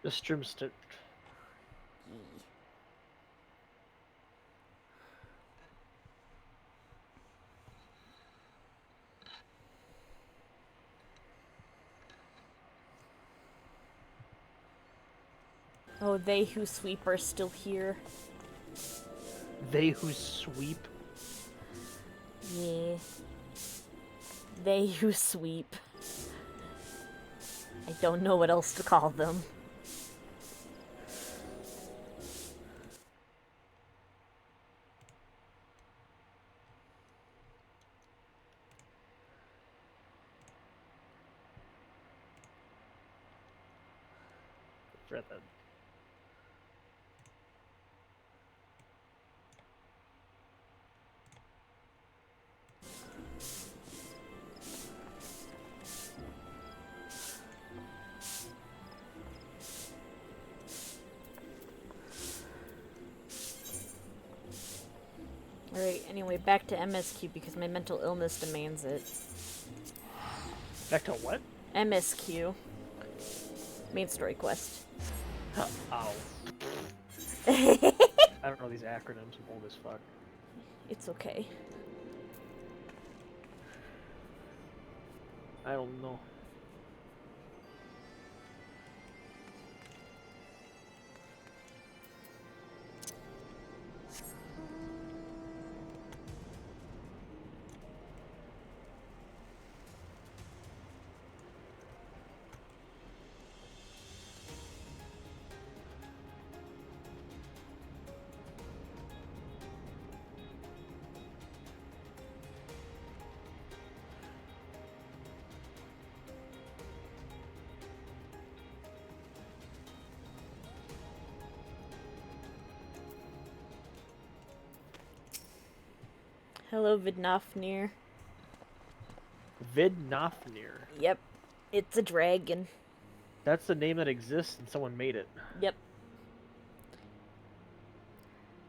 The Strimster. Oh, they who sweep are still here. They who sweep. Yeah. They who sweep. I don't know what else to call them. Read that. Alright, anyway, back to MSQ because my mental illness demands it. Back to what? MSQ. Main story quest. Ow. I don't know these acronyms. I'm old as fuck. It's okay. I don't know. Hello, Vidnofnir. Vidnofnir. Yep. It's a dragon. That's the name that exists and someone made it. Yep.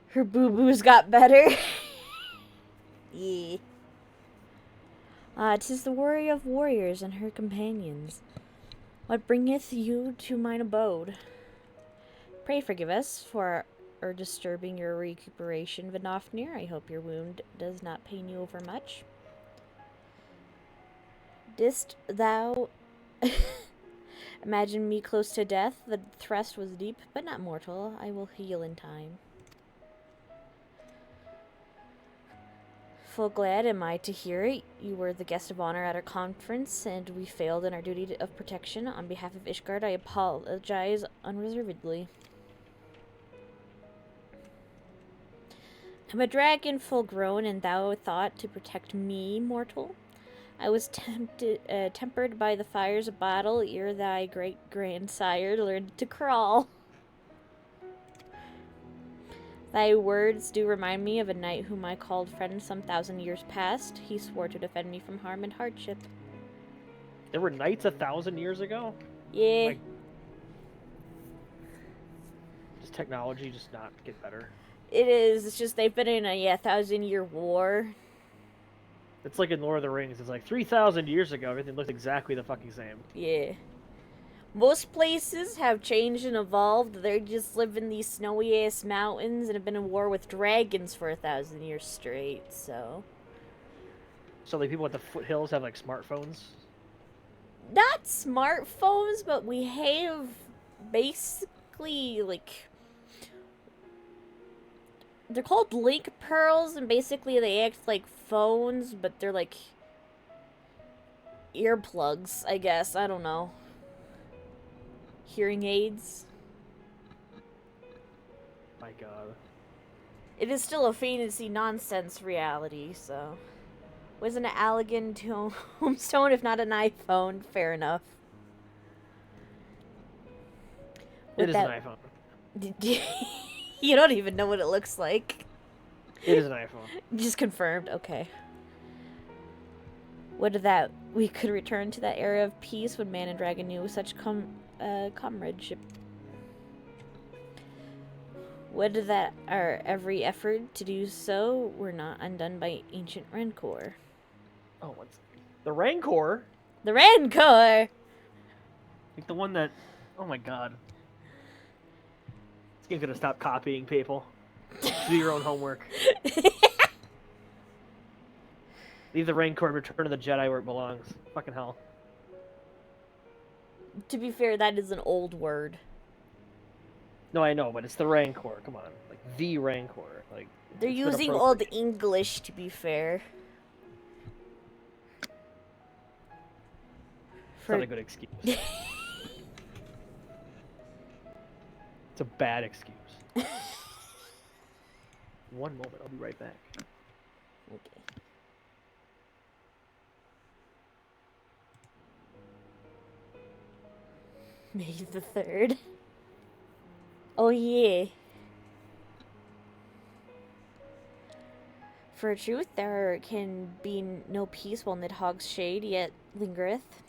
Her boo-boos got better. Yeah. 'Tis the warrior of warriors and her companions. What bringeth you to mine abode? Pray forgive us for our disturbing your recuperation, Vidnofnir. I hope your wound does not pain you overmuch. Didst thou imagine me close to death? The thrust was deep, but not mortal. I will heal in time. Full glad am I to hear it. You were the guest of honor at our conference, and we failed in our duty of protection. On behalf of Ishgard, I apologize unreservedly. I'm a dragon full grown, and thou thought to protect me, mortal? I was tempered by the fires of battle ere thy great-grandsire learned to crawl. Thy words do remind me of a knight whom I called friend some 1,000 years past. He swore to defend me from harm and hardship. There were knights 1,000 years ago? Yeah. Like, does technology just not get better? It is. It's just they've been in a 1,000-year war. It's like in Lord of the Rings. It's like 3,000 years ago, everything looked exactly the fucking same. Yeah. Most places have changed and evolved. They just live in these snowy-ass mountains and have been in war with dragons for 1,000 years straight, so... So, like, people at the foothills have, like, smartphones? Not smartphones, but we have basically, like... They're called link pearls, and basically they act like phones, but they're like... earplugs, I guess. I don't know. Hearing aids. My god. It is still a fantasy nonsense reality, so... Wasn't an Allegan Homestone, if not an iPhone? Fair enough. It is an iPhone. You don't even know what it looks like. It is an iPhone. Just confirmed, okay. Would that we could return to that era of peace when man and dragon knew such comradeship. Would that our every effort to do so were not undone by ancient rancor. Oh, what's the Rancor? The rancor! Like the one that... Oh my god. You could have stopped copying people. Do your own homework. Leave the Rancor and return to the Jedi where it belongs. Fucking hell. To be fair, that is an old word. No, I know, but it's the Rancor. Come on. Like, the Rancor. Like, They're using Old English, to be fair. It's not a good excuse. It's a bad excuse. One moment, I'll be right back. Okay. May the 3rd. Oh yeah. For truth, there can be no peace while Nidhogg's shade yet lingereth.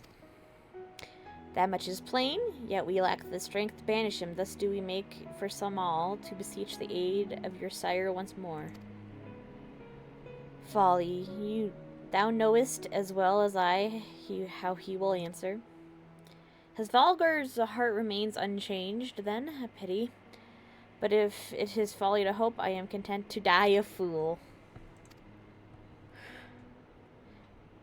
That much is plain, yet we lack the strength to banish him. Thus do we make for some all to beseech the aid of your sire once more. Folly, thou knowest as well as I how he will answer. His Valgar's heart remains unchanged, then a pity. But if it is folly to hope, I am content to die a fool.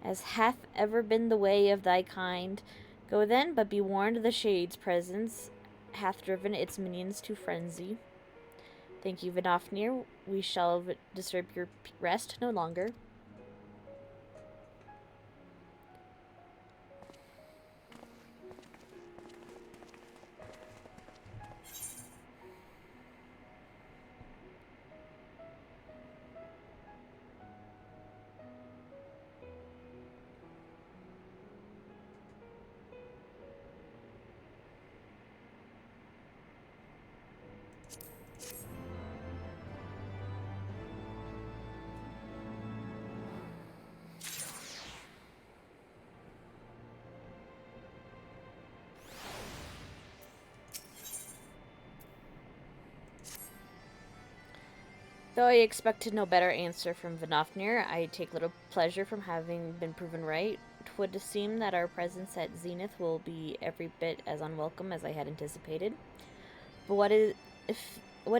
As hath ever been the way of thy kind, go then, but be warned the Shade's presence hath driven its minions to frenzy. Thank you, Vidofnir. We shall disturb your rest no longer. Though I expected no better answer from Vidofnir, I take little pleasure from having been proven right. 'Twould seem that our presence at Zenith will be every bit as unwelcome as I had anticipated. But what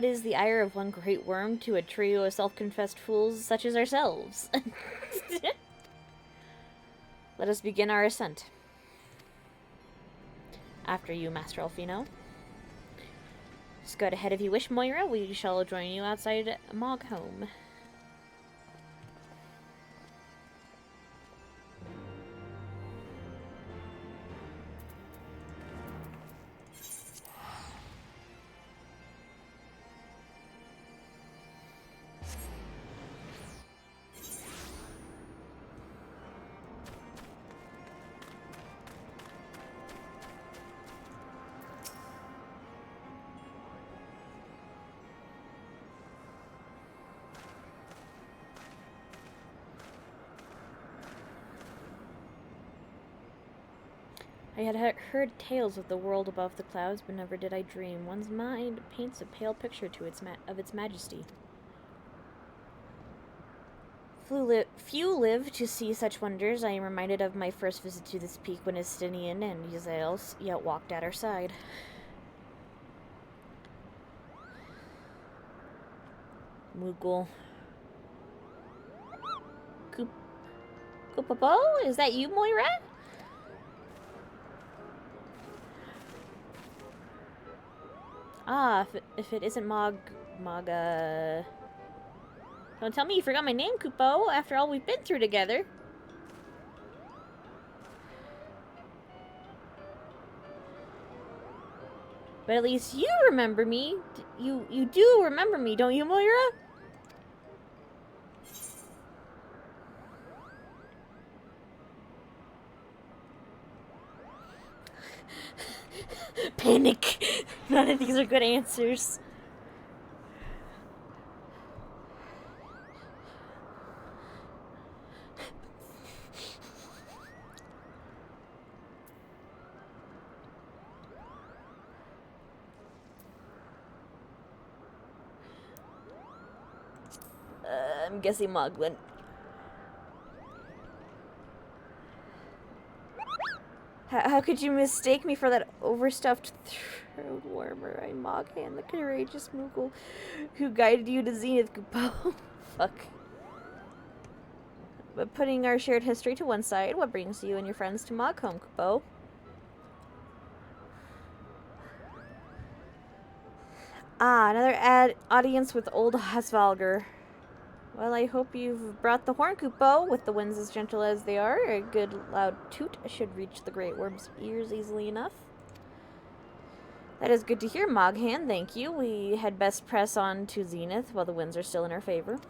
is the ire of one great worm to a trio of self-confessed fools such as ourselves? Let us begin our ascent. After you, Master Alfino. Scoot ahead if you wish, Moira. We shall join you outside Mogholm. I had heard tales of the world above the clouds, but never did I dream. One's mind paints a pale picture to of its majesty. Few live to see such wonders. I am reminded of my first visit to this peak when Estinian and Yzael yet walked at our side. Moogle. Koopapo? Is that you, Moira? Ah, if it isn't Don't tell me you forgot my name, Kupo, after all we've been through together. But at least you remember me. You do remember me, don't you, Moira? Panic. None of these are good answers. I'm guessing Moglin. How could you mistake me for that overstuffed throat warmer? I'm Moghan, the courageous Moogle who guided you to Zenith, Kupo. Fuck. But putting our shared history to one side, what brings you and your friends to Mogholm, Kupo? Ah, another audience with old Hasvalger. Well, I hope you've brought the horn, Kupo. With the winds as gentle as they are, a good loud toot should reach the Great Worm's ears easily enough. That is good to hear, Moghan. Thank you. We had best press on to Zenith while the winds are still in our favor.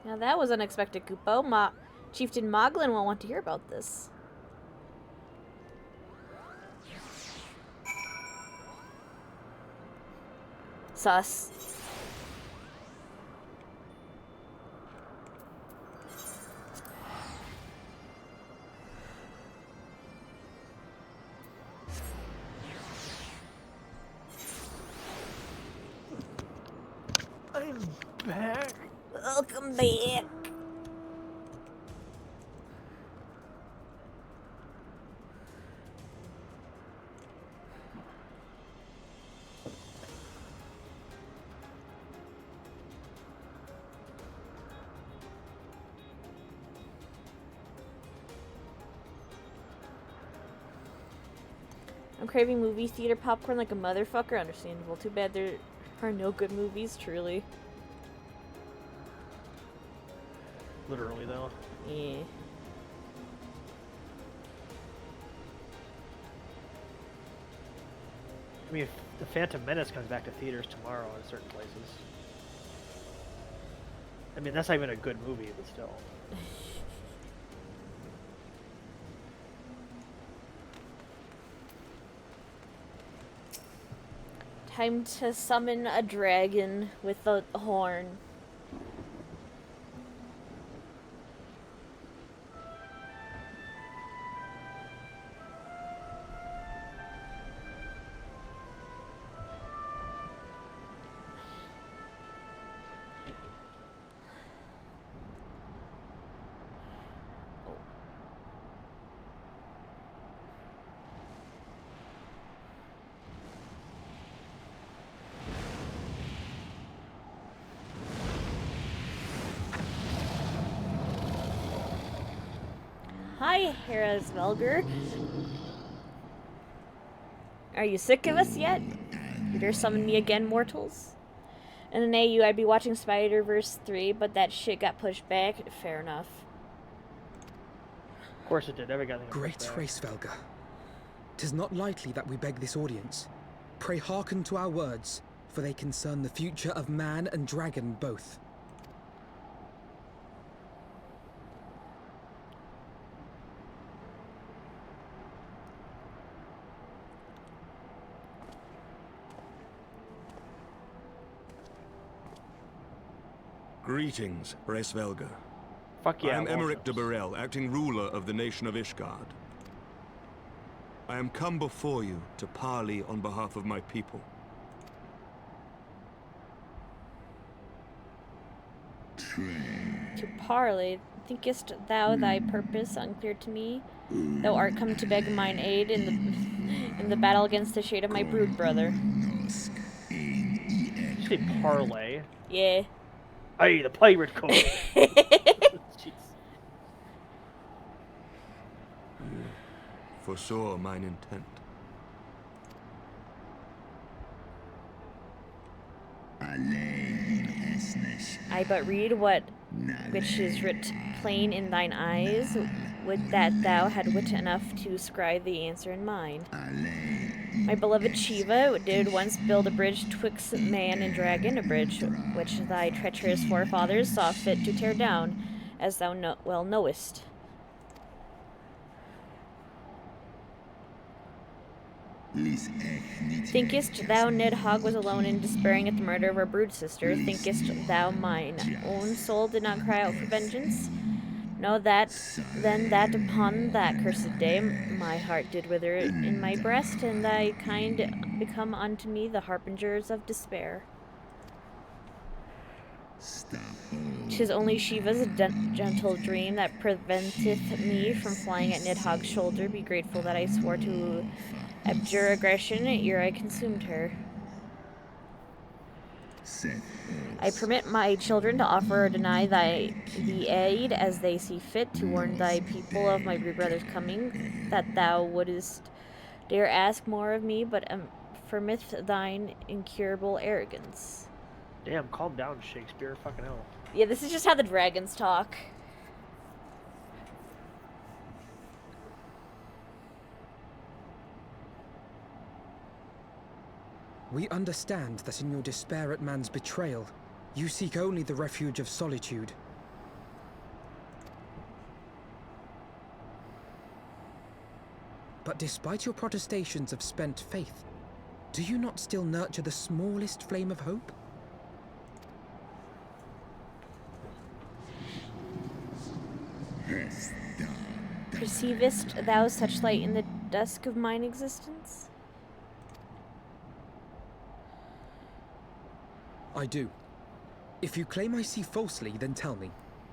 Now that was unexpected, Kupo. Chieftain Moglin will want to hear about this. Sus. I'm back. Welcome back. I'm craving movie theater popcorn like a motherfucker. Understandable. Too bad there are no good movies, truly. Literally, though. Yeah. I mean, the Phantom Menace comes back to theaters tomorrow in certain places. I mean, that's not even a good movie, but still. Time to summon a dragon with a horn. Hi, Hera Svelger. Are you sick of us yet? You dare summon me again, mortals? In an AU, I'd be watching Spider-Verse 3, but that shit got pushed back. Fair enough. Of course it did. Every guy got Great race, Velga. 'Tis not lightly that we beg this audience. Pray hearken to our words, for they concern the future of man and dragon both. Greetings, Resvelga. Fuck yeah. I am Emmerich de Walsham's. Burrell, acting ruler of the nation of Ishgard. I am come before you to parley on behalf of my people. To parley, thinkest thou thy purpose unclear to me? Thou art come to beg mine aid in the battle against the shade of my brood brother. Did you say parlay? Yeah. Aye, the pirate code. Jeez. Foresaw mine intent. I but read which is writ plain in thine eyes. Would that thou had wit enough to scribe the answer in mine. My beloved Shiva did once build a bridge twixt man and dragon, a bridge which thy treacherous forefathers saw fit to tear down, as thou well knowest. Thinkest thou Nidhogg was alone in despairing at the murder of our brood sister? Thinkest thou mine own soul did not cry out for vengeance? Know that, then, that upon that cursed day, my heart did wither in my breast, and thy kind become unto me the harbingers of despair. 'Tis only Shiva's gentle dream that preventeth me from flying at Nidhogg's shoulder. Be grateful that I swore to abjure aggression ere I consumed her. I permit my children to offer or deny the aid as they see fit, to warn thy people of my brood brother's coming, that thou wouldest dare ask more of me, but affirmeth thine incurable arrogance. Damn, calm down, Shakespeare. Fucking hell. Yeah, this is just how the dragons talk. We understand that in your despair at man's betrayal, you seek only the refuge of solitude. But despite your protestations of spent faith, do you not still nurture the smallest flame of hope? Perceivest thou such light in the dusk of mine existence? I do. If you claim I see falsely, then tell me.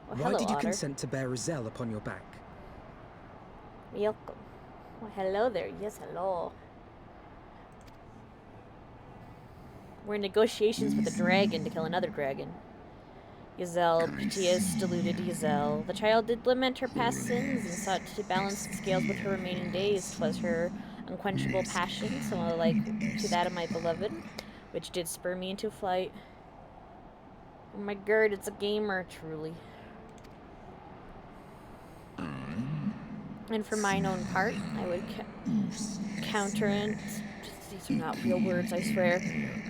Well, Why hello, did you Otter. consent to bear Rizel upon your back? Welcome. Well, hello there. Yes, hello. We're in negotiations with a dragon to kill another dragon. Yazel, piteous, deluded Yazel. The child did lament her past sins and sought to balance the scales with her remaining days. 'Twas her unquenchable passion, so like to that of my beloved, which did spur me into flight. Oh my god, it's a gamer, truly. And for mine own part, I would counter it. These are not real words, I swear.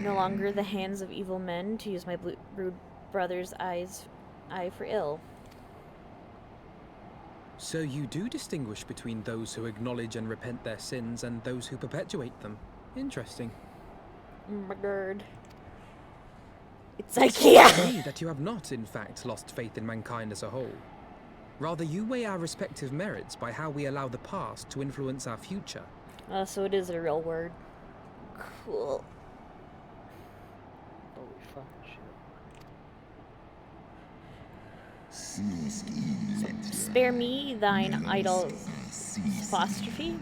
No longer the hands of evil men, to use my brood brother's eye for ill. So you do distinguish between those who acknowledge and repent their sins and those who perpetuate them. Interesting. Oh my god. It's IKEA! See that you have not, in fact, lost faith in mankind as a whole. Rather, you weigh our respective merits by how we allow the past to influence our future. So it is a real word. Cool. Holy fucking shit. Spare me thine idle apostrophe.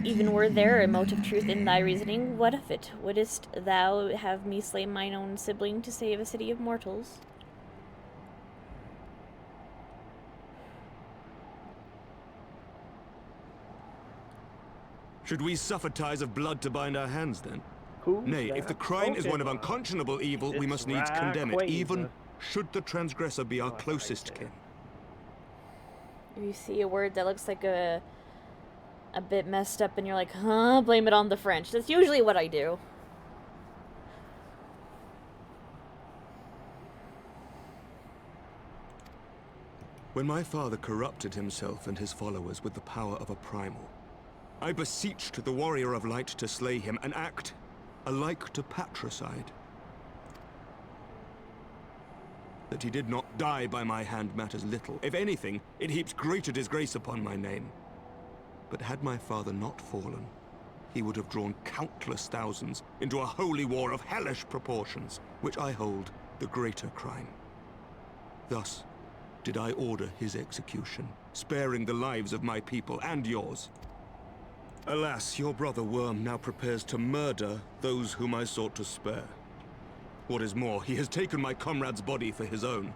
Even were there a mote of truth in thy reasoning, what of it? Wouldst thou have me slay mine own sibling to save a city of mortals? Should we suffer ties of blood to bind our hands, then? Who's Nay, if the crime is one of Pokemon? unconscionable evil, we It's must needs condemn it, Rayquaza. even should the transgressor be our Oh, I closest like kin. If you see a word that looks like a bit messed up and you're like, huh, blame it on the French. That's usually what I do. When my father corrupted himself and his followers with the power of a primal, I beseeched the warrior of light to slay him, an act alike to patricide. That he did not die by my hand matters little. If anything, it heaps greater disgrace upon my name. But had my father not fallen, he would have drawn countless thousands into a holy war of hellish proportions, which I hold the greater crime. Thus did I order his execution, sparing the lives of my people and yours. Alas, your brother Worm now prepares to murder those whom I sought to spare. What is more, he has taken my comrade's body for his own.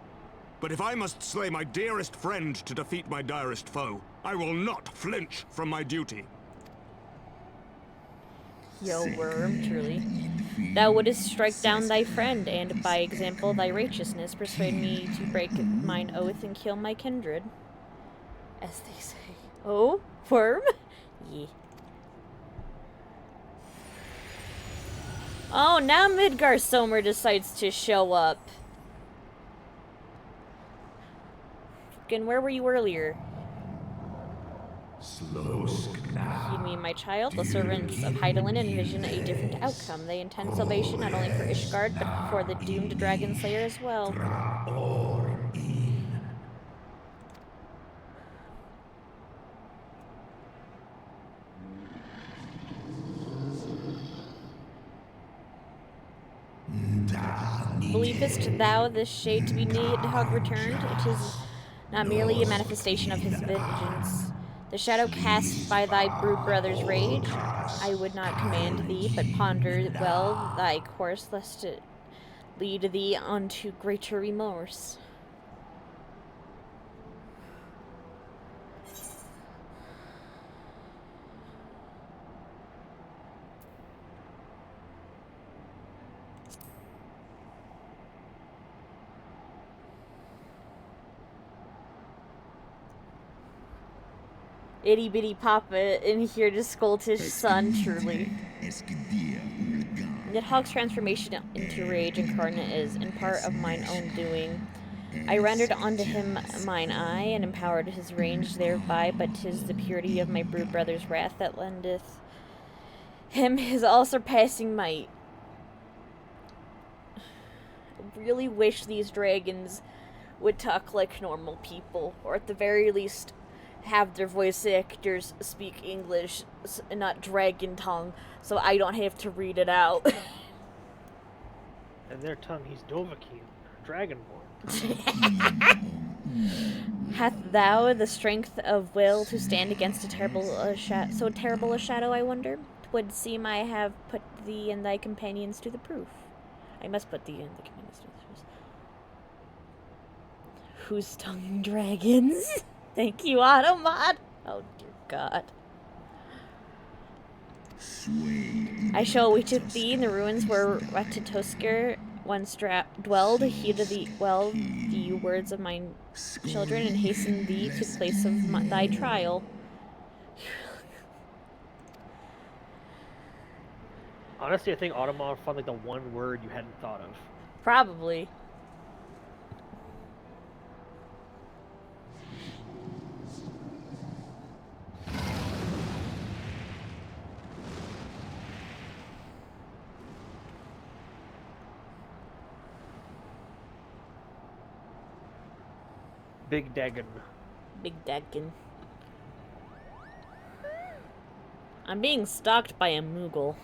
But if I must slay my dearest friend to defeat my direst foe, I will not flinch from my duty. Yo, Worm, truly. Thou wouldst strike down thy friend, and by example thy righteousness persuade me to break mine oath and kill my kindred. As they say. Oh, Worm? Yee. Oh, now Midgar Somer decides to show up. Fucking, where were you earlier? You mean my child? The servants of Hydaelyn envision a different outcome. They intend salvation not only for Ishgard, but for the doomed dragon slayer as well. Believest thou this shade to be Nidhogg returned? It is not merely a manifestation of his vengeance. The shadow cast by thy brood brother's rage, I would not command thee, but ponder well thy course, lest it lead thee unto greater remorse. Itty bitty papa in here to scold his son, truly. Nidhogg's transformation into rage incarnate is, in part, of mine own doing. I rendered unto him mine eye, and empowered his range thereby, but 'tis the purity of my brood brother's wrath that lendeth him his all-surpassing might. I really wish these dragons would talk like normal people, or at the very least have their voice actors speak English and not dragon tongue, so I don't have to read it out. And their tongue, he's Dovahkiin, Dragonborn. Hath thou the strength of will to stand against a terrible so terrible a shadow, I wonder? 'Twould seem I have put thee and thy companions to the proof. I must put thee and the companions to the proof. Whose tongue dragons? Thank you, Automod. Oh, dear God. I shall await thee in the ruins where Ratatoskir once dwelled, heed the words of my children, and hasten thee to the place of thy trial. Honestly, I think Automod found like the one word you hadn't thought of. Probably. Big Dagon. Big Dagon. I'm being stalked by a Moogle.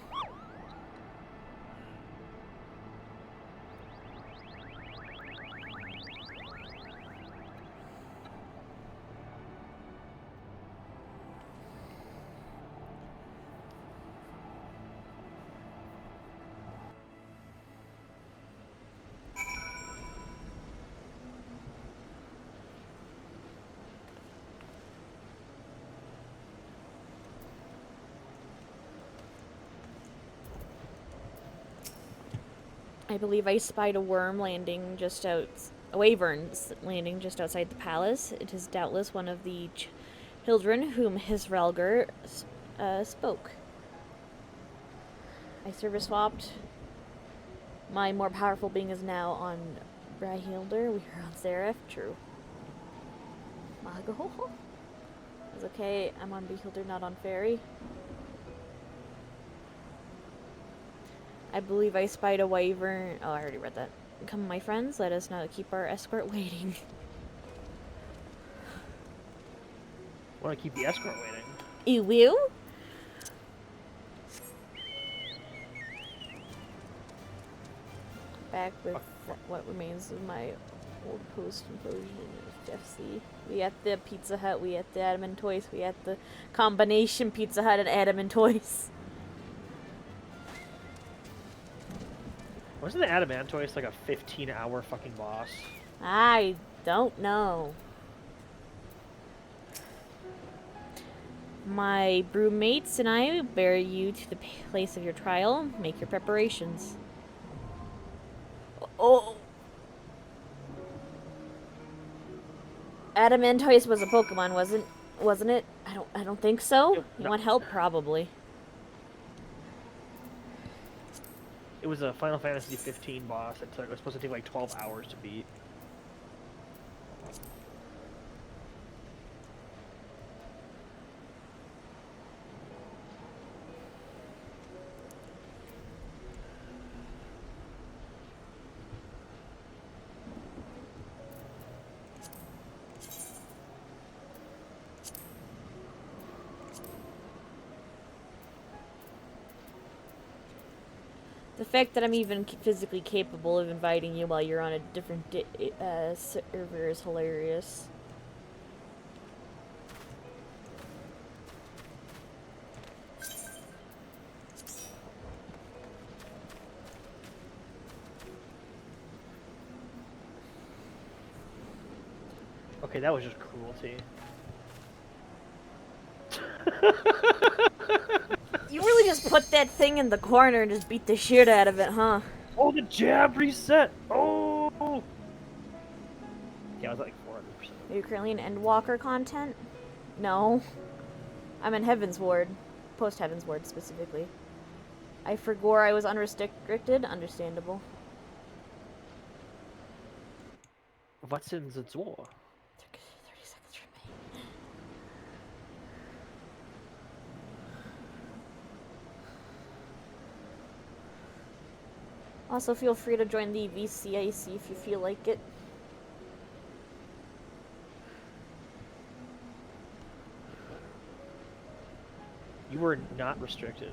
I believe I spied a worm landing just a wyvern landing just outside the palace. It is doubtless one of the children whom Hisrelgar spoke. I service swapped. My more powerful being is now on Brahilder. We are on Seraph. True. Mahago. It's okay. I'm on Brahilder, not on Fairy. I believe I spied a wyvern. Oh, I already read that. Come, my friends, let us not keep our escort waiting. Want to keep the escort waiting? You will? Back with what remains of my old post-implosion of FC. We at the Pizza Hut, we at the Adamant Toys, we at the combination Pizza Hut and Adamant Toys. Wasn't the Adamantoise like a 15-hour fucking boss? I don't know. My brewmates and I bear you to the place of your trial. Make your preparations. Oh. Adamantoise was a Pokemon, wasn't it? I don't think so. You No. want help? Probably. It was a Final Fantasy 15 boss. It was supposed to take like 12 hours to beat. The The fact that I'm even physically capable of inviting you while you're on a different server is hilarious. Okay, that was just cruelty. You really just put that thing in the corner and just beat the shit out of it, huh? Oh, the jab reset! Oh! Yeah, I was like 400%. Are you currently in Endwalker content? No. I'm in Heaven's Ward. Post-Heaven's Ward, specifically. I forgot I was unrestricted. Understandable. What's in the door? 30 seconds remain. Also, feel free to join the VCAC if you feel like it. You were not restricted.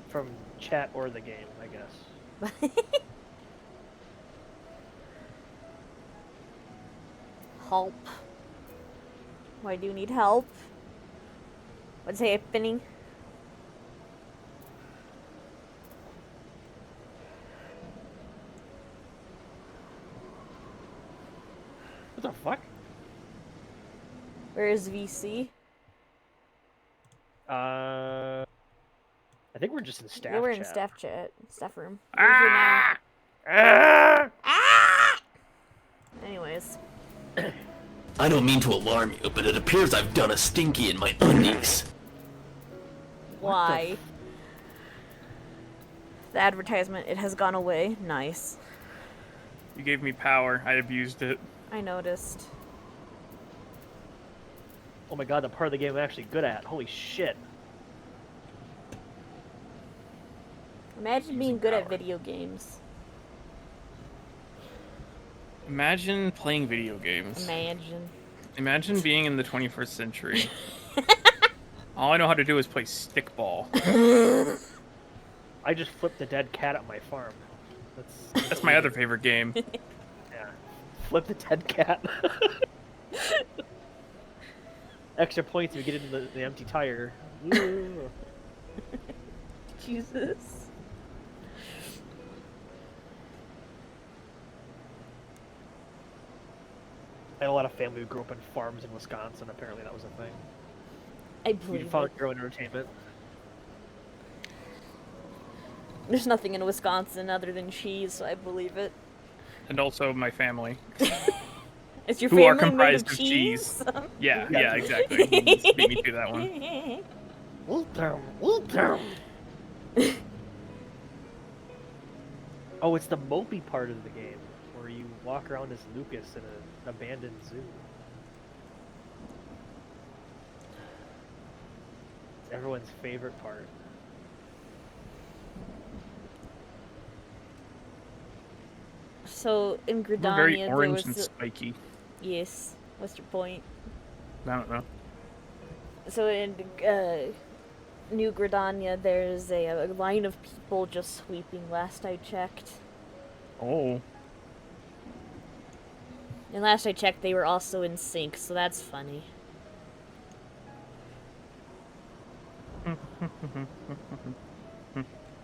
From chat or the game, I guess. Help. Why do you need help? What's happening? What the fuck? Where is VC? I think we're just in staff chat. We're in staff chat. Staff room. Ah! Anyways. I don't mean to alarm you, but it appears I've done a stinky in my undies. Why? The advertisement, it has gone away. Nice. You gave me power. I abused it. I noticed. Oh my god, the part of the game I'm actually good at. Holy shit. Imagine being good at video games. Imagine playing video games. Imagine. Imagine being in the 21st century. All I know how to do is play stickball. I just flipped the dead cat at my farm. That's my other favorite game. Yeah. Flip the dead cat. Extra points if you get into the empty tire. Jesus. I had a lot of family who grew up in farms in Wisconsin. Apparently that was a thing. I You believe found it. your own entertainment. There's nothing in Wisconsin other than cheese, so I believe it. And also my family. Is your Who family are made comprised of of cheese? Yeah, exactly. You just beat me to that one. Wolftown. Oh, it's the mopey part of the game, where you walk around as Lucas in an abandoned zoo. It's everyone's favorite part. So in We're very Gridania, there orange was and spiky. yes. What's your point? I don't know. So in New Gridania, there's a line of people just sweeping. Last I checked, Oh. and last I checked, they were also in sync. So that's funny.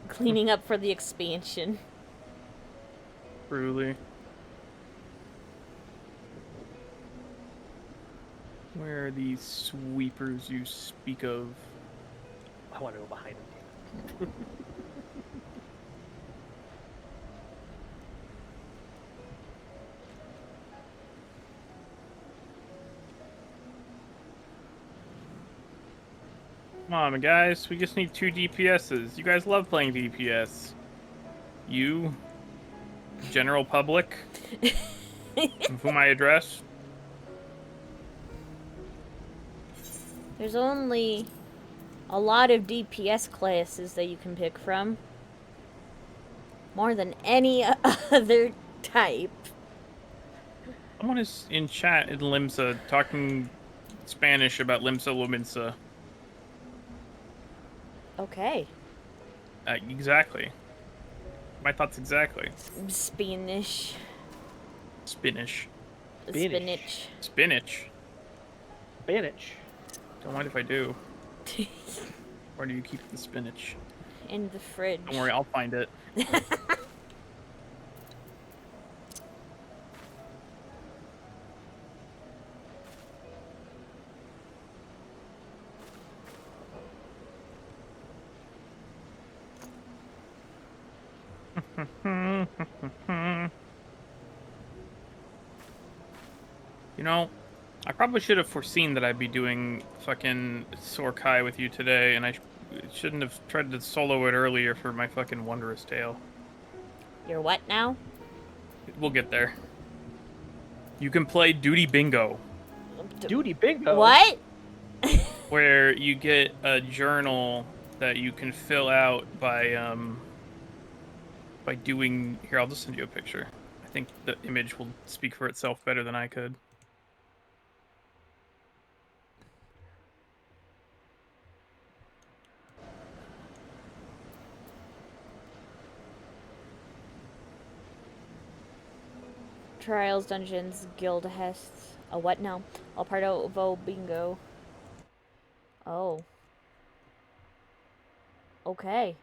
Cleaning up for the expansion. Truly. Where are these sweepers you speak of? I want to go behind him. Come on, guys. We just need 2 DPSs. You guys love playing DPS. You, general public, of whom I address. There's only a lot of DPS classes that you can pick from. More than any other type. Someone is in chat in Limsa talking Spanish about Limsa Lominsa. Okay. Exactly. My thoughts exactly. Spanish. Spinach. Spinach. Spinach. Spinach. Don't mind if I do. Where do you keep the spinach? In the fridge. Don't worry, I'll find it. You know, I probably should have foreseen that I'd be doing fucking Sorkai with you today, and I shouldn't have tried to solo it earlier for my fucking Wondrous Tale. You're what now? We'll get there. You can play Duty Bingo, Duty bingo. What? where you get a journal that you can fill out by doing... Here, I'll just send you a picture. I think the image will speak for itself better than I could. Trials, dungeons, guild hests. A what now? All part of bingo. Oh. Okay.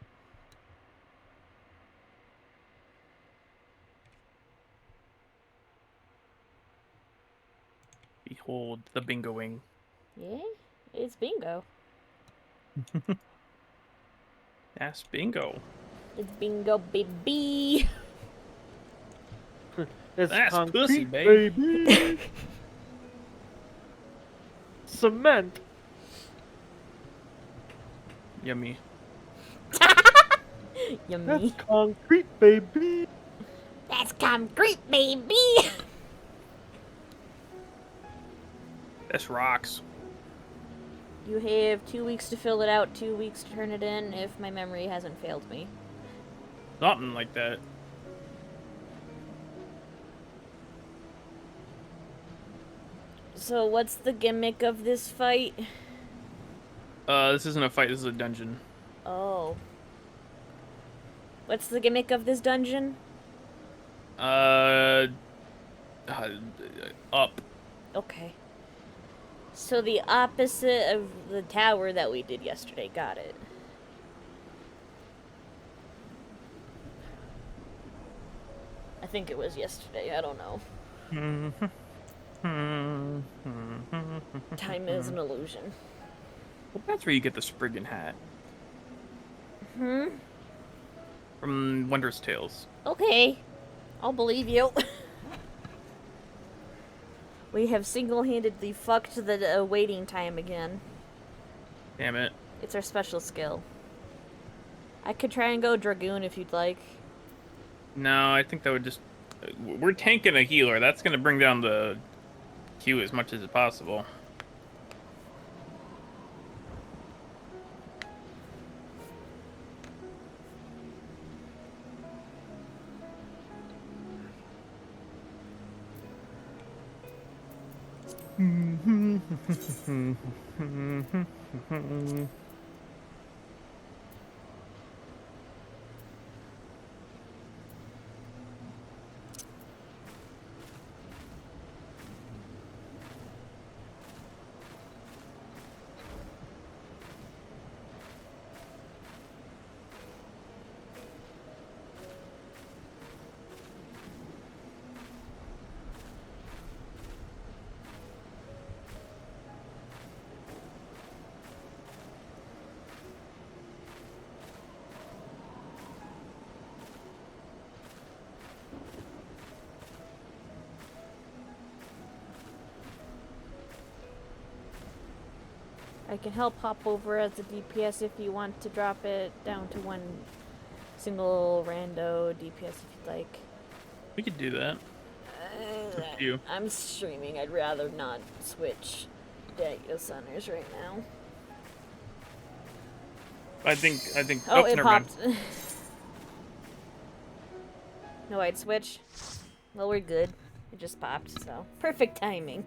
Behold the bingoing. Yeah, it's bingo. That's bingo. It's bingo, baby. It's That's concrete, pussy, babe. Cement. Yummy. Yummy. That's concrete, baby. That's concrete, baby. That's rocks. You have 2 weeks to fill it out, 2 weeks to turn it in, if my memory hasn't failed me. Something like that. So what's the gimmick of this fight? This isn't a fight, this is a dungeon. Oh. What's the gimmick of this dungeon? Up. Okay. So the opposite of the tower that we did yesterday. Got it. I think it was yesterday. I don't know. Time is an illusion. Well, that's where you get the Spriggan hat. Hmm? From Wondrous Tales. Okay. I'll believe you. We have single-handedly fucked the waiting time again. Damn it. It's our special skill. I could try and go Dragoon if you'd like. No, I think that would just... We're tanking a healer. That's going to bring down the Q as much as possible. I can help hop over as a DPS if you want to drop it down to one single rando DPS if you'd like. We could do that. It's up to you. I'm streaming. I'd rather not switch data centers right now. I think. Oh, it never mind. popped. No, I'd switch. Well, we're good. It just popped, so perfect timing.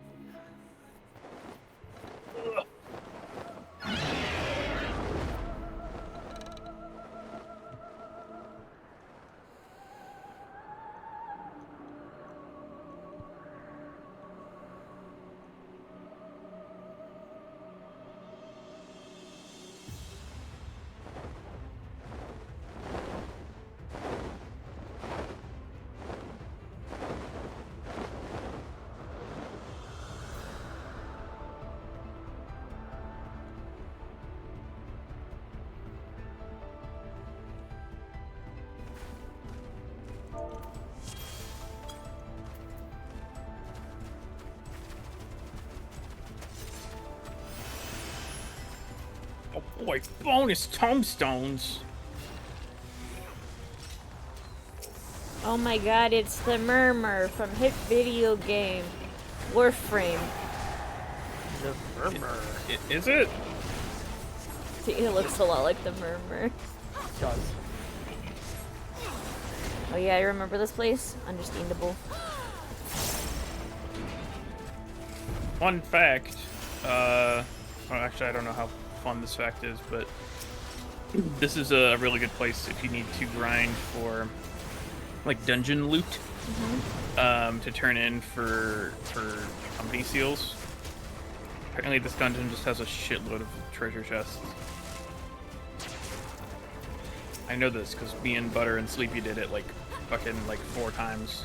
Boy, bonus tombstones. Oh my god, it's the Murmur from hit video game Warframe. The murmur. Is it? It looks a lot like the Murmur. It does. Oh yeah, I remember this place. Understandable. Fun fact. Well, actually, I don't know how fun this fact is, but this is a really good place if you need to grind for like dungeon loot to turn in for company seals. Apparently, this dungeon just has a shitload of treasure chests. I know this because me and Butter and Sleepy did it like fucking like 4 times,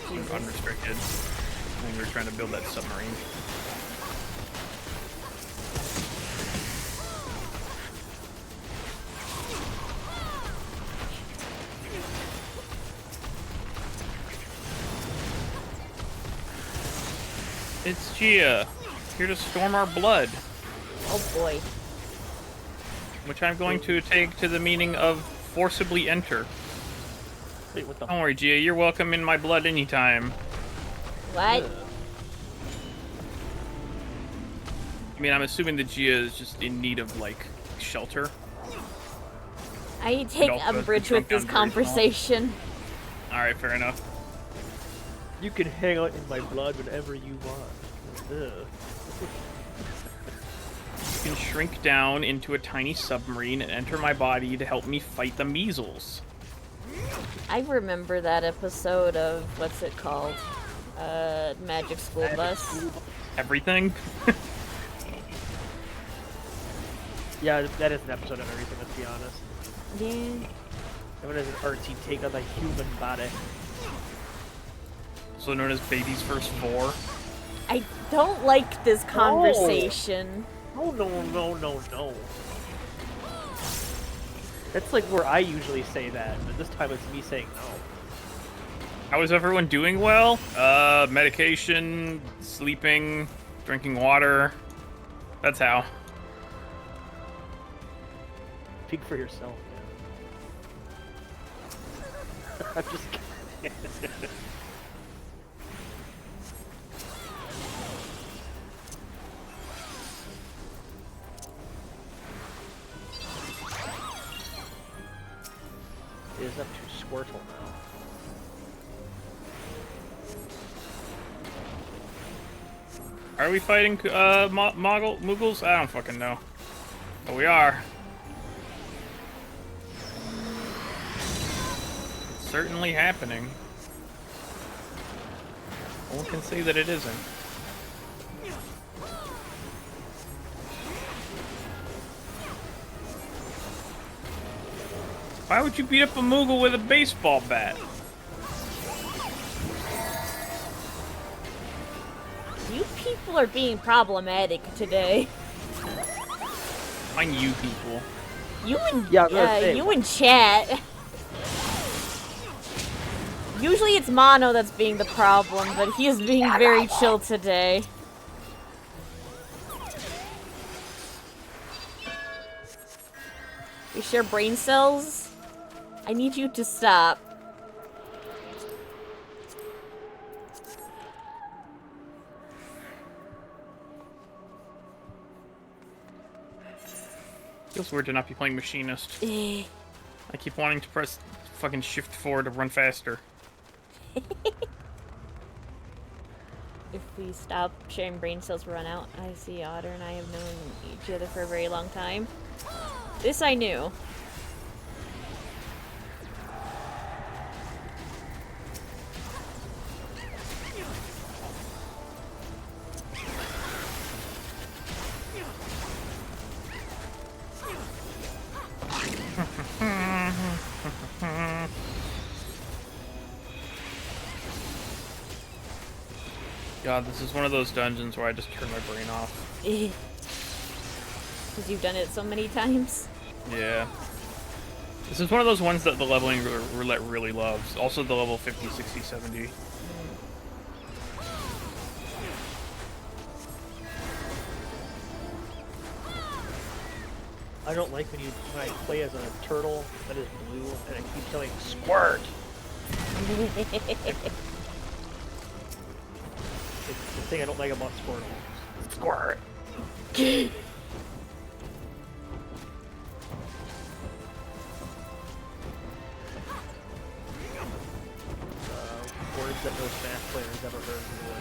unrestricted. When we were trying to build that submarine. It's Gia, here to storm our blood, Oh boy. which I'm going to take to the meaning of forcibly enter. Wait, what the? Don't worry, Gia, you're welcome in my blood anytime. What? I mean, I'm assuming that Gia is just in need of, like, shelter. I take also has umbrage been with this shrunk down very small. conversation. Alright, fair enough. You can hang out in my blood whenever you want. Ugh. You can shrink down into a tiny submarine and enter my body to help me fight the measles. I remember that episode of, what's it called? Magic School Bus. Everything? Yeah, that is an episode of everything. Let's be honest. Yeah. That is an artsy take on the human body. Also known as Baby's First 4. I don't like this conversation. No, no. That's like where I usually say that, but this time it's me saying no. How is everyone doing well? Medication, sleeping, drinking water. That's how. Speak for yourself, man. I'm just kidding. It is up to Squirtle now. Are we fighting Moogles? I don't fucking know. But we are. It's certainly happening. No one can say that it isn't. Why would you beat up a Moogle with a baseball bat? You people are being problematic today. Mind you people. You and Yeah, I was gonna say, you and chat. Usually it's Mono that's being the problem, but he is being very chill today. We share brain cells? I need you to stop. Feels weird to not be playing Machinist. Eh. I keep wanting to press fucking shift forward to run faster. If we stop sharing brain cells, we run out. I see Otter and I have known each other for a very long time. This I knew. God, this is one of those dungeons where I just turn my brain off. Because you've done it so many times. Yeah. This is one of those ones that the leveling roulette really loves. Also the level 50, 60, 70. I don't like when I play as a turtle that is blue and it keeps telling squirt. It's the thing I don't like about Squirtle. Squirt. Words that no Smash players ever heard before.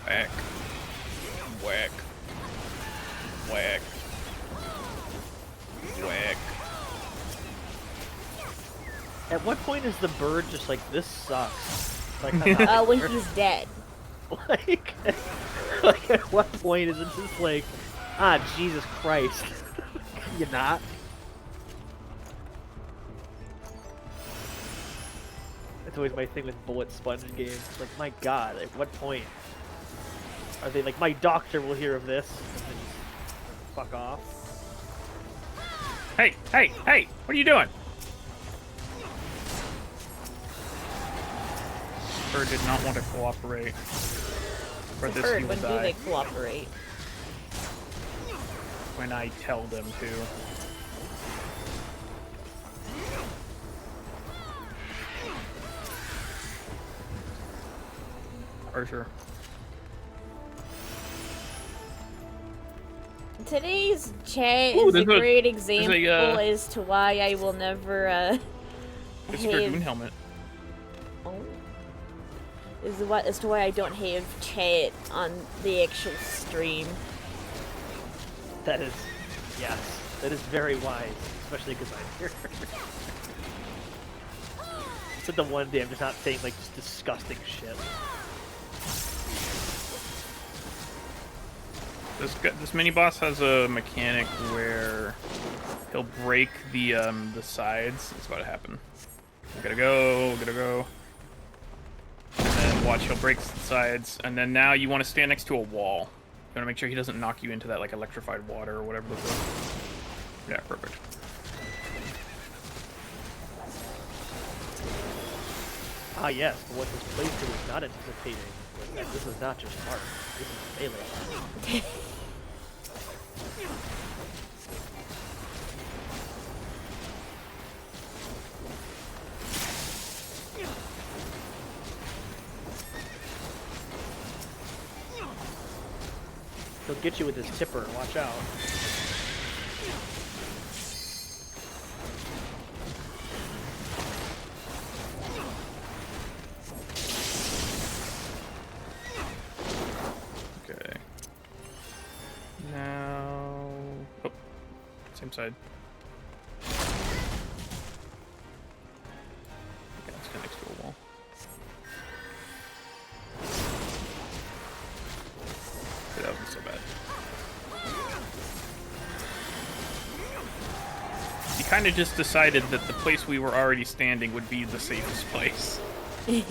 Whack. Whack. Whack. Whack. At what point is the bird just like, this sucks? Like, When he's dead. like, like, at what point is it just like, ah, Jesus Christ. You not? That's always my thing with bullet sponge games. Like, my god, at what point? Are they like, my doctor will hear of this, and then just fuck off? Hey, hey, hey! What are you doing? Bird did not want to cooperate. For this, Bird, he will when do die they cooperate? when I tell them to. For sure. Today's chat Ooh, is a there's a- great there's example a, as to why I will never It's a Dragoon helmet. Oh. As to why I don't have chat on the actual stream. That is, yes, that is very wise, especially because I'm here. It's like the one day I'm just not saying like just disgusting shit. This mini boss has a mechanic where he'll break the sides. It's about to happen. Gotta go, gotta go. And then watch, he'll break the sides, and then now you want to stand next to a wall. You want to make sure he doesn't knock you into that like electrified water or whatever. Yeah, perfect. Ah yes, but what this playthrough is not anticipating was that this is not just art, this is melee art. He'll get you with his tipper, watch out. Okay. Now... Oh. Same side. Okay, let's get next to a wall. Okay, that wasn't so bad. He kind of just decided that the place we were already standing would be the safest place. Both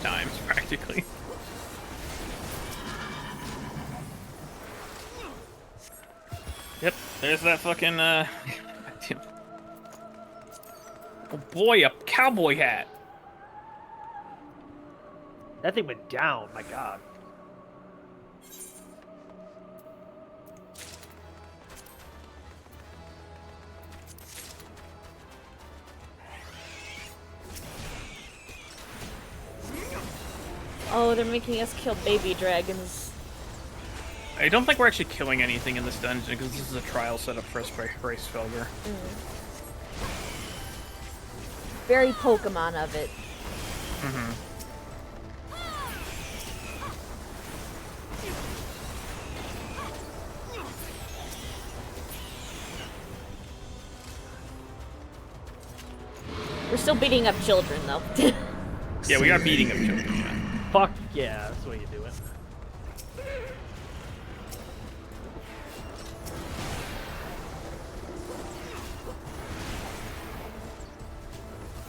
times, practically. Yep, there's that fucking, oh boy, a cowboy hat! That thing went down, my god. Oh, they're making us kill baby dragons. I don't think we're actually killing anything in this dungeon, because this is a trial setup for us by Bryce Felger. Very Pokemon of it. Mm-hmm. We're still beating up children, though. Yeah, we are beating up children, yeah. Fuck yeah, that's the way you do it.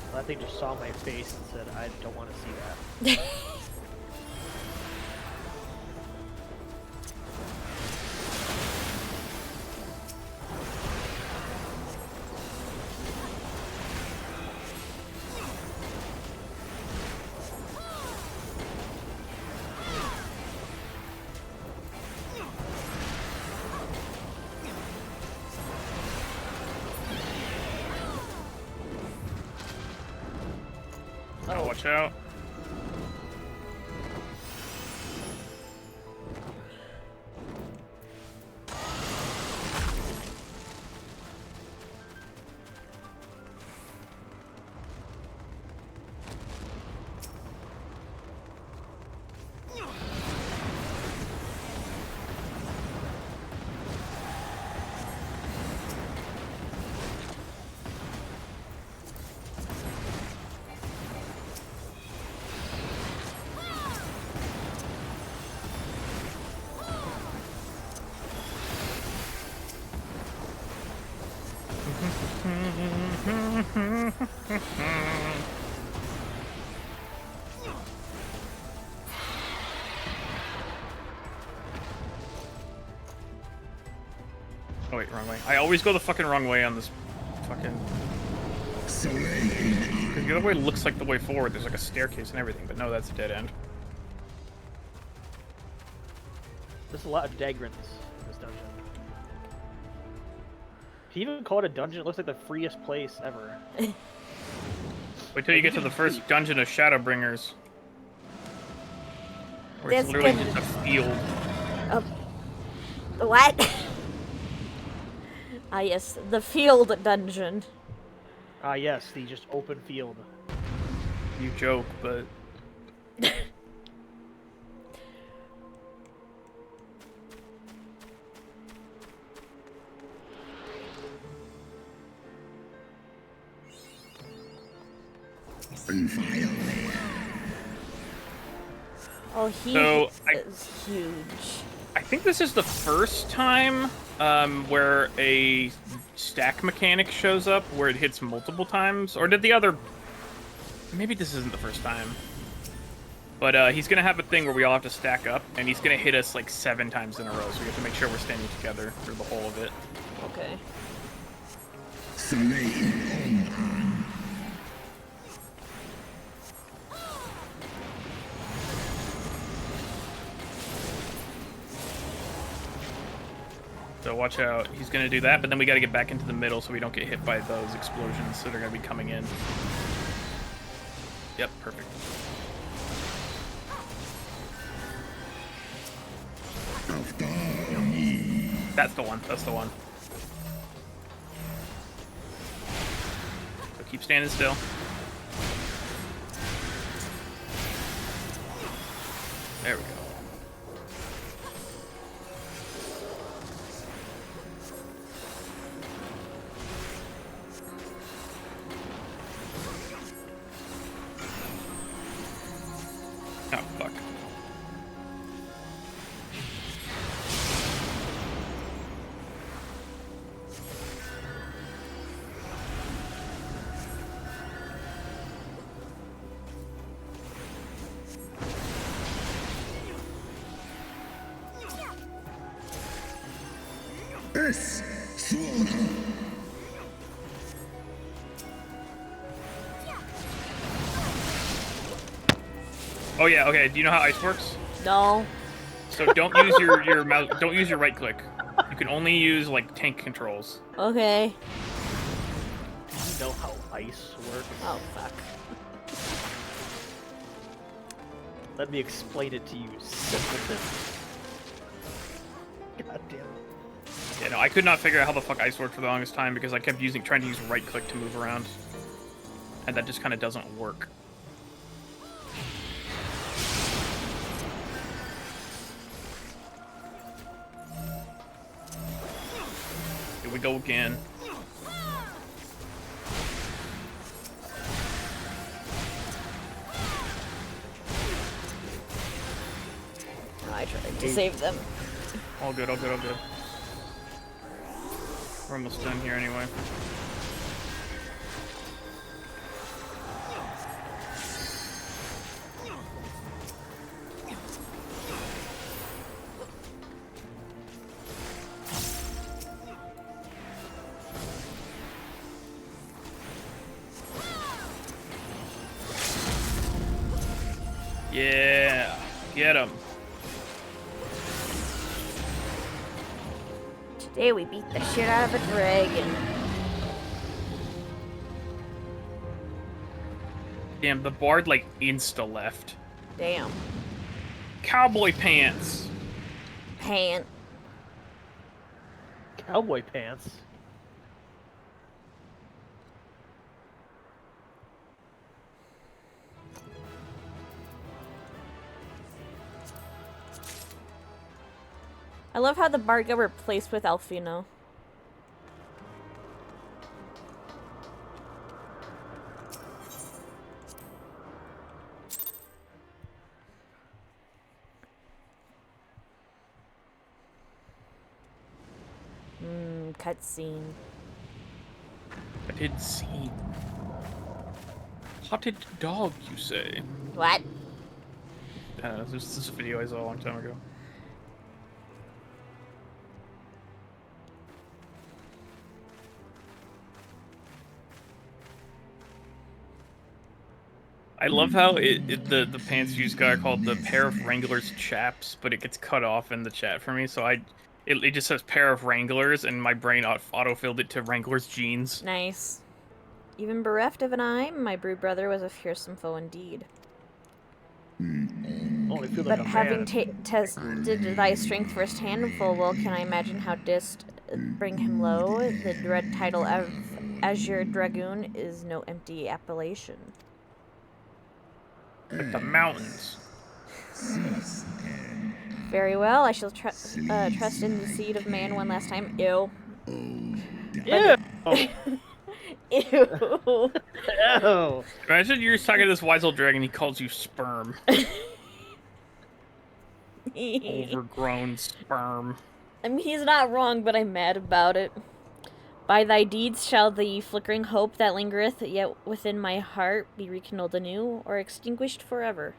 Well, that thing just saw my face and said, I don't want to see that. watch out. Oh wait, wrong way. I always go the fucking wrong way on this fucking... Because the other way looks like the way forward. There's like a staircase and everything, but no, that's a dead end. There's a lot of Dagrins in this dungeon. Can you even call it a dungeon? It looks like the freest place ever. Wait till you get to the first dungeon of Shadowbringers. Where it's This literally can- just a field. What? Ah, yes, the field dungeon. Ah, yes, the just open field. You joke, but... Oh, he So, is huge. I think this is the first time where a stack mechanic shows up where it hits multiple times. Or did the other... Maybe this isn't the first time. But he's going to have a thing where we all have to stack up, and he's going to hit us like 7 times in a row, so we have to make sure we're standing together through the whole of it. Okay. So watch out. He's going to do that, but then we got to get back into the middle so we don't get hit by those explosions that are going to be coming in. Yep, perfect. That's the one. That's the one. So keep standing still. There we go. Oh, fuck. Oh yeah, okay. Do you know how ice works? No. So don't use your mouse. Don't use your right click. You can only use like tank controls. Okay. Do you know how ice works? Oh, fuck. Let me explain it to you, simpleton. God damn it. Yeah, no, I could not figure out how the fuck ice worked for the longest time because I kept trying to use right click to move around, and that just kind of doesn't work. Here we go again. I tried to save them. All good, all good, all good. We're almost done here anyway. Yeah, get him. Today we beat the shit out of a dragon. Damn, the bard, like, insta-left. Damn. Cowboy pants! Pant. Cowboy pants. I love how the bard got replaced with Alfino. Cutscene. I did see. Potted dog, you say? What? I don't know, this is a video I saw a long time ago. I love how the pants you just got are called the pair of Wranglers chaps, but it gets cut off in the chat for me, so it just says pair of Wranglers, and my brain auto-filled it to Wranglers jeans. Nice. Even bereft of an eye, my brood brother was a fearsome foe indeed. Only feel But like a having man. tested thy strength firsthand, full well can I imagine how didst bring him low. The dread title of Azure Dragoon is no empty appellation. Like the mountains. Very well, I shall trust in the seed of man one last time. Ew. Ew! Ew. Ew! Imagine you're talking to this wise old dragon, he calls you sperm. Overgrown sperm. I mean, he's not wrong, but I'm mad about it. By thy deeds shall the flickering hope that lingereth yet within my heart be rekindled anew, or extinguished forever.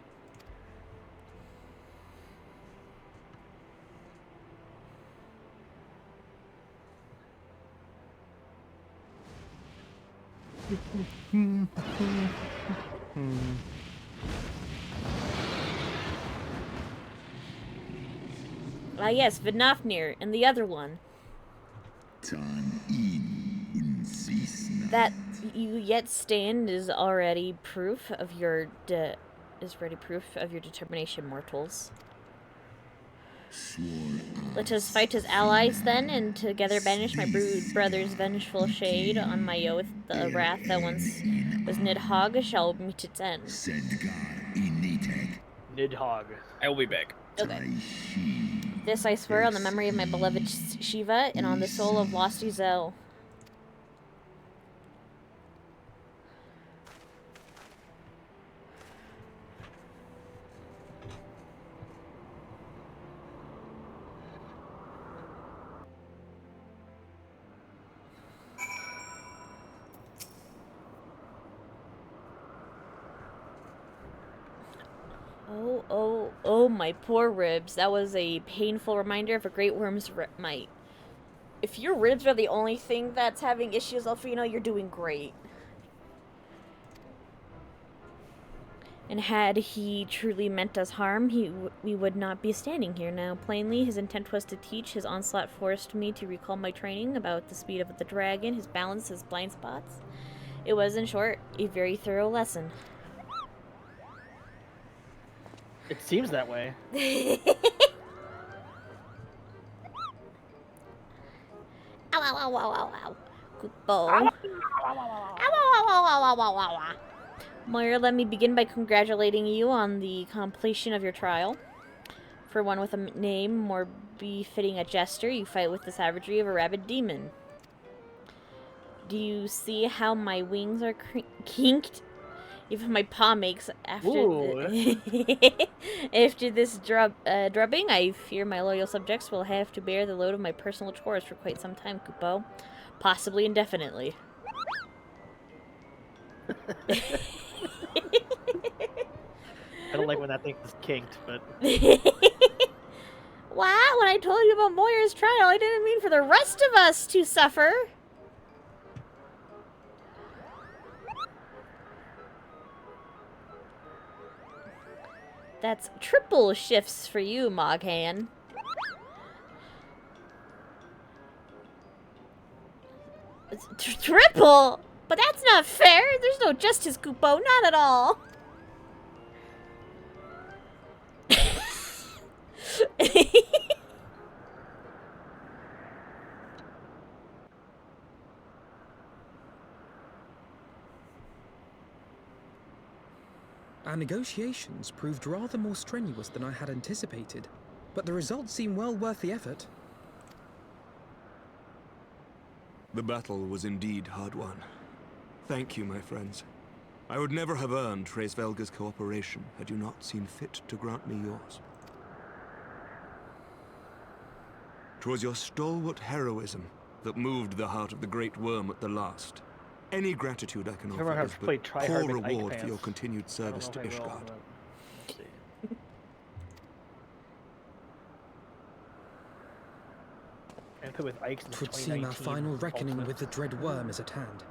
Ah yes, Vidnafnir, and the other one. That you yet stand is already proof of your determination, mortals. Let us fight as allies then, and together banish my brother's vengeful shade. On my oath, the wrath that once was Nidhogg shall meet its end. Nidhogg. I will be back. Okay. This I swear on the memory of my beloved Shiva and on the soul of Losty Zell. Oh, my poor ribs. That was a painful reminder of a great worm's might. If your ribs are the only thing that's having issues, Alfino, you're doing great. And had he truly meant us harm, we would not be standing here now. Plainly, his intent was to teach. His onslaught forced me to recall my training about the speed of the dragon, his balance, his blind spots. It was, in short, a very thorough lesson. It seems that way. Ow, ow, ow, ow, ow, ow. Good bow. Ow, ow, ow, ow, ow, ow. Moira, let me begin by congratulating you on the completion of your trial. For one with a name more befitting a jester, you fight with the savagery of a rabid demon. Do you see how my wings are kinked? Even my paw makes after after this drubbing. I fear my loyal subjects will have to bear the load of my personal chores for quite some time, Kupo. Possibly indefinitely. I don't like when that thing is kinked, but... Wow, when I told you about Moira's trial, I didn't mean for the rest of us to suffer. That's triple shifts for you, Moghan. It's triple? But that's not fair! There's no justice, Kupo, not at all! Our negotiations proved rather more strenuous than I had anticipated, but the results seem well worth the effort. The battle was indeed hard won. Thank you, my friends. I would never have earned Hraesvelga's cooperation had you not seen fit to grant me yours. 'Twas your stalwart heroism that moved the heart of the Great Worm at the last. Any gratitude I can Remember offer how is to play but tryhard poor with Ike reward for pants. your continued service to I don't know if I will, Ishgard. but let's see. And put with Ike's in the 'Twould seem our 2019 final reckoning Ultimate. with the dread worm is at hand.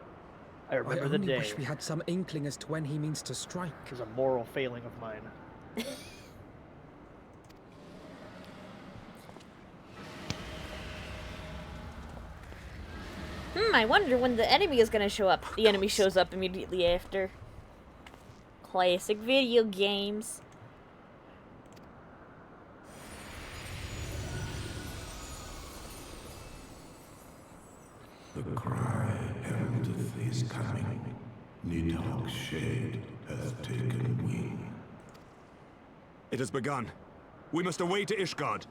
I I remember the only day. wish we had some inkling as to when he means to strike. It was a moral failing of mine. I wonder when the enemy is gonna show up. The enemy shows up immediately after. Classic video games. The cry heraldeth his coming. Nidhogg's shade hath taken wing. It has begun. We must away to Ishgard.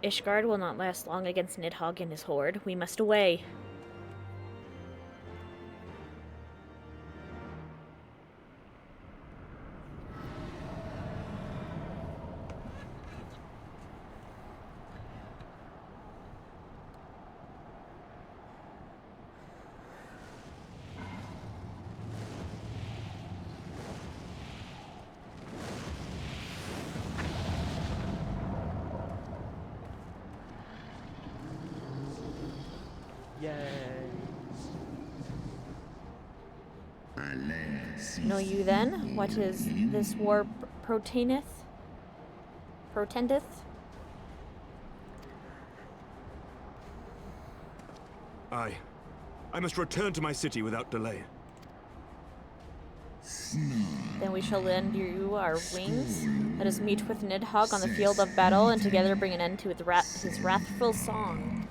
Ishgard will not last long against Nidhogg and his horde. We must away. Yay. Know you then? What is this war protendeth? Aye. I must return to my city without delay. Then we shall lend you our wings. Let us meet with Nidhogg on the field of battle, and together bring an end to his wrathful song.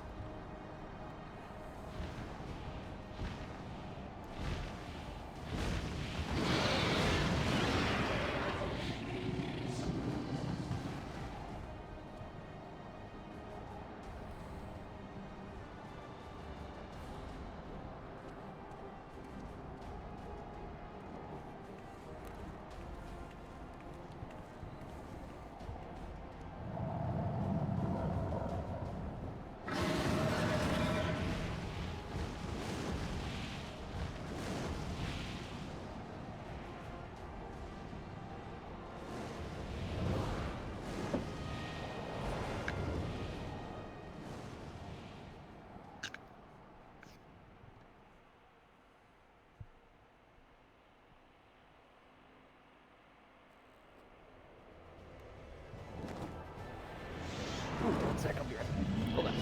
One sec, I'll be right back. Hold on.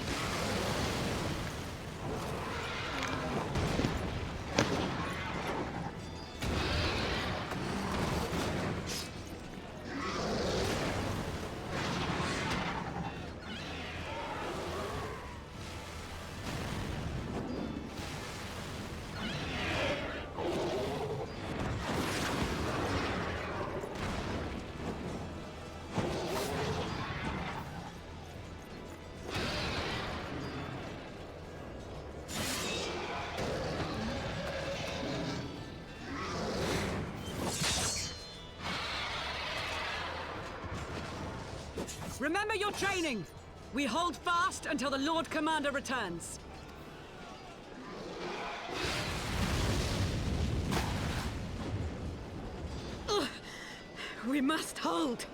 Remember your training! We hold fast until the Lord Commander returns. We must hold.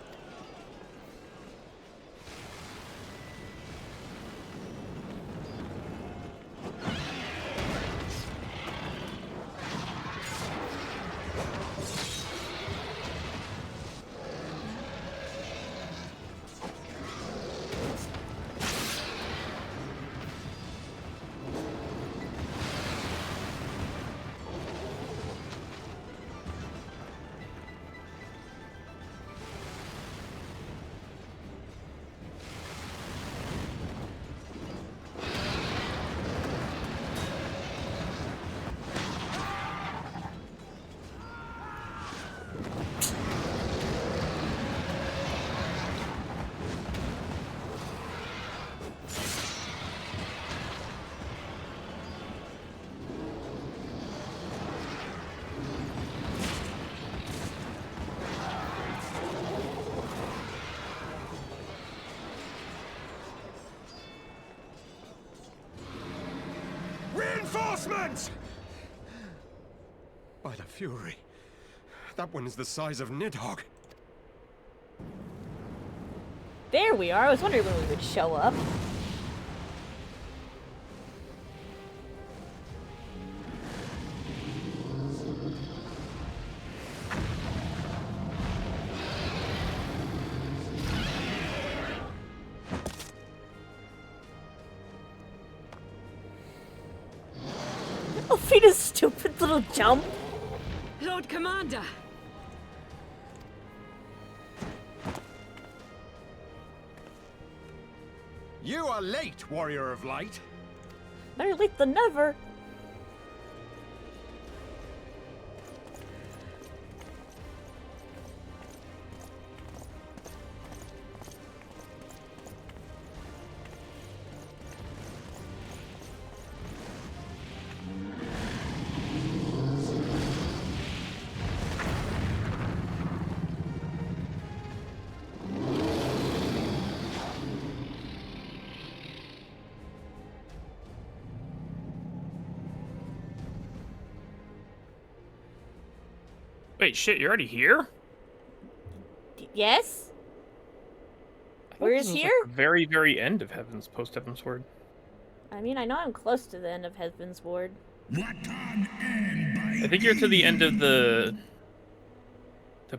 Reinforcements! By the Fury, that one is the size of Nidhogg. There we are. I was wondering when we would show up. Alfina's stupid little jump. Lord Commander! You are late, Warrior of Light. Better late than never. Wait, shit, you're already here? Yes? I thought Where this is was, here? Like, the very, very end of post-Heaven's Ward. I mean, I know I'm close to the end of Heaven's Ward. I think you're to the end of the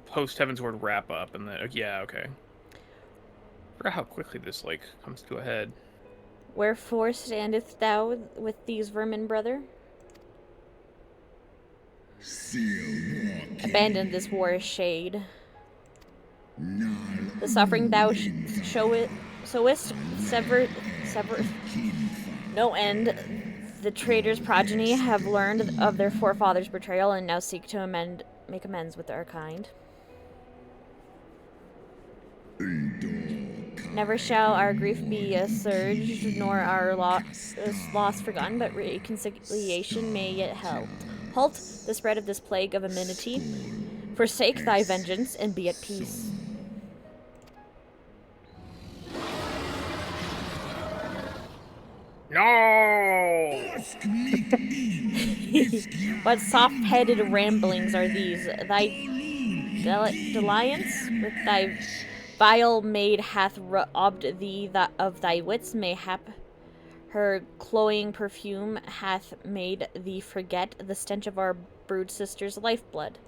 post-Heaven's Ward wrap-up, and the... yeah, okay. I forgot how quickly this, like, comes to a head. Wherefore standeth thou with these vermin, brother? Abandon this war shade. The suffering thou sowest, sever, no end. The traitor's progeny have learned of their forefathers' betrayal and now seek to make amends with our kind. Never shall our grief be assuaged, nor our loss forgotten, but reconciliation may yet halt the spread of this plague of enmity. Forsake thy vengeance and be at peace. No! What soft-headed ramblings are these? Thy dalliance with thy vile maid hath robbed thee of thy wits, mayhap her cloying perfume hath made thee forget the stench of our brood sister's lifeblood.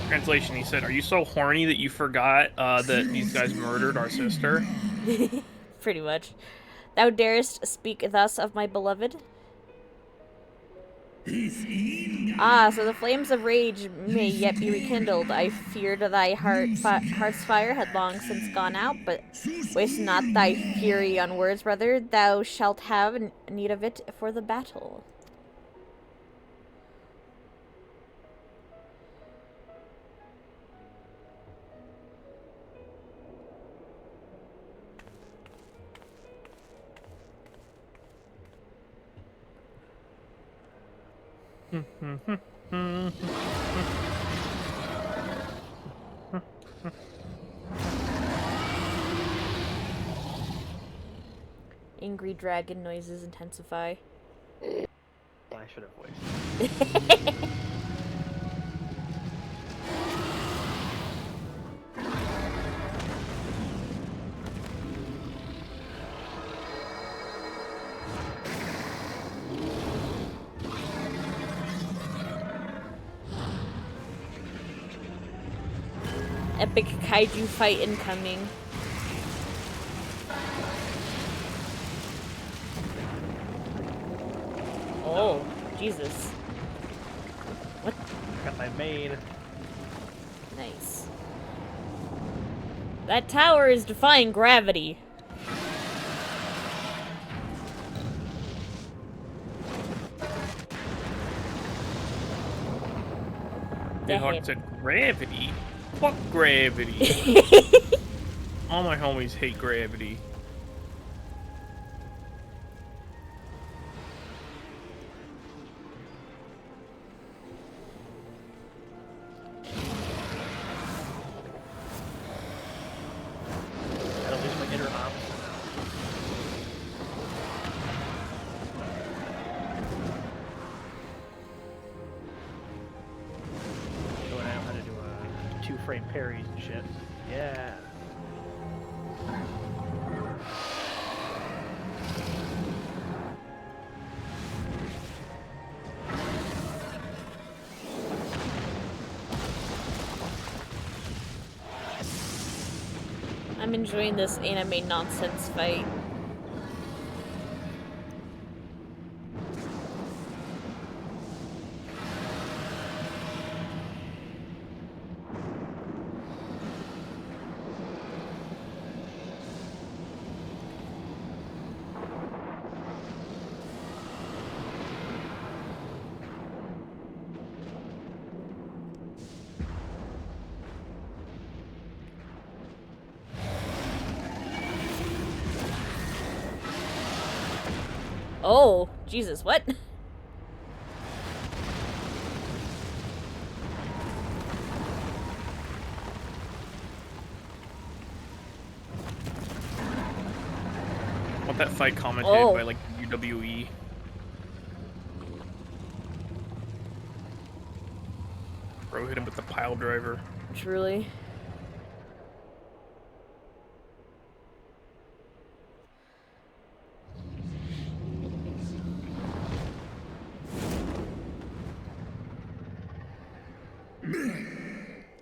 Translation, he said, are you so horny that you forgot that these guys murdered our sister? Pretty much. Thou darest speak thus of my beloved? Ah, so the flames of rage may yet be rekindled. I feared thy heart's fire had long since gone out, but waste not thy fury on words, brother. Thou shalt have need of it for the battle. Angry dragon noises intensify. I should have voiced. Epic kaiju fight incoming. Oh, Jesus. What? Got my main. Nice. That tower is defying gravity. Nighthawk said gravity? Fuck gravity. All my homies hate gravity. I don't lose my inner arm. So I know how to do two-frame parries and shit. Yeah. I'm enjoying this anime nonsense fight. Oh, Jesus, what? I want that fight commentated Oh. by like WWE. Bro hit him with the pile driver. Truly.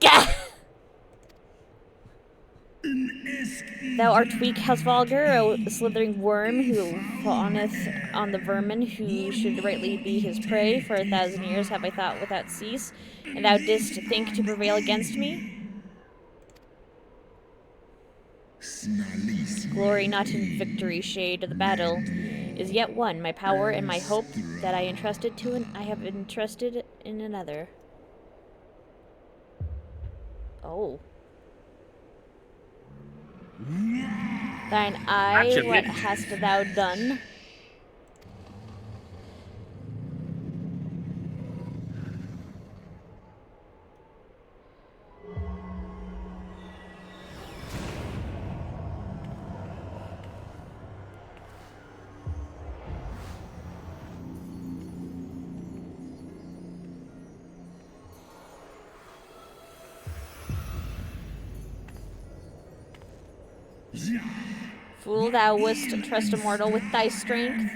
Gah! Thou art weak, Husvalgar, a slithering worm who fawneth on the vermin who should rightly be his prey. For 1,000 years have I thought without cease, and thou didst think to prevail against me? Glory not in victory, shade of the battle is yet won. My power and my hope that I entrusted to I have entrusted in another. Oh. Thine eye, what hast thou done? Fool, thou wouldst trust a mortal with thy strength?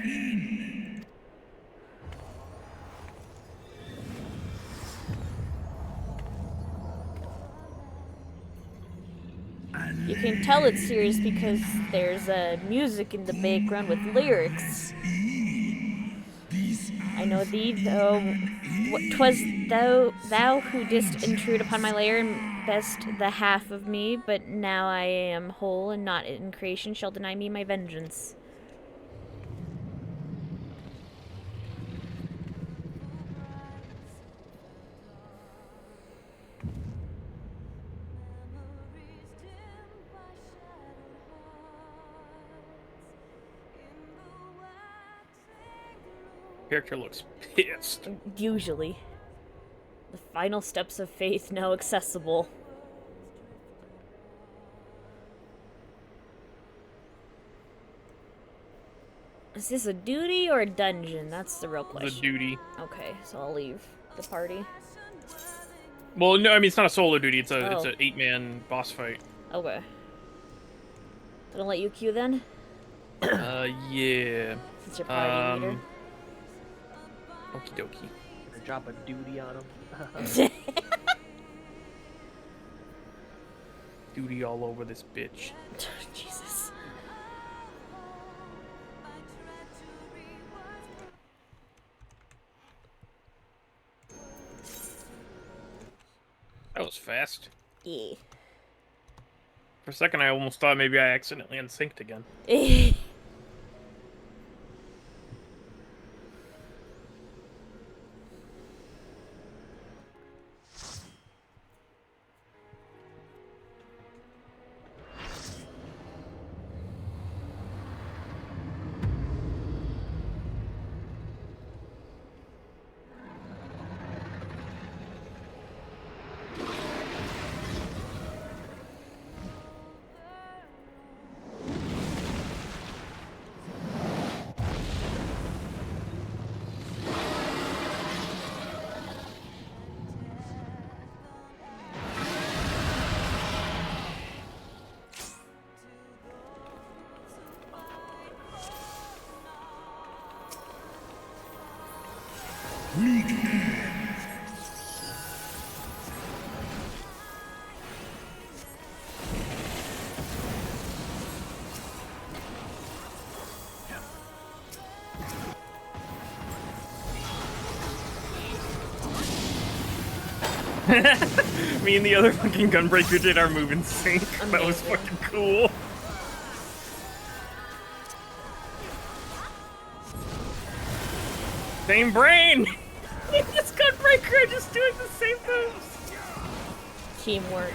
You can tell it's serious because there's music in the background with lyrics. I know thee, though 'twas thou who didst intrude upon my lair and best the half of me, but now I am whole and not in creation shall deny me my vengeance. Character looks pissed. Usually. The final steps of faith now accessible. Is this a duty or a dungeon? That's the real question. The duty. Okay, so I'll leave the party. Well, no, I mean it's not a solo duty. It's a Oh. an 8-man boss fight. Okay. Then I'll let you queue then? Yeah. Since you're party leader. Okie dokie. Gonna drop a duty on him. duty all over this bitch. Jesus. That was fast. Yeah. For a second, I almost thought maybe I accidentally unsynced again. Me and the other fucking Gunbreaker did our move in sync. That was Amazing. fucking cool. Same brain! This Gunbreaker are just doing the same moves. Teamwork.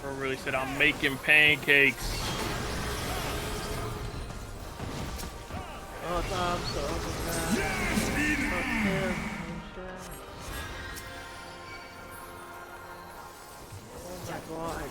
Bro really said I'm making pancakes. Oh, I'm so glad. Oh my god.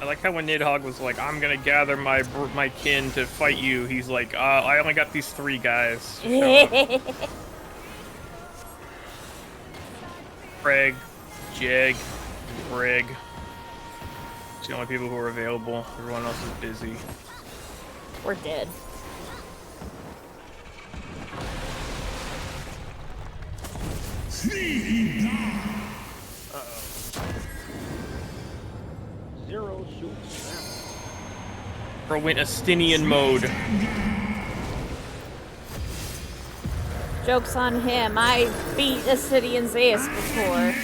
I like how when Nidhogg was like, I'm gonna gather my kin to fight you, he's like, I only got these 3 guys. to show up." Craig, Jeg, and Brig. It's the only people who are available. Everyone else is busy. We're dead. Zero shoots. Bro went Astinian mode. Joke's on him. I beat Ascidian's ass before.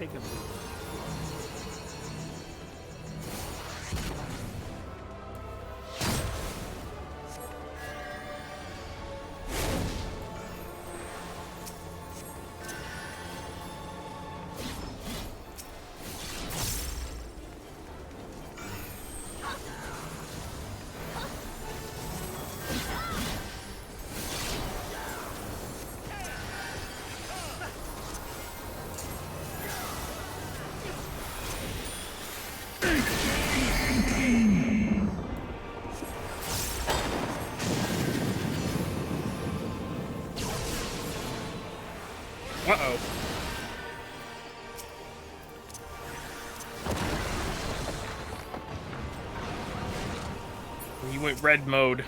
taken wing. Uh-oh. You went red mode.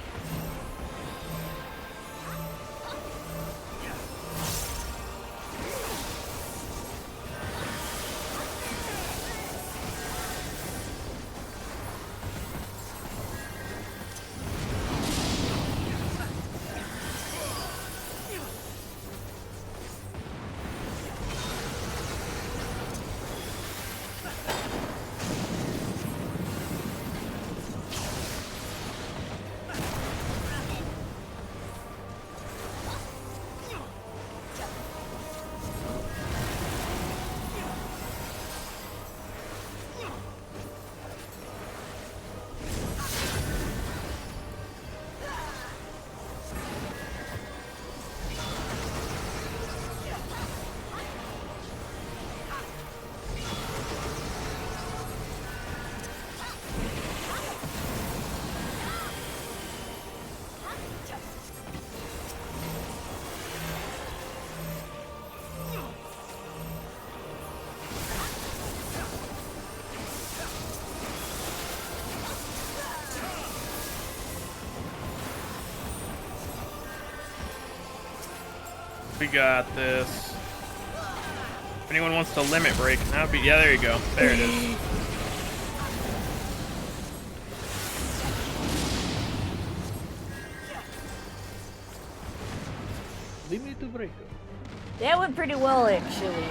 We got this. If anyone wants to limit break, that'd be, yeah, there you go. There it is. Limit break. That went pretty well, actually.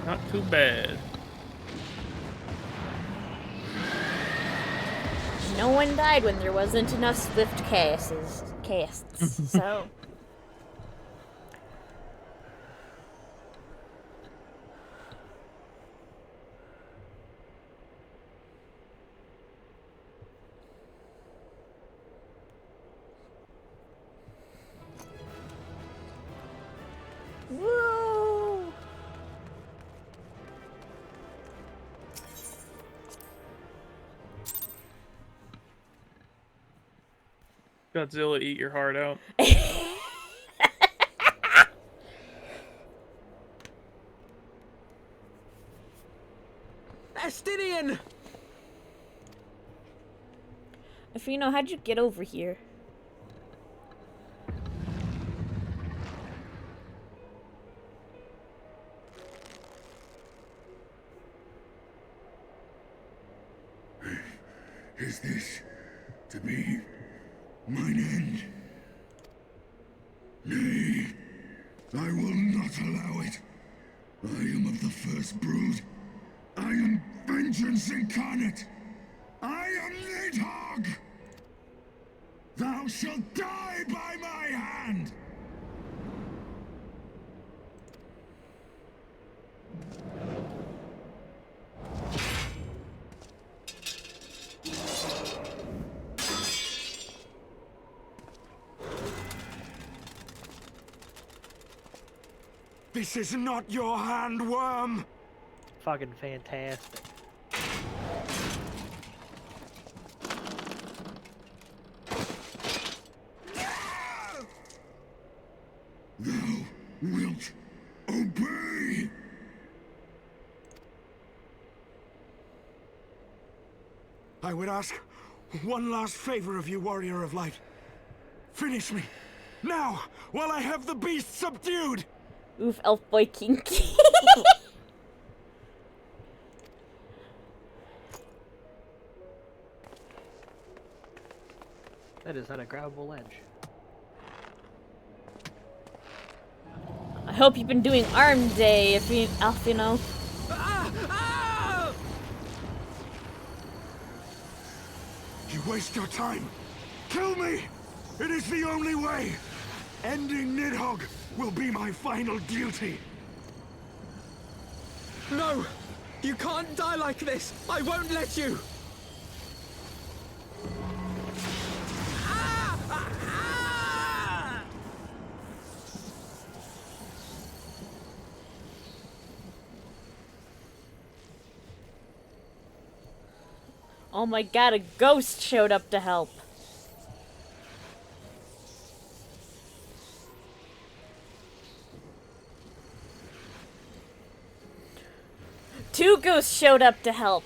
Not too bad. No one died when there wasn't enough swift casts. So. Woo! Godzilla, eat your heart out. Estinian! Afino, how'd you get over here? Is this to be mine end? Nay, I will not allow it. I am of the first brood. I am vengeance incarnate. I am Nidhogg! Thou shalt die by my hand! This is not your hand, worm! Fucking fantastic. Thou wilt obey! I would ask one last favor of you, Warrior of Light. Finish me, now, while I have the beast subdued! Oof, elf boy kinky. That is not a grabbable ledge. hope you've been doing arm day, if you know. You waste your time. Kill me! It is the only way! Ending Nidhogg will be my final duty. No! You can't die like this! I won't let you! Oh my god, a ghost showed up to help. Two ghosts showed up to help.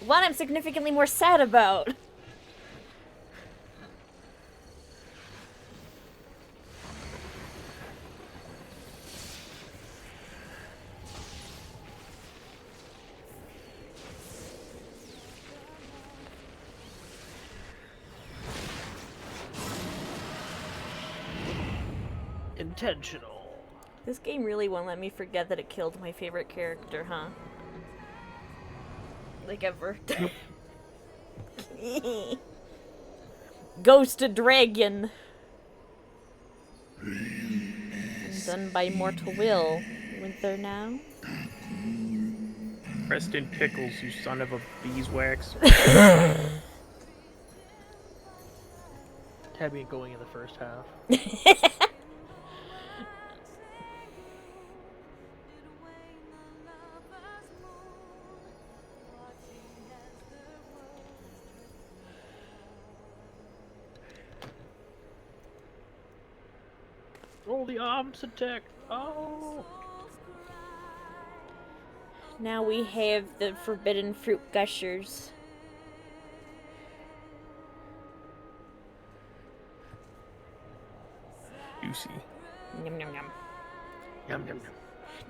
One I'm significantly more sad about. Intentional. This game really won't let me forget that it killed my favorite character, huh? Like ever. Ghost Dragon. Done by mortal will. Went there now? Preston Pickles, you son of a beeswax. Tabby going in the first half. Oh, the arms attack! Oh! Now we have the forbidden fruit gushers. Juicy. Yum yum yum. Yum, yum, yum.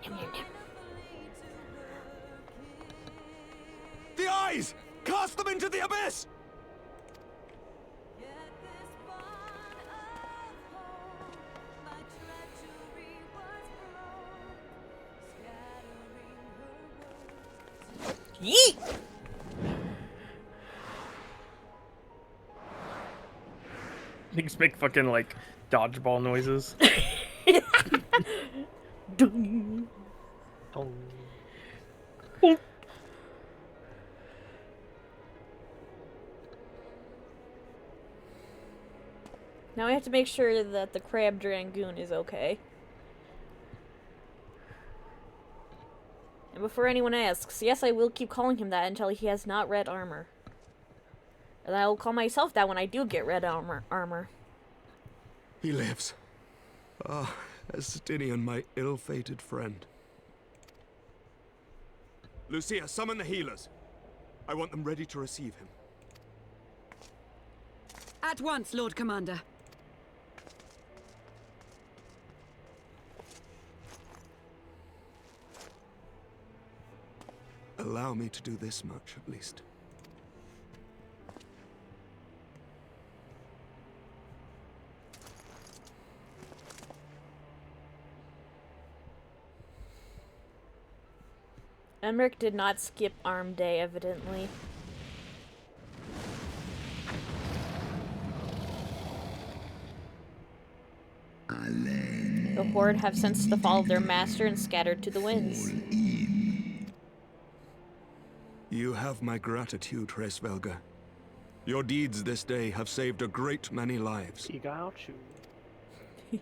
Yum yum yum. The eyes! Cast them into the abyss! Yeet! Things make fucking like dodgeball noises. Dung. Dong. Now we have to make sure that the crab dragoon is okay. And before anyone asks, yes, I will keep calling him that until he has not red armor. And I will call myself that when I do get red armor. He lives. Ah, Estinian, my ill-fated friend. Lucia, summon the healers. I want them ready to receive him. At once, Lord Commander. Allow me to do this much, at least. Emmerich did not skip arm day, evidently. The Horde have sensed the fall of their master and scattered to the winds. You have my gratitude, Hraesvelga. Your deeds this day have saved a great many lives. He got you.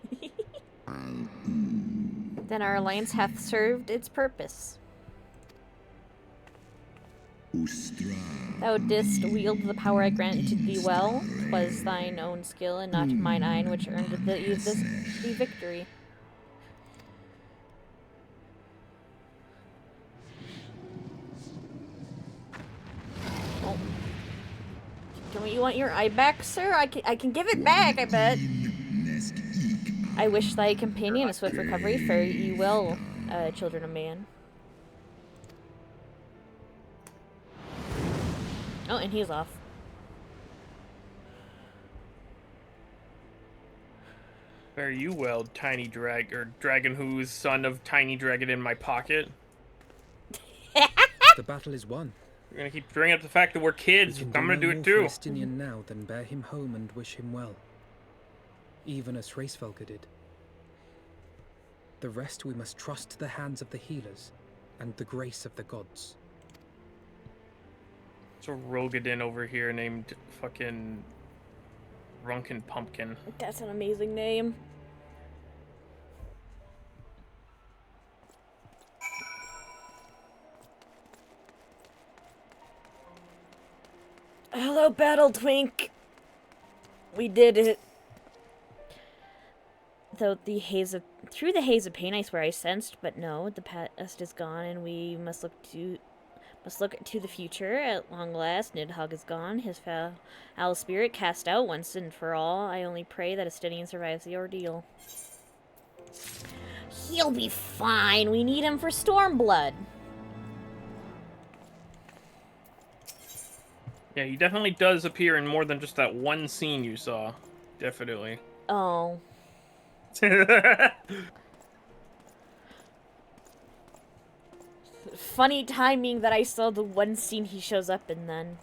Then our alliance hath served its purpose. Thou didst wield the power I granted thee well. 'Twas thine own skill and not mine own which earned thee the victory. Oh. You want your eye back, sir? I can give it back, I bet. I wish thy companion a swift recovery. Fare ye well, children of man. Oh, and he's off. Fare you well, tiny dragon who's son of tiny dragon in my pocket. The battle is won. You're gonna keep bringing up the fact that we're kids. We I'm can gonna no do more it for too. Estinian now than bear him home and wish him well. Even as Hraesvelgr did. The rest we must trust to the hands of the healers and the grace of the gods. So Rogadin over here named fucking Runkin Pumpkin. That's an amazing name. Hello, Battle Twink. We did it. Though through the haze of pain, I swear I sensed, but no, the past is gone, and we must look to the future. At long last, Nidhogg is gone, his foul spirit cast out once and for all. I only pray that Estinian survives the ordeal. He'll be fine. We need him for Stormblood. Yeah, he definitely does appear in more than just that one scene you saw. Definitely. Oh. Funny timing that I saw the one scene he shows up in then.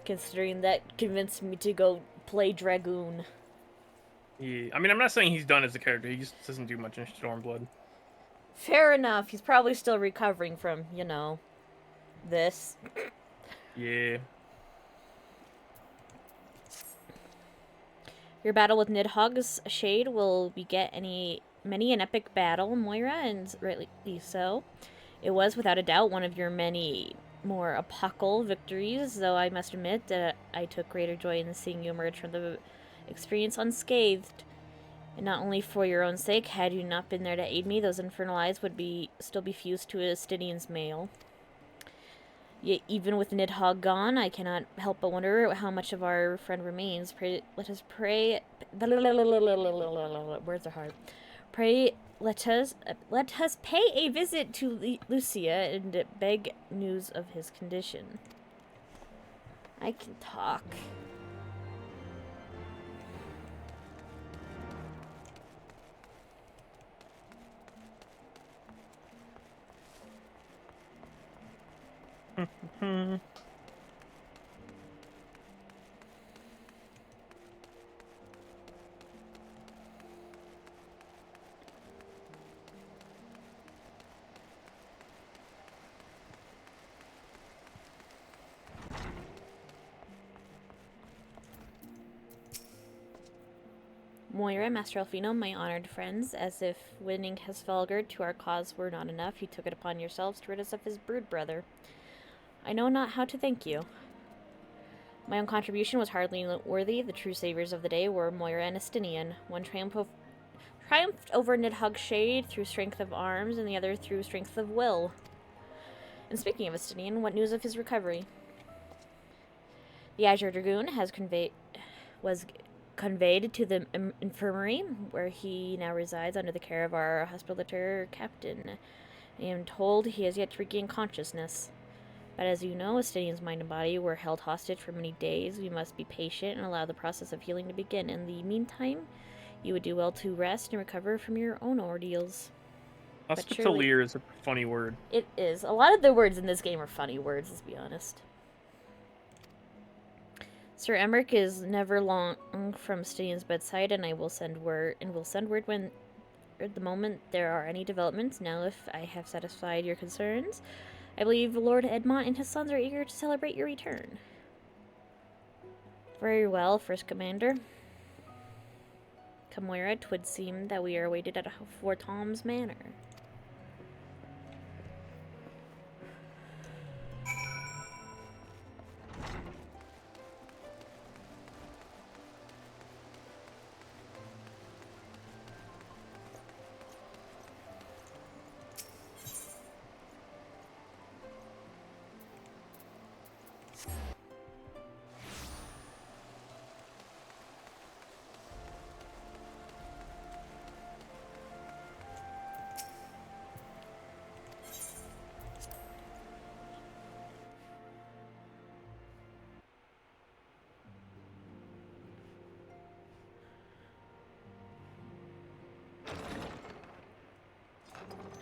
Considering that convinced me to go play Dragoon. Yeah, I mean, I'm not saying he's done as a character. He just doesn't do much in Stormblood. Fair enough. He's probably still recovering from, you know, this. Yeah. Your battle with Nidhogg's Shade will beget many an epic battle, Moira, and rightly so. It was, without a doubt, one of your many more apocal victories, though I must admit that I took greater joy in seeing you emerge from the experience unscathed. And not only for your own sake, had you not been there to aid me, those infernal eyes would still be fused to a Stinian's mail. Yet even with Nidhogg gone, I cannot help but wonder how much of our friend remains. Let us pray. Words are hard. Pray. Let us pay a visit to Lucia and beg news of his condition. I can talk. Moira, Master Elfino, my honored friends, as if winning Hraesvelgr to our cause were not enough, you took it upon yourselves to rid us of his brood brother. I know not how to thank you. My own contribution was hardly worthy. The true saviors of the day were Moira and Estinian. One triumphed over Nidhogg's Shade through strength of arms, and the other through strength of will. And speaking of Estinian, what news of his recovery? The Azure Dragoon was conveyed to the infirmary, where he now resides under the care of our hospitaller captain. I am told he has yet to regain consciousness. But as you know, Estinian's mind and body were held hostage for many days. We must be patient and allow the process of healing to begin. In the meantime, you would do well to rest and recover from your own ordeals. Hospitalier is a funny word. It is. A lot of the words in this game are funny words, let's be honest. Sir Emmerich is never long from Estinian's bedside, and I will send word. When, at the moment, there are any developments. Now, if I have satisfied your concerns, I believe Lord Edmont and his sons are eager to celebrate your return. Very well, First Commander. Moira, 'twould seem that we are awaited at Fort Tom's Manor.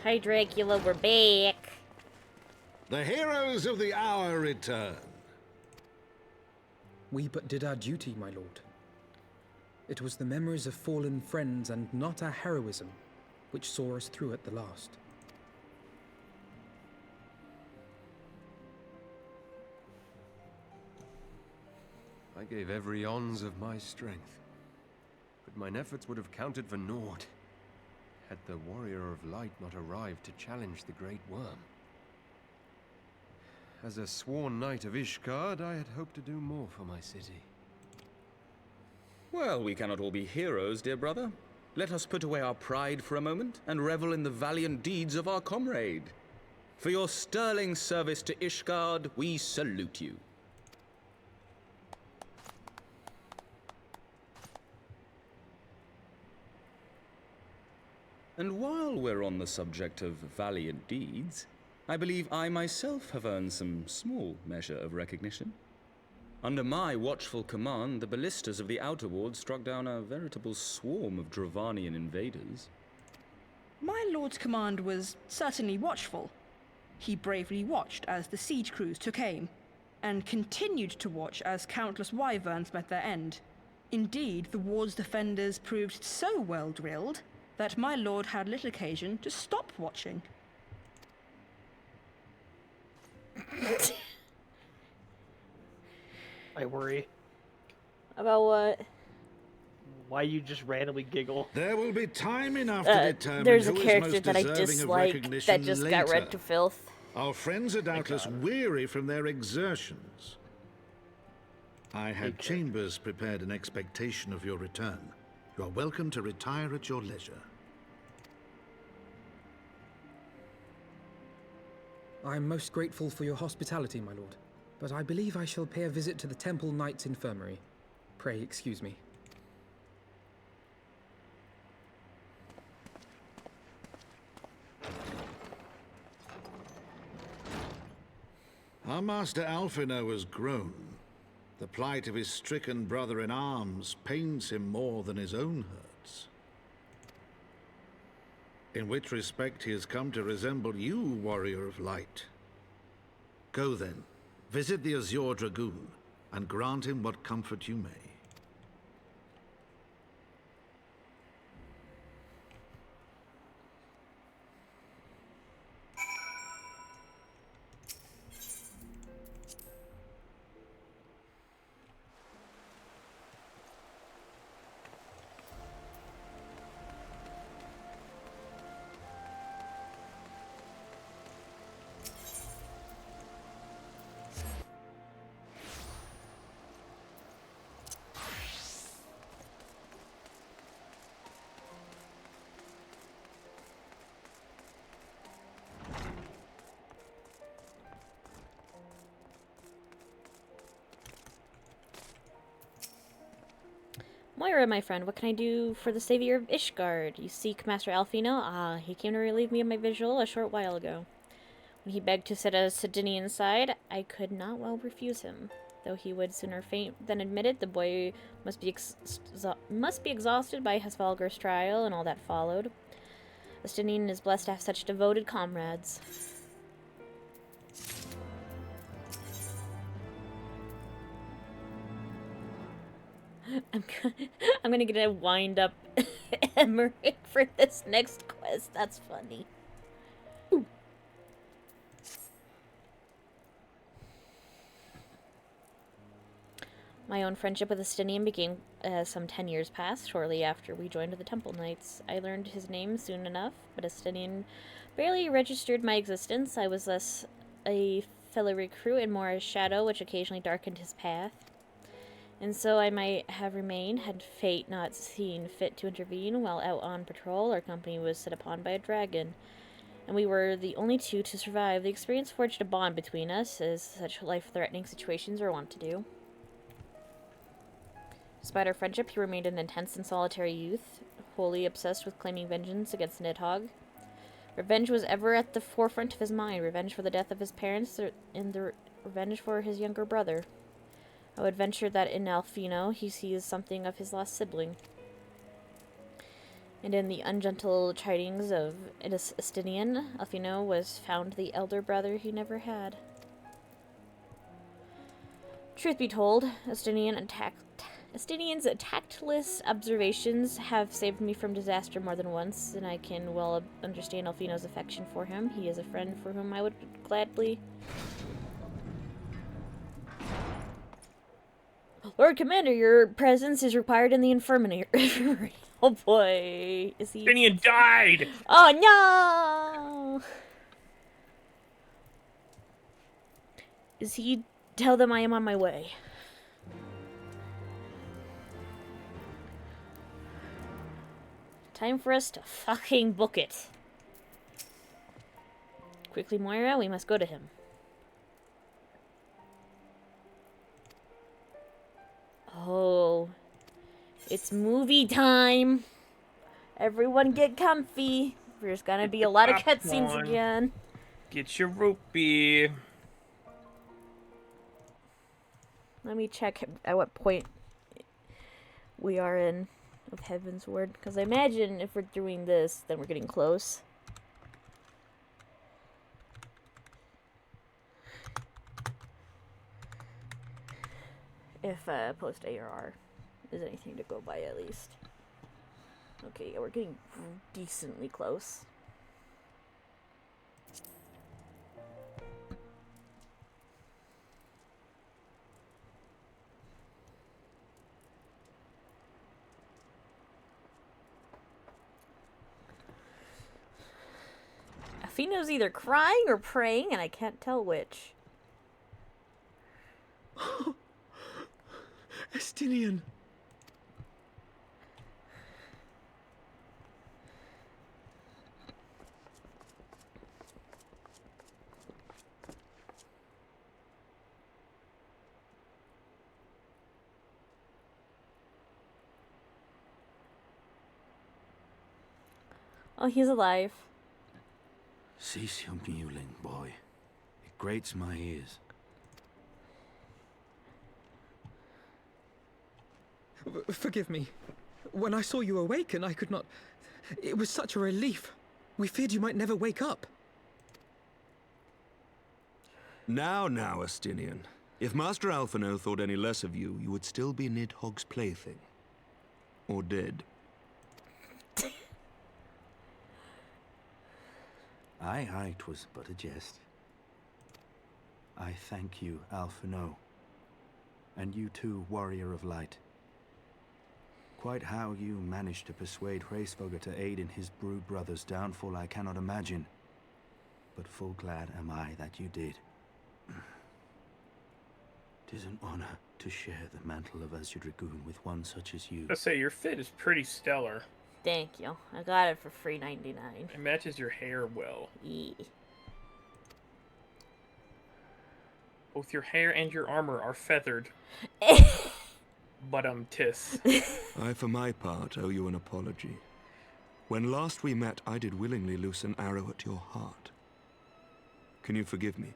Hi, Dracula, we're back. The heroes of the hour return. We but did our duty, my lord. It was the memories of fallen friends and not our heroism which saw us through at the last. I gave every ounce of my strength, but mine efforts would have counted for naught had the Warrior of Light not arrived to challenge the Great Worm. As a sworn knight of Ishgard, I had hoped to do more for my city. Well, we cannot all be heroes, dear brother. Let us put away our pride for a moment and revel in the valiant deeds of our comrade. For your sterling service to Ishgard, we salute you. And while we're on the subject of valiant deeds, I believe I myself have earned some small measure of recognition. Under my watchful command, the ballistas of the Outer Ward struck down a veritable swarm of Dravanian invaders. My lord's command was certainly watchful. He bravely watched as the siege crews took aim, and continued to watch as countless wyverns met their end. Indeed, the ward's defenders proved so well drilled that my lord had little occasion to stop watching. I worry. About what? Why you just randomly giggle? There will be time enough to determine there's a who is character most that I deserving of dislike recognition that just got read later. to filth. Our friends are doubtless weary from their exertions. I had chambers prepared in expectation of your return. You are welcome to retire at your leisure. I am most grateful for your hospitality, my lord, but I believe I shall pay a visit to the Temple Knight's Infirmary. Pray excuse me. Our master Alphino has grown. The plight of his stricken brother in arms pains him more than his own hurts. In which respect he has come to resemble you, Warrior of Light. Go then, visit the Azure Dragoon, and grant him what comfort you may. Moira, my friend, what can I do for the savior of Ishgard? You seek Master Alphino? Ah, he came to relieve me of my vigil a short while ago. When he begged to sit at a Sedinian side, I could not well refuse him. Though he would sooner faint than admit it, the boy must be exhausted by Hesvalgar's trial and all that followed. A Sedinian is blessed to have such devoted comrades. I'm gonna get a wind up Emmerich for this next quest. That's funny. Ooh. My own friendship with Estinian began some 10 years past, shortly after we joined the Temple Knights. I learned his name soon enough, but Estinian barely registered my existence. I was less a fellow recruit and more a shadow which occasionally darkened his path. And so I might have remained, had fate not seen fit to intervene. While out on patrol, our company was set upon by a dragon, and we were the only two to survive. The experience forged a bond between us, as such life-threatening situations are wont to do. Despite our friendship, he remained an intense and solitary youth, wholly obsessed with claiming vengeance against Nidhogg. Revenge was ever at the forefront of his mind, revenge for the death of his parents, and the revenge for his younger brother. I would venture that in Alphino he sees something of his lost sibling. And in the ungentle chidings of Estinian, Alfino was found the elder brother he never had. Truth be told, Estinian's tactless observations have saved me from disaster more than once, and I can well understand Alfino's affection for him. He is a friend for whom I would gladly... Lord Commander, your presence is required in the infirmary. Oh boy, is he... Estinian died! Oh no! Is he... Tell them I am on my way. Time for us to fucking book it. Quickly, Moira, we must go to him. Oh. It's movie time. Everyone get comfy. There's gonna be a lot of cutscenes again. Get your rupee. Let me check at what point we are in of Heaven's Word, because I imagine if we're doing this, then we're getting close. If post ARR is anything to go by, at least. Okay, yeah, we're getting decently close. Afino's either crying or praying, and I can't tell which. Estinian. Oh, he's alive. Cease your mewling, boy. It grates my ears. Forgive me. When I saw you awaken, I could not... It was such a relief. We feared you might never wake up. Now, Estinian. If Master Alphino thought any less of you, you would still be Nidhogg's plaything. Or dead. Aye, 'twas but a jest. I thank you, Alphino. And you too, Warrior of Light. Quite how you managed to persuade Hraesvogr to aid in his brood brother's downfall I cannot imagine. But full glad am I that you did. 'Tis an honor to share the mantle of Azure Dragoon with one such as you. I say, your fit is pretty stellar. Thank you. I got it for free $99. It matches your hair well. Yeah. Both your hair and your armor are feathered. But tis. I, for my part, owe you an apology. When last we met, I did willingly loose an arrow at your heart. Can you forgive me?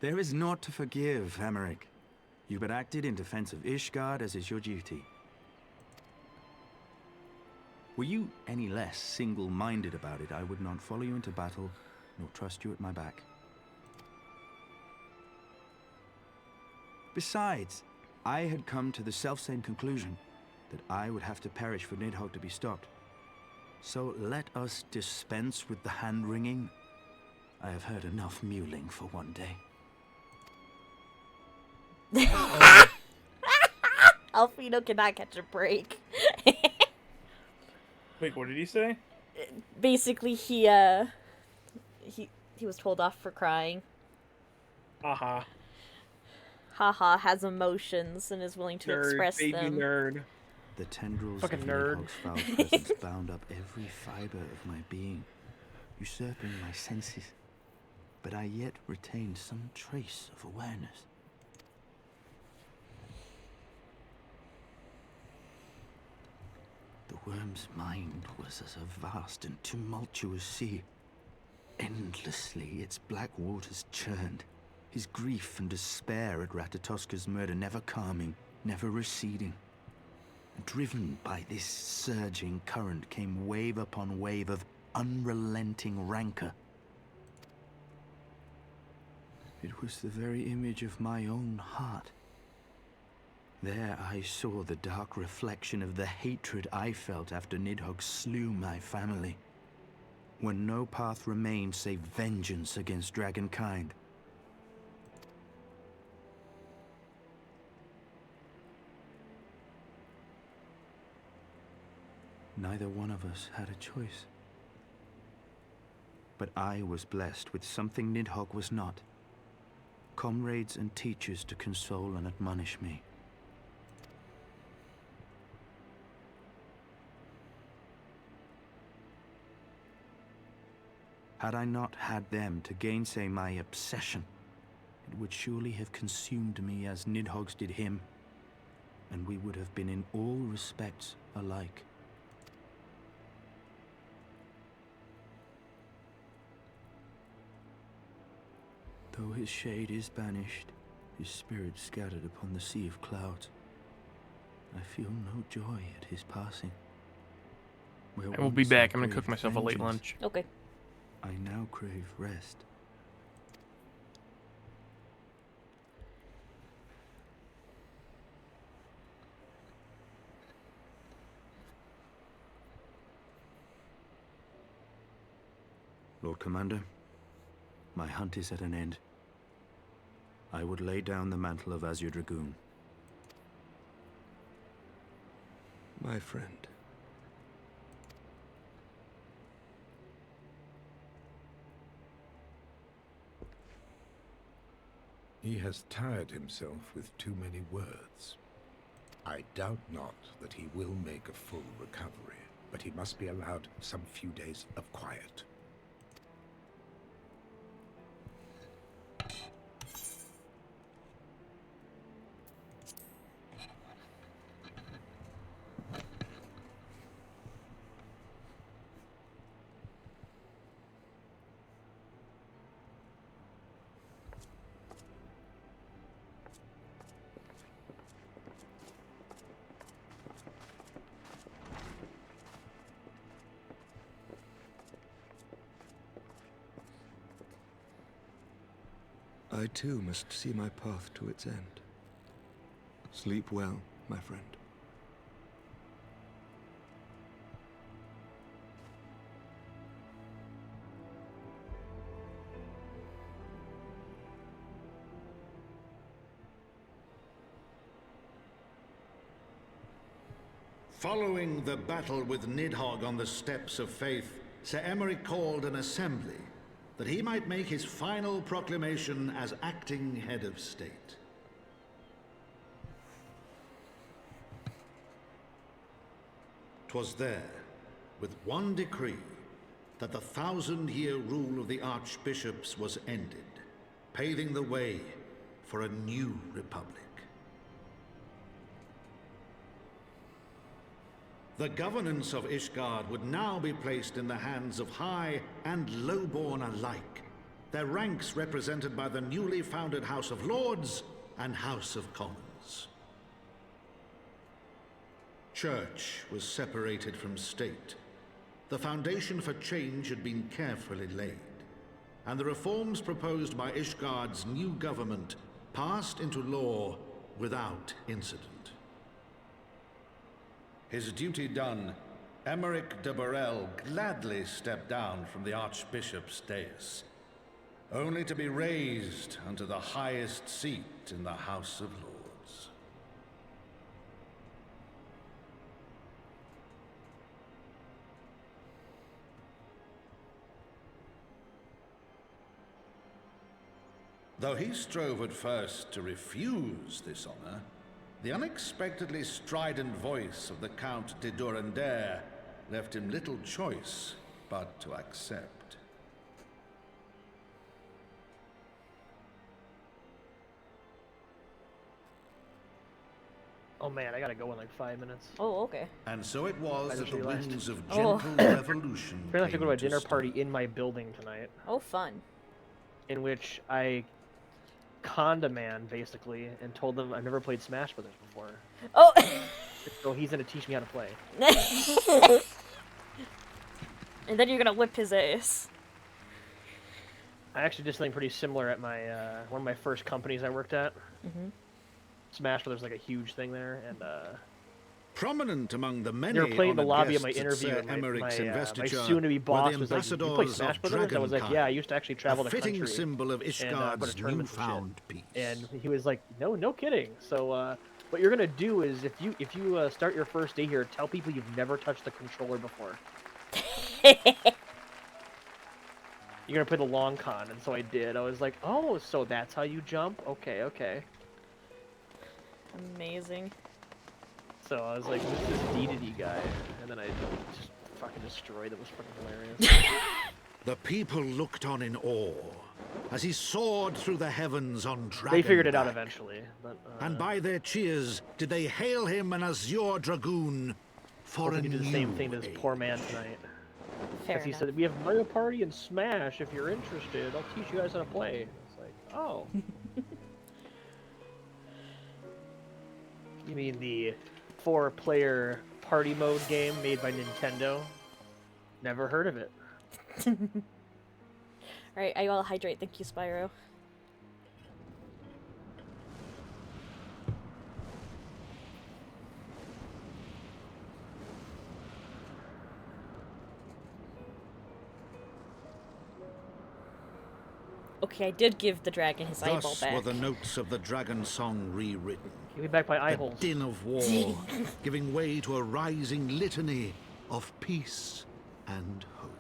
There is naught to forgive, Hameric. You but acted in defense of Ishgard as is your duty. Were you any less single-minded about it, I would not follow you into battle, nor trust you at my back. Besides, I had come to the selfsame conclusion that I would have to perish for Nidhogg to be stopped. So let us dispense with the hand-wringing. I have heard enough mewling for one day. Alfino cannot catch a break. Wait, what did he say? Basically, he was told off for crying. Haha. Haha has emotions and is willing to express baby them. Nerd. The tendrils Fucking of nerd. Nidhogg's foul presence bound up every fiber of my being, usurping my senses, but I yet retained some trace of awareness. The worm's mind was as a vast and tumultuous sea. Endlessly its black waters churned, his grief and despair at Ratatoska's murder never calming, never receding. Driven by this surging current came wave upon wave of unrelenting rancor. It was the very image of my own heart. There I saw the dark reflection of the hatred I felt after Nidhogg slew my family. When no path remained save vengeance against dragonkind. Neither one of us had a choice. But I was blessed with something Nidhogg was not. Comrades and teachers to console and admonish me. Had I not had them to gainsay my obsession, it would surely have consumed me as Nidhogg's did him, and we would have been in all respects alike. Though his shade is banished, his spirit scattered upon the sea of clouds, I feel no joy at his passing. I will be back. I'm gonna cook myself a late lunch. Okay. I now crave rest. Lord Commander, my hunt is at an end. I would lay down the mantle of Azure Dragoon. My friend. He has tired himself with too many words. I doubt not that he will make a full recovery, but he must be allowed some few days of quiet. I too must see my path to its end. Sleep well, my friend. Following the battle with Nidhogg on the Steps of Faith, Sir Emeric called an assembly that he might make his final proclamation as acting head of state. 'Twas there, with one decree, that the 1,000-year rule of the archbishops was ended, paving the way for a new republic. The governance of Ishgard would now be placed in the hands of high and lowborn alike, their ranks represented by the newly founded House of Lords and House of Commons. Church was separated from state. The foundation for change had been carefully laid, and the reforms proposed by Ishgard's new government passed into law without incident. His duty done, Emeric de Burrell gladly stepped down from the Archbishop's dais, only to be raised unto the highest seat in the House of Lords. Though he strove at first to refuse this honor, the unexpectedly strident voice of the Count de Durandare left him little choice but to accept. Oh man, I gotta go in like 5 minutes. Oh, okay. And so it was that the winds of Oh. gentle revolution We're gonna have to came go to a dinner start. party in my building tonight. Oh, fun. In which I conned a man, basically, and told them I've never played Smash Brothers before. Oh! So he's gonna teach me how to play. And then you're gonna whip his ass. I actually did something pretty similar at my one of my first companies I worked at. Mm-hmm. Smash, where there's like a huge thing there, and Prominent among the many they were playing in the honoured lobby of my guests at interview, Sir and my Emmerich's my investiture soon-to-be were boss the was like, "You play ambassadors Smash of Brothers?" I was like, "Yeah, I Dragonkind, used to actually travel a the fitting country symbol of and go to Ishgard's tournaments and shit." newfound peace. And he was like, "No kidding." So what you're gonna do is if you start your first day here, tell people you've never touched the controller before. You're gonna play the long con, and so I did. I was like, "Oh, so that's how you jump? Okay." Amazing. So I was like, "Who's this DDD guy?" And then I just fucking destroyed him. It was fucking hilarious. The people looked on in awe as he soared through the heavens on dragon They figured it out back. eventually, but And by their cheers did they hail him an azure dragoon for a hoping to do the new same thing to this poor man tonight. Fair As he enough. said, "We have Mario Party and Smash. If you're interested, I'll teach you guys how to play." It's like, oh. You mean the 4-player party mode game made by Nintendo? Never heard of it. Alright, I will hydrate. Thank you, Spyro. Okay, I did give the dragon his eyeball Thus back. were the notes of the dragon song rewritten. Give me back my eye The holes. din of war, giving way to a rising litany of peace and hope.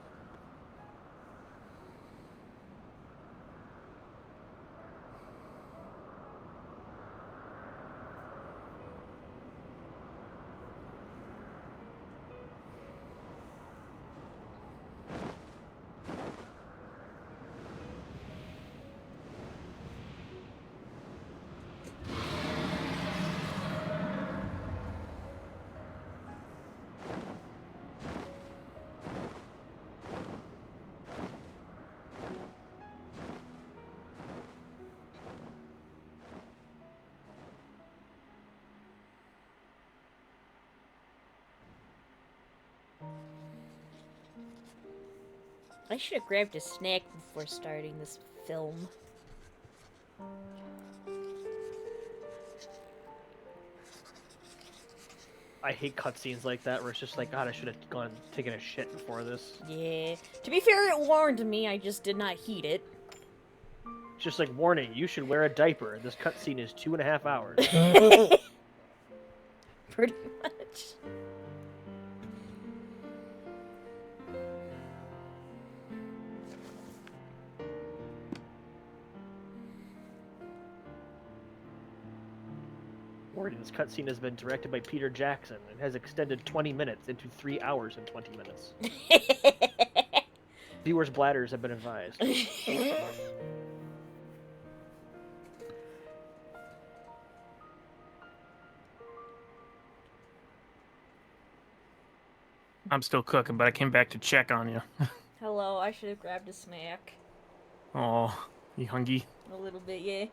I should have grabbed a snack before starting this film. I hate cutscenes like that where it's just like, God, I should have gone taken a shit before this. Yeah. To be fair, it warned me. I just did not heed it. It's just like, warning, you should wear a diaper. This cutscene is 2.5 hours. Pretty much. Warning, this cutscene has been directed by Peter Jackson and has extended 20 minutes into 3 hours and 20 minutes. Viewers' bladders have been advised. I'm still cooking, but I came back to check on you. Hello, I should have grabbed a snack. Oh, you hungry? A little bit, yeah.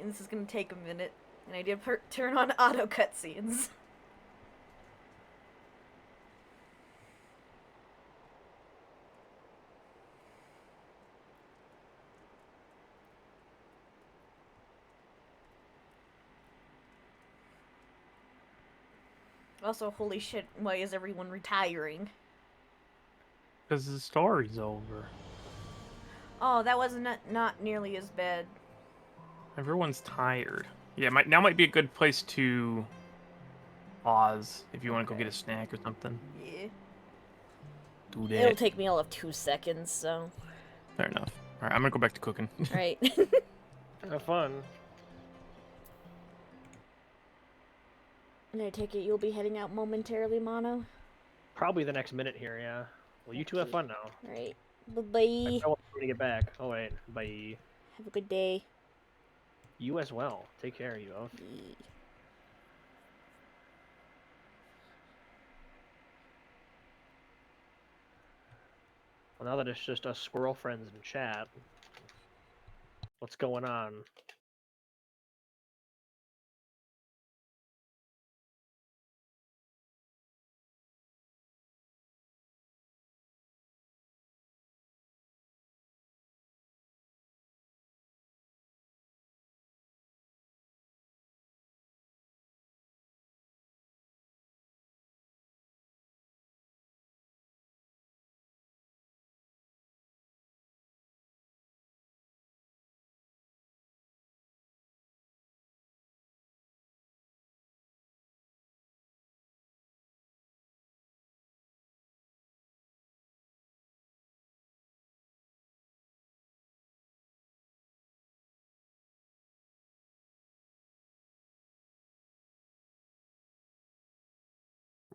And this is gonna take a minute. And I did turn on auto cutscenes. Also, holy shit, why is everyone retiring? Because the story's over. Oh, that was not nearly as bad. Everyone's tired. Yeah, now might be a good place to pause if you want to go get a snack or something. Yeah. Do that. It'll take me all of 2 seconds, so. Fair enough. Alright, I'm gonna go back to cooking. Right. Have fun. And I take it you'll be heading out momentarily, Mono? Probably the next minute here, yeah. Well, you two have fun now. Alright. Bye-bye. I want to get back. Oh, wait. Bye. Have a good day. You as well. Take care, you both. Well, now that it's just us squirrel friends in chat, what's going on?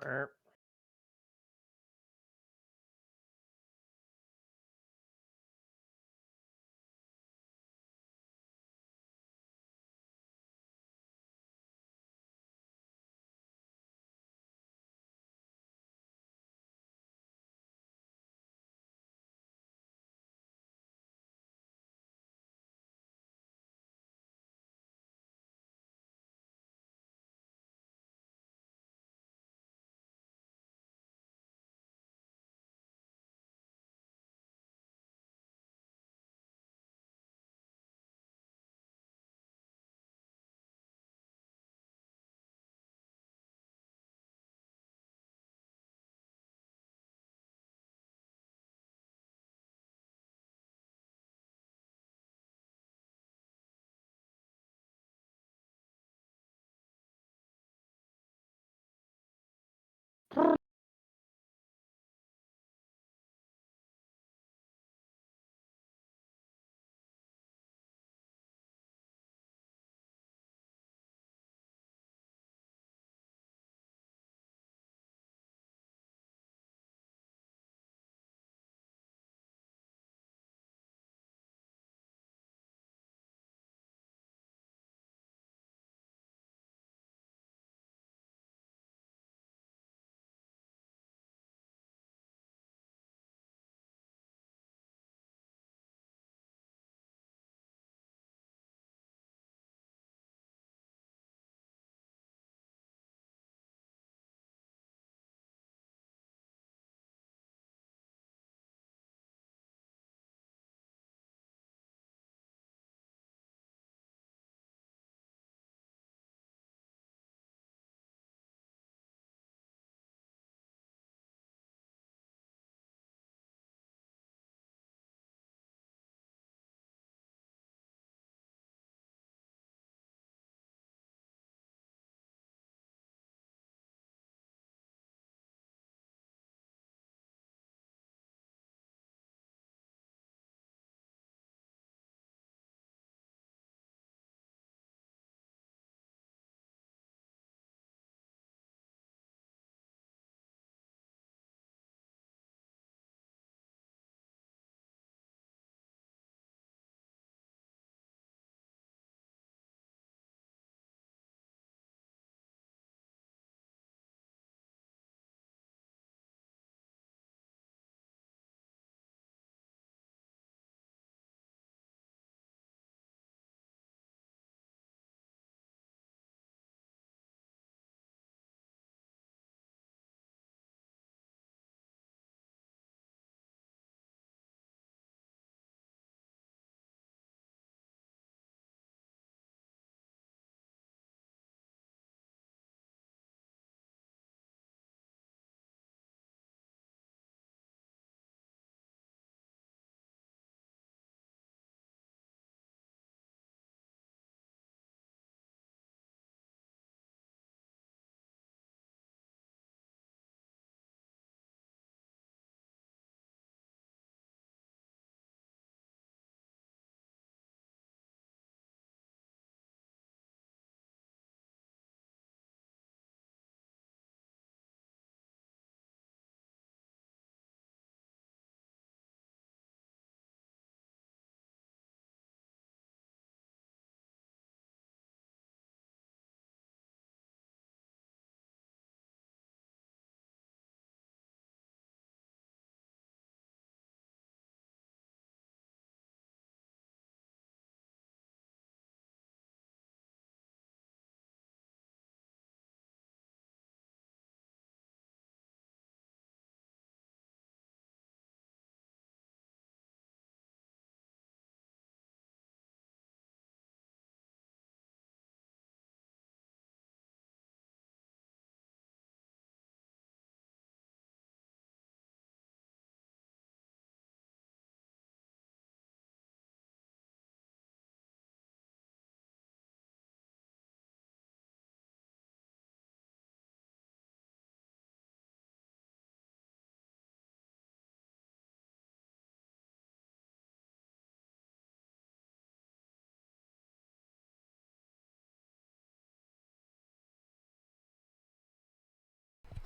Burp.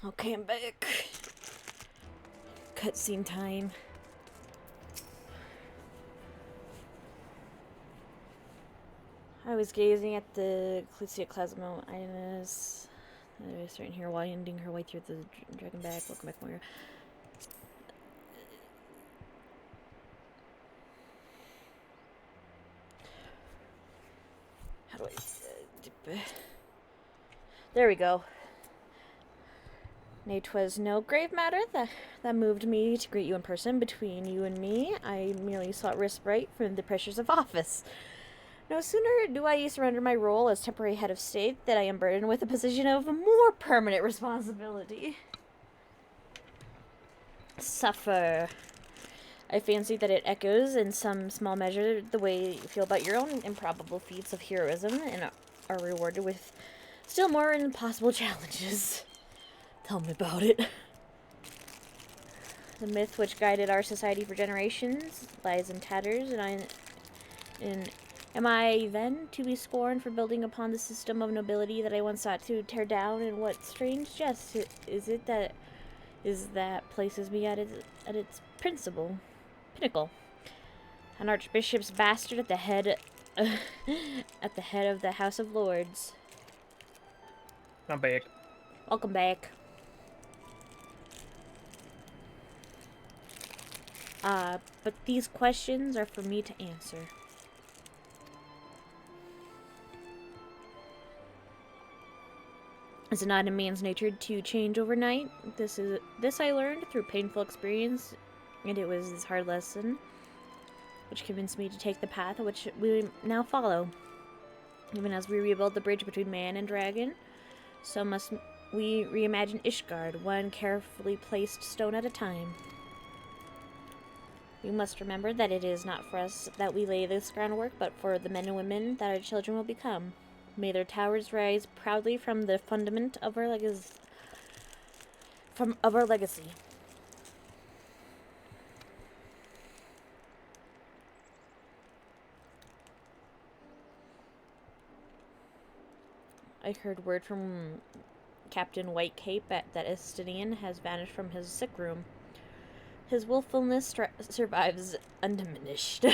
Okay, I'm back. Cutscene time. I was gazing at the Ecclesioclasmo-Inus. I was starting here winding her way through the dragon back. Welcome back, Moira. How do I... there we go. Nay, 'twas no grave matter that moved me to greet you in person. Between you and me, I merely sought respite from the pressures of office. No sooner do I surrender my role as temporary head of state than I am burdened with a position of more permanent responsibility. Suffer. I fancy that it echoes in some small measure the way you feel about your own improbable feats of heroism and are rewarded with still more impossible challenges. Tell me about it. The myth which guided our society for generations lies in tatters, and am I then to be scorned for building upon the system of nobility that I once sought to tear down? And what strange jest is it that places me at its pinnacle? An archbishop's bastard at the head of the House of Lords. I'm back. Welcome back. But these questions are for me to answer. Is it not in man's nature to change overnight? This I learned through painful experience, and it was this hard lesson which convinced me to take the path which we now follow. Even as we rebuild the bridge between man and dragon, so must we reimagine Ishgard, one carefully placed stone at a time. We must remember that it is not for us that we lay this groundwork, but for the men and women that our children will become. May their towers rise proudly from the fundament of our legacy. I heard word from Captain Whitecape that Estinian has vanished from his sick room. His willfulness survives undiminished.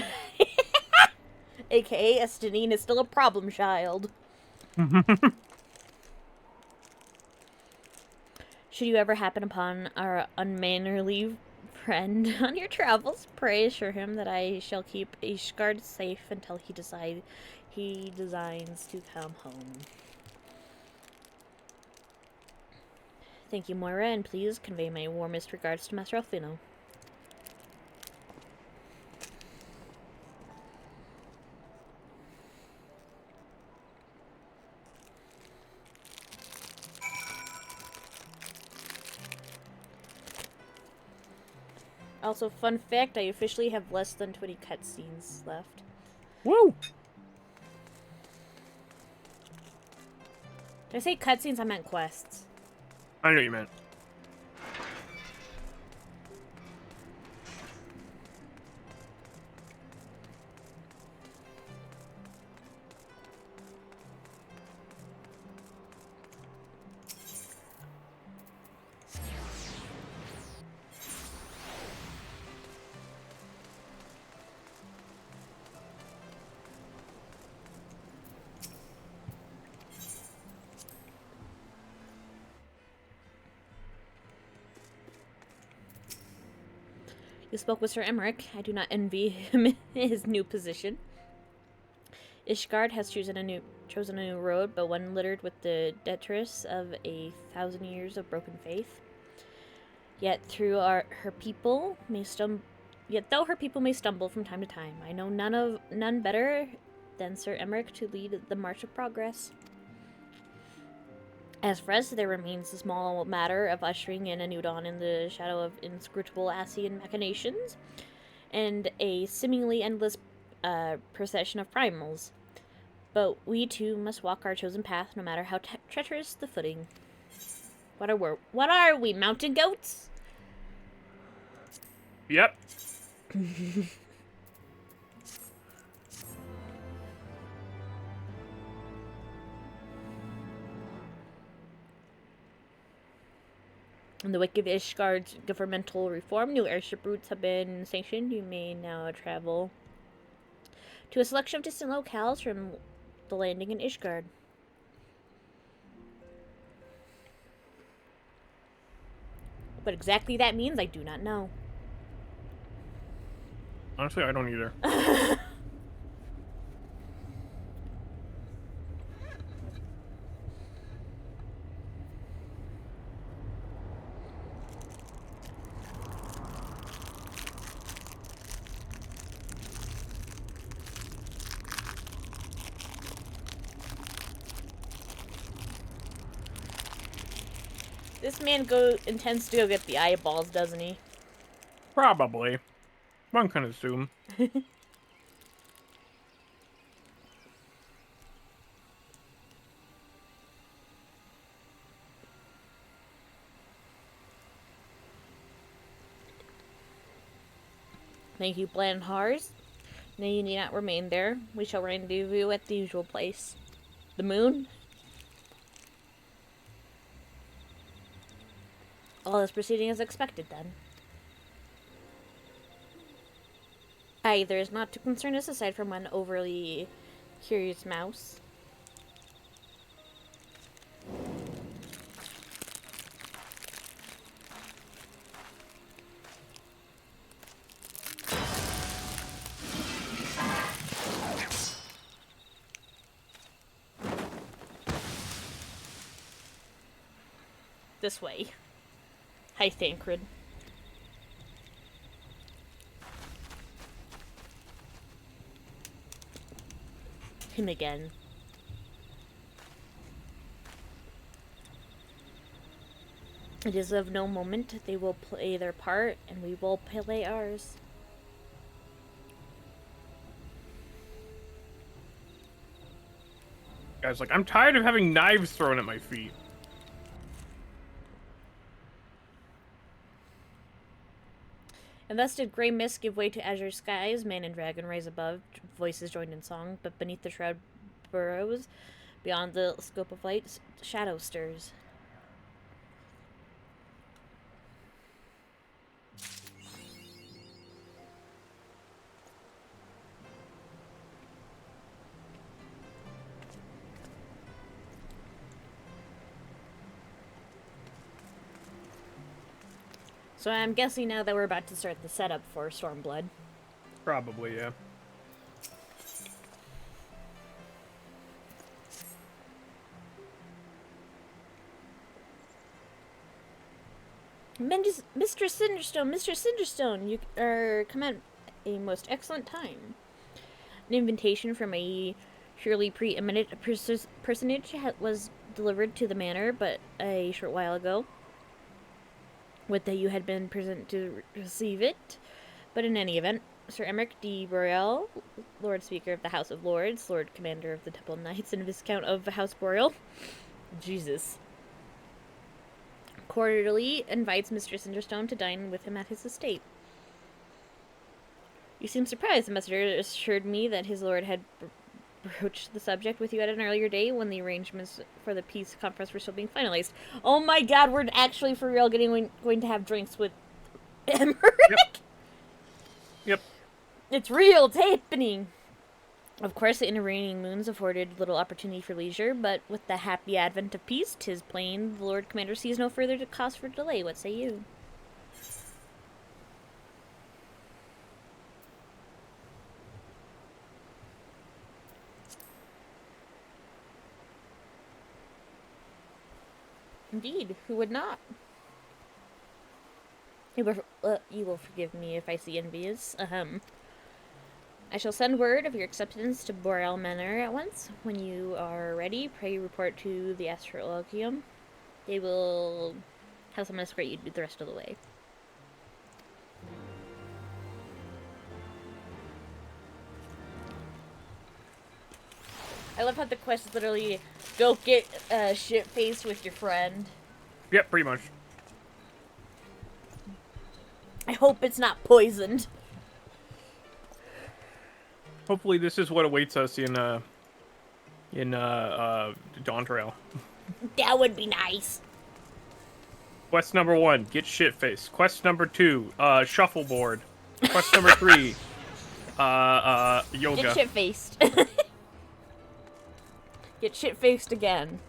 AKA Estinian is still a problem child. Should you ever happen upon our unmannerly friend on your travels, pray assure him that I shall keep Ishgard safe until he designs to come home. Thank you, Moira, and please convey my warmest regards to Master Alfino. Also, fun fact, I officially have less than 20 cutscenes left. Woo! Did I say cutscenes? I meant quests. I know what you meant. You spoke with Sir Emmerich. I do not envy him his new position. Ishgard has chosen a new road, but one littered with the detritus of 1,000 years of broken faith. Yet though her people may stumble from time to time, I know none better than Sir Emmerich to lead the march of progress. As for us, there remains the small matter of ushering in a new dawn in the shadow of inscrutable Asian machinations, and a seemingly endless procession of primals. But we too must walk our chosen path, no matter how treacherous the footing. What are we, mountain goats? Yep. In the wake of Ishgard's governmental reform, new airship routes have been sanctioned. You may now travel to a selection of distant locales from the landing in Ishgard. What exactly that means, I do not know. Honestly, I don't either. This man intends to go get the eyeballs, doesn't he? Probably. One can assume. Thank you, Blanhars. Now you need not remain there. We shall rendezvous at the usual place. The moon? All is proceeding as expected, then. Aye, there is not to concern us aside from one overly curious mouse. This way. Hi, Thancred. Him again. It is of no moment. They will play their part, and we will play ours. Guys, like, I'm tired of having knives thrown at my feet. And thus did grey mist give way to azure skies, man and dragon rise above, voices joined in song, but beneath the shroud burrows, beyond the scope of light, shadow stirs. So I'm guessing now that we're about to start the setup for Stormblood. Probably, yeah. Mistress Cinderstone, you are come at a most excellent time. An invitation from a surely preeminent personage was delivered to the manor but a short while ago. Would that you had been present to receive it. But in any event, Sir Emmerich de Boreal, Lord Speaker of the House of Lords, Lord Commander of the Temple Knights, and Viscount of House Boreal, Jesus, cordially invites Mistress Cinderstone to dine with him at his estate. You seem surprised. The messenger assured me that his lord had broached the subject with you at an earlier date when the arrangements for the peace conference were still being finalized. Oh my god, we're actually for real going to have drinks with Emmerich? Yep. It's real, it's happening. Of course, the intervening moons afforded little opportunity for leisure, but with the happy advent of peace, 'tis plain the Lord Commander sees no further cause for delay. What say you? Indeed, who would not? You will forgive me if I see envious. I shall send word of your acceptance to Boreal Manor at once. When you are ready, pray report to the Astrologium. They will have someone escort you the rest of the way. I love how the quest is literally go get shit-faced with your friend. Yep, pretty much. I hope it's not poisoned. Hopefully this is what awaits us in Dawn Trail. That would be nice. Quest number 1, get shit-faced. Quest number 2, shuffleboard. Quest number 3, yoga. Get shit-faced. Get shit-faced again.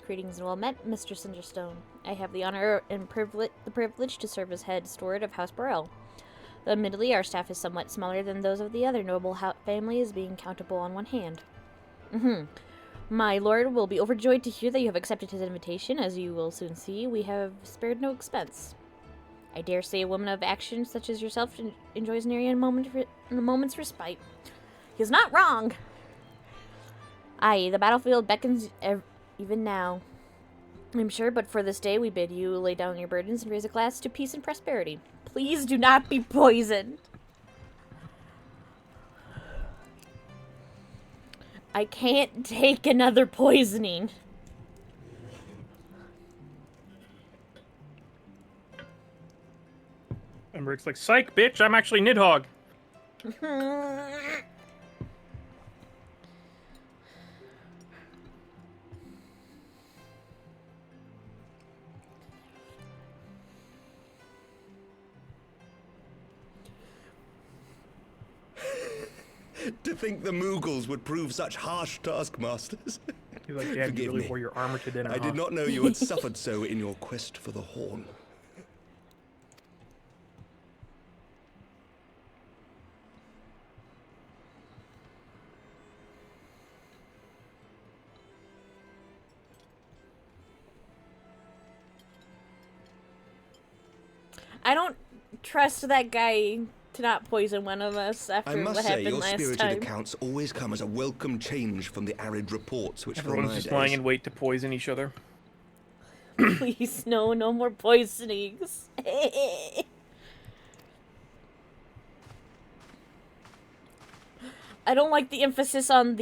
Greetings and well met, Mr. Cinderstone. I have the honor and privilege to serve as head steward of House Burrell. Though admittedly, our staff is somewhat smaller than those of the other noble families, being countable on one hand. My lord will be overjoyed to hear that you have accepted his invitation. As you will soon see, we have spared no expense. I dare say a woman of action such as yourself enjoys nary a moment's respite. He is not wrong! Aye, the battlefield beckons even now. I'm sure, but for this day we bid you lay down your burdens and raise a glass to peace and prosperity. Please do not be poisoned. I can't take another poisoning. And Rick's like, psych, bitch, I'm actually Nidhogg. To think the Moogles would prove such harsh taskmasters. He's like, yeah, you really wore your armor to dinner, I did not know you had suffered so in your quest for the horn. I don't trust that guy to not poison one of us after I must what say, happened your last spirited time. accounts always come as a welcome change from the arid reports which fill Everyone's my just days. lying in wait to poison each other. Please, no more poisonings. I don't like the emphasis on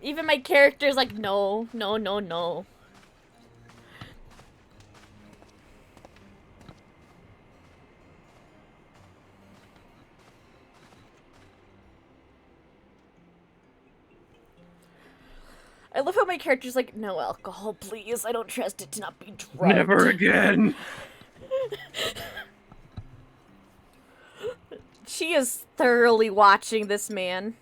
even my character's like, no. I love how my character's like, no alcohol, please. I don't trust it to not be drugged. Never again. She is thoroughly watching this man.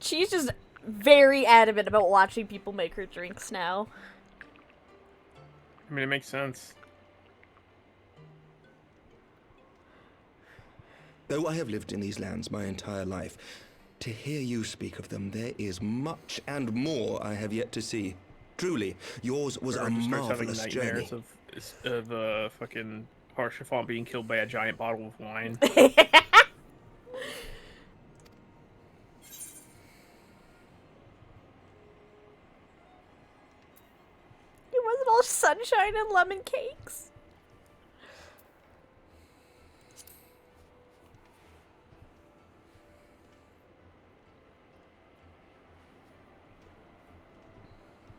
She's just very adamant about watching people make her drinks now. I mean, it makes sense. Though I have lived in these lands my entire life, to hear you speak of them, there is much and more I have yet to see. Truly, yours was a marvelous journey. Of fucking Harshaphon being killed by a giant bottle of wine. It wasn't all sunshine and lemon cakes.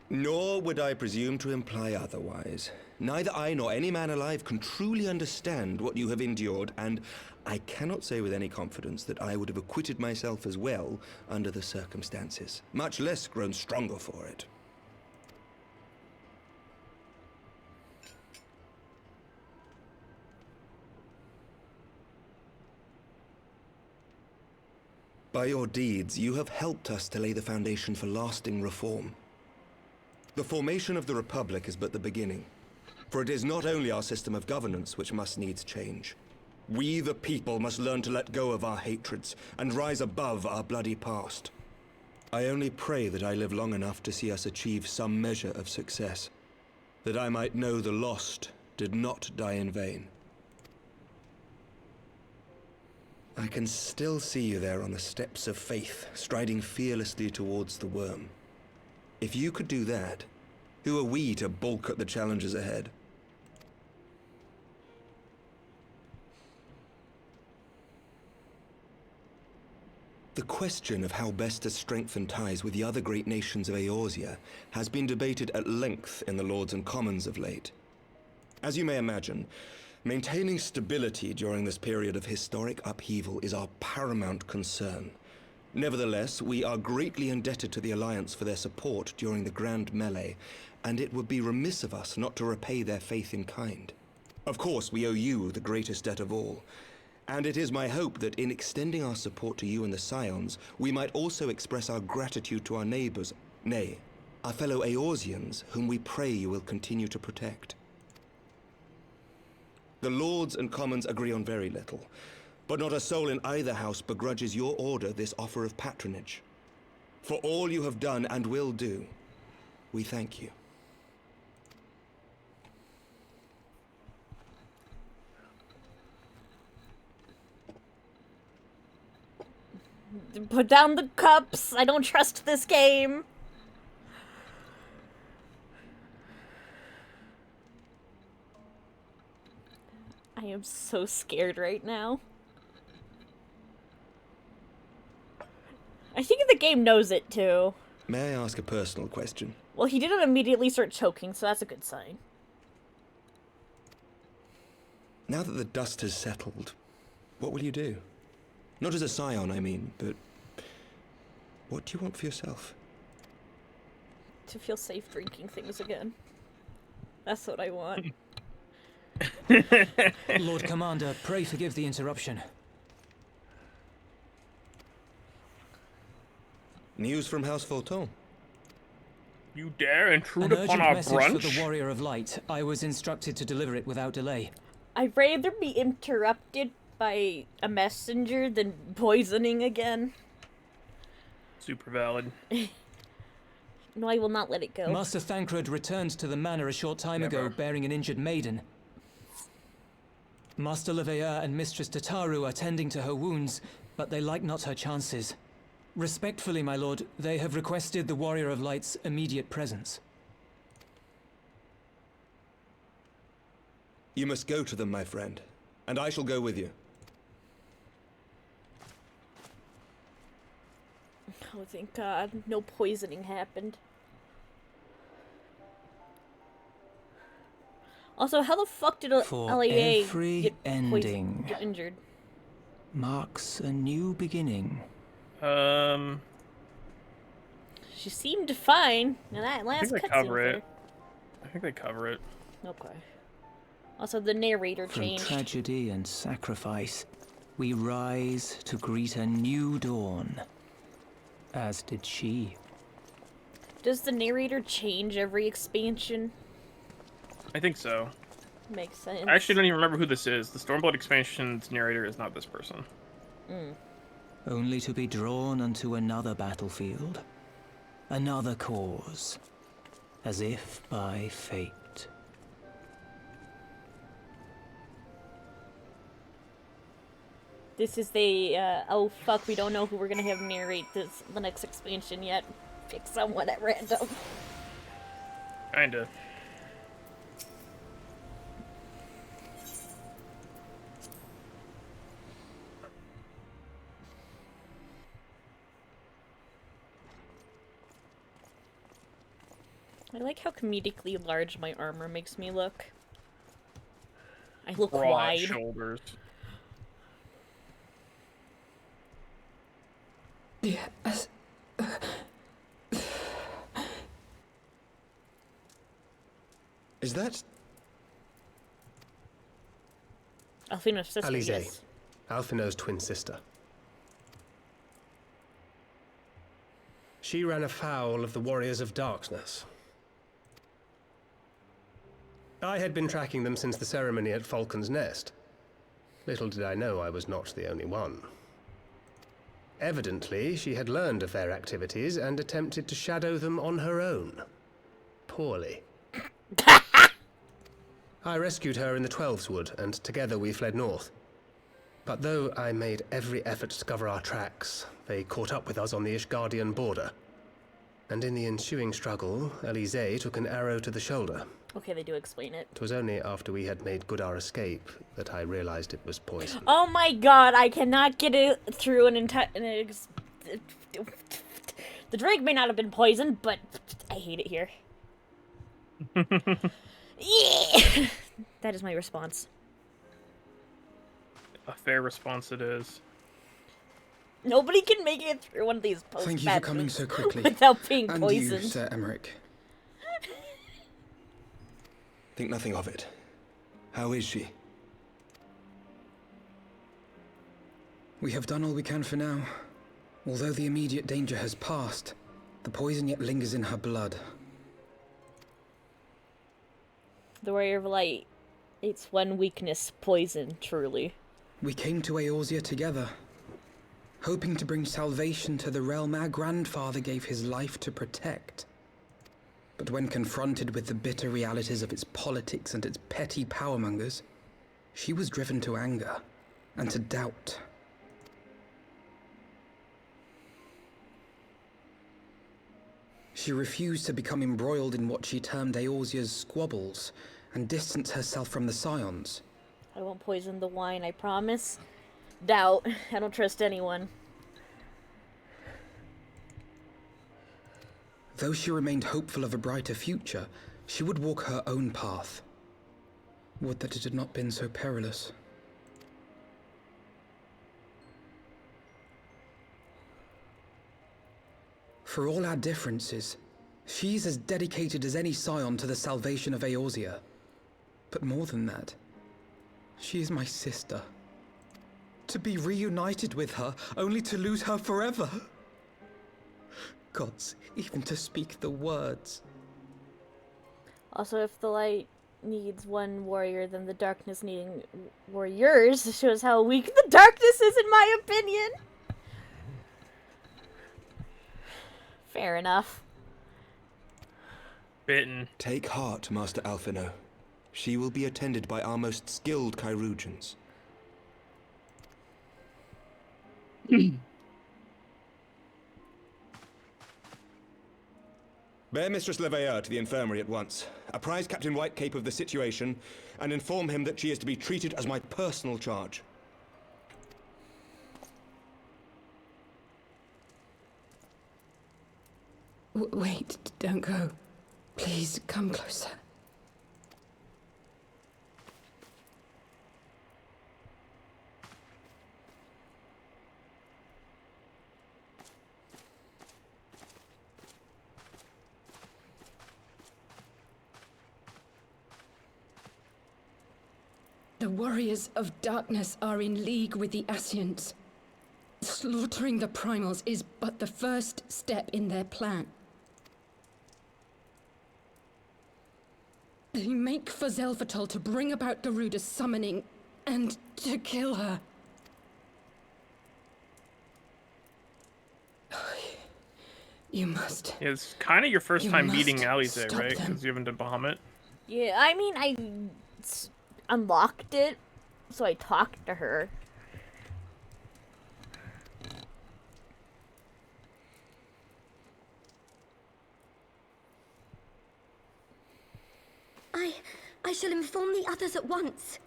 Nor would I presume to imply otherwise. Neither I nor any man alive can truly understand what you have endured, and I cannot say with any confidence that I would have acquitted myself as well under the circumstances, much less grown stronger for it. By your deeds, you have helped us to lay the foundation for lasting reform. The formation of the Republic is but the beginning, for it is not only our system of governance which must needs change. We, the people, must learn to let go of our hatreds and rise above our bloody past. I only pray that I live long enough to see us achieve some measure of success, that I might know the lost did not die in vain. I can still see you there on the steps of faith, striding fearlessly towards the worm. If you could do that, who are we to balk at the challenges ahead? The question of how best to strengthen ties with the other great nations of Eorzea has been debated at length in the Lords and Commons of late. As you may imagine, maintaining stability during this period of historic upheaval is our paramount concern. Nevertheless, we are greatly indebted to the Alliance for their support during the Grand Melee, and it would be remiss of us not to repay their faith in kind. Of course, we owe you the greatest debt of all, and it is my hope that in extending our support to you and the Scions, we might also express our gratitude to our neighbors, nay, our fellow Eorzeans, whom we pray you will continue to protect. The Lords and Commons agree on very little, but not a soul in either house begrudges your order this offer of patronage. For all you have done and will do, we thank you. Put down the cups. I don't trust this game. I am so scared right now. I think the game knows it too. May I ask a personal question? Well, he didn't immediately start choking, so that's a good sign. Now that the dust has settled, what will you do? Not as a scion, I mean, but what do you want for yourself? To feel safe drinking things again. That's what I want. Lord Commander, pray forgive the interruption. News from House Fulton. You dare intrude An upon urgent our message brunch? for the Warrior of Light. I was instructed to deliver it without delay. I'd rather be interrupted by a messenger than poisoning again. Super valid. No, I will not let it go. Master Thancred returned to the manor a short time ago, bearing an injured maiden. Master Leveilleur and Mistress Tataru are tending to her wounds, but they like not her chances. Respectfully, my lord, they have requested the Warrior of Light's immediate presence. You must go to them, my friend, and I shall go with you. Oh, thank God. No poisoning happened. Also, how the fuck did For LEA every get ending get injured? marks a new beginning. She seemed fine. Now that last I think they cutscene cover there. it. I think they cover it. Okay. Also, the narrator From changed. tragedy and sacrifice, we rise to greet a new dawn. As did she. Does the narrator change every expansion? I think so. Makes sense. I actually don't even remember who this is. The Stormblood expansion's narrator is not this person. Only to be drawn unto another battlefield, another cause, as if by fate. This is the, oh fuck, we don't know who we're gonna have narrate the next expansion yet. Pick someone at random. Kinda. I like how comedically large my armor makes me look. I look Broad wide. shoulders. Yes. Is that... Alfino's sister, Alize, yes. Alfino's twin sister. She ran afoul of the Warriors of Darkness. I had been tracking them since the ceremony at Falcon's Nest. Little did I know I was not the only one. Evidently, she had learned of their activities and attempted to shadow them on her own. Poorly. I rescued her in the Twelveswood, and together we fled north. But though I made every effort to cover our tracks, they caught up with us on the Ishgardian border. And in the ensuing struggle, Alize took an arrow to the shoulder. Okay, they do explain it. It was only after we had made good our escape that I realized it was poison. Oh my god, I cannot get it through an entire The drink may not have been poisoned, but I hate it here. Yeah! That is my response. A fair response it is. Nobody can make it through one of these post Thank you for coming so quickly. without being and poisoned. You, Sir Emmerich. Think nothing of it. How is she? We have done all we can for now. Although the immediate danger has passed, the poison yet lingers in her blood. The Warrior of Light. It's one weakness, poison, truly. We came to Eorzea together, hoping to bring salvation to the realm our grandfather gave his life to protect. But when confronted with the bitter realities of its politics and its petty powermongers, she was driven to anger and to doubt. She refused to become embroiled in what she termed Eorzea's squabbles and distance herself from the Scions. I won't poison the wine, I promise. Doubt. I don't trust anyone. Though she remained hopeful of a brighter future, she would walk her own path. Would that it had not been so perilous. For all our differences, she's as dedicated as any Scion to the salvation of Eorzea. But more than that, she is my sister. To be reunited with her, only to lose her forever. Gods, even to speak the words. Also, if the light needs one warrior, then the darkness needing warriors shows how weak the darkness is, in my opinion. Fair enough. Bitten. Take heart, Master Alphino. She will be attended by our most skilled Chirurgeons. Bear Mistress Leveilleur to the infirmary at once. Apprise Captain Whitecape of the situation, and inform him that she is to be treated as my personal charge. Wait, don't go. Please, come closer. The warriors of darkness are in league with the Ascians. Slaughtering the primals is but the first step in their plan. They make for Zelvatol to bring about Garuda's summoning and to kill her. You must. It's kind of your first You time must meeting Alize, stop right? them. Because you haven't done Bahamut. Yeah, I mean, I unlocked it, so I talked to her. I shall inform the others at once.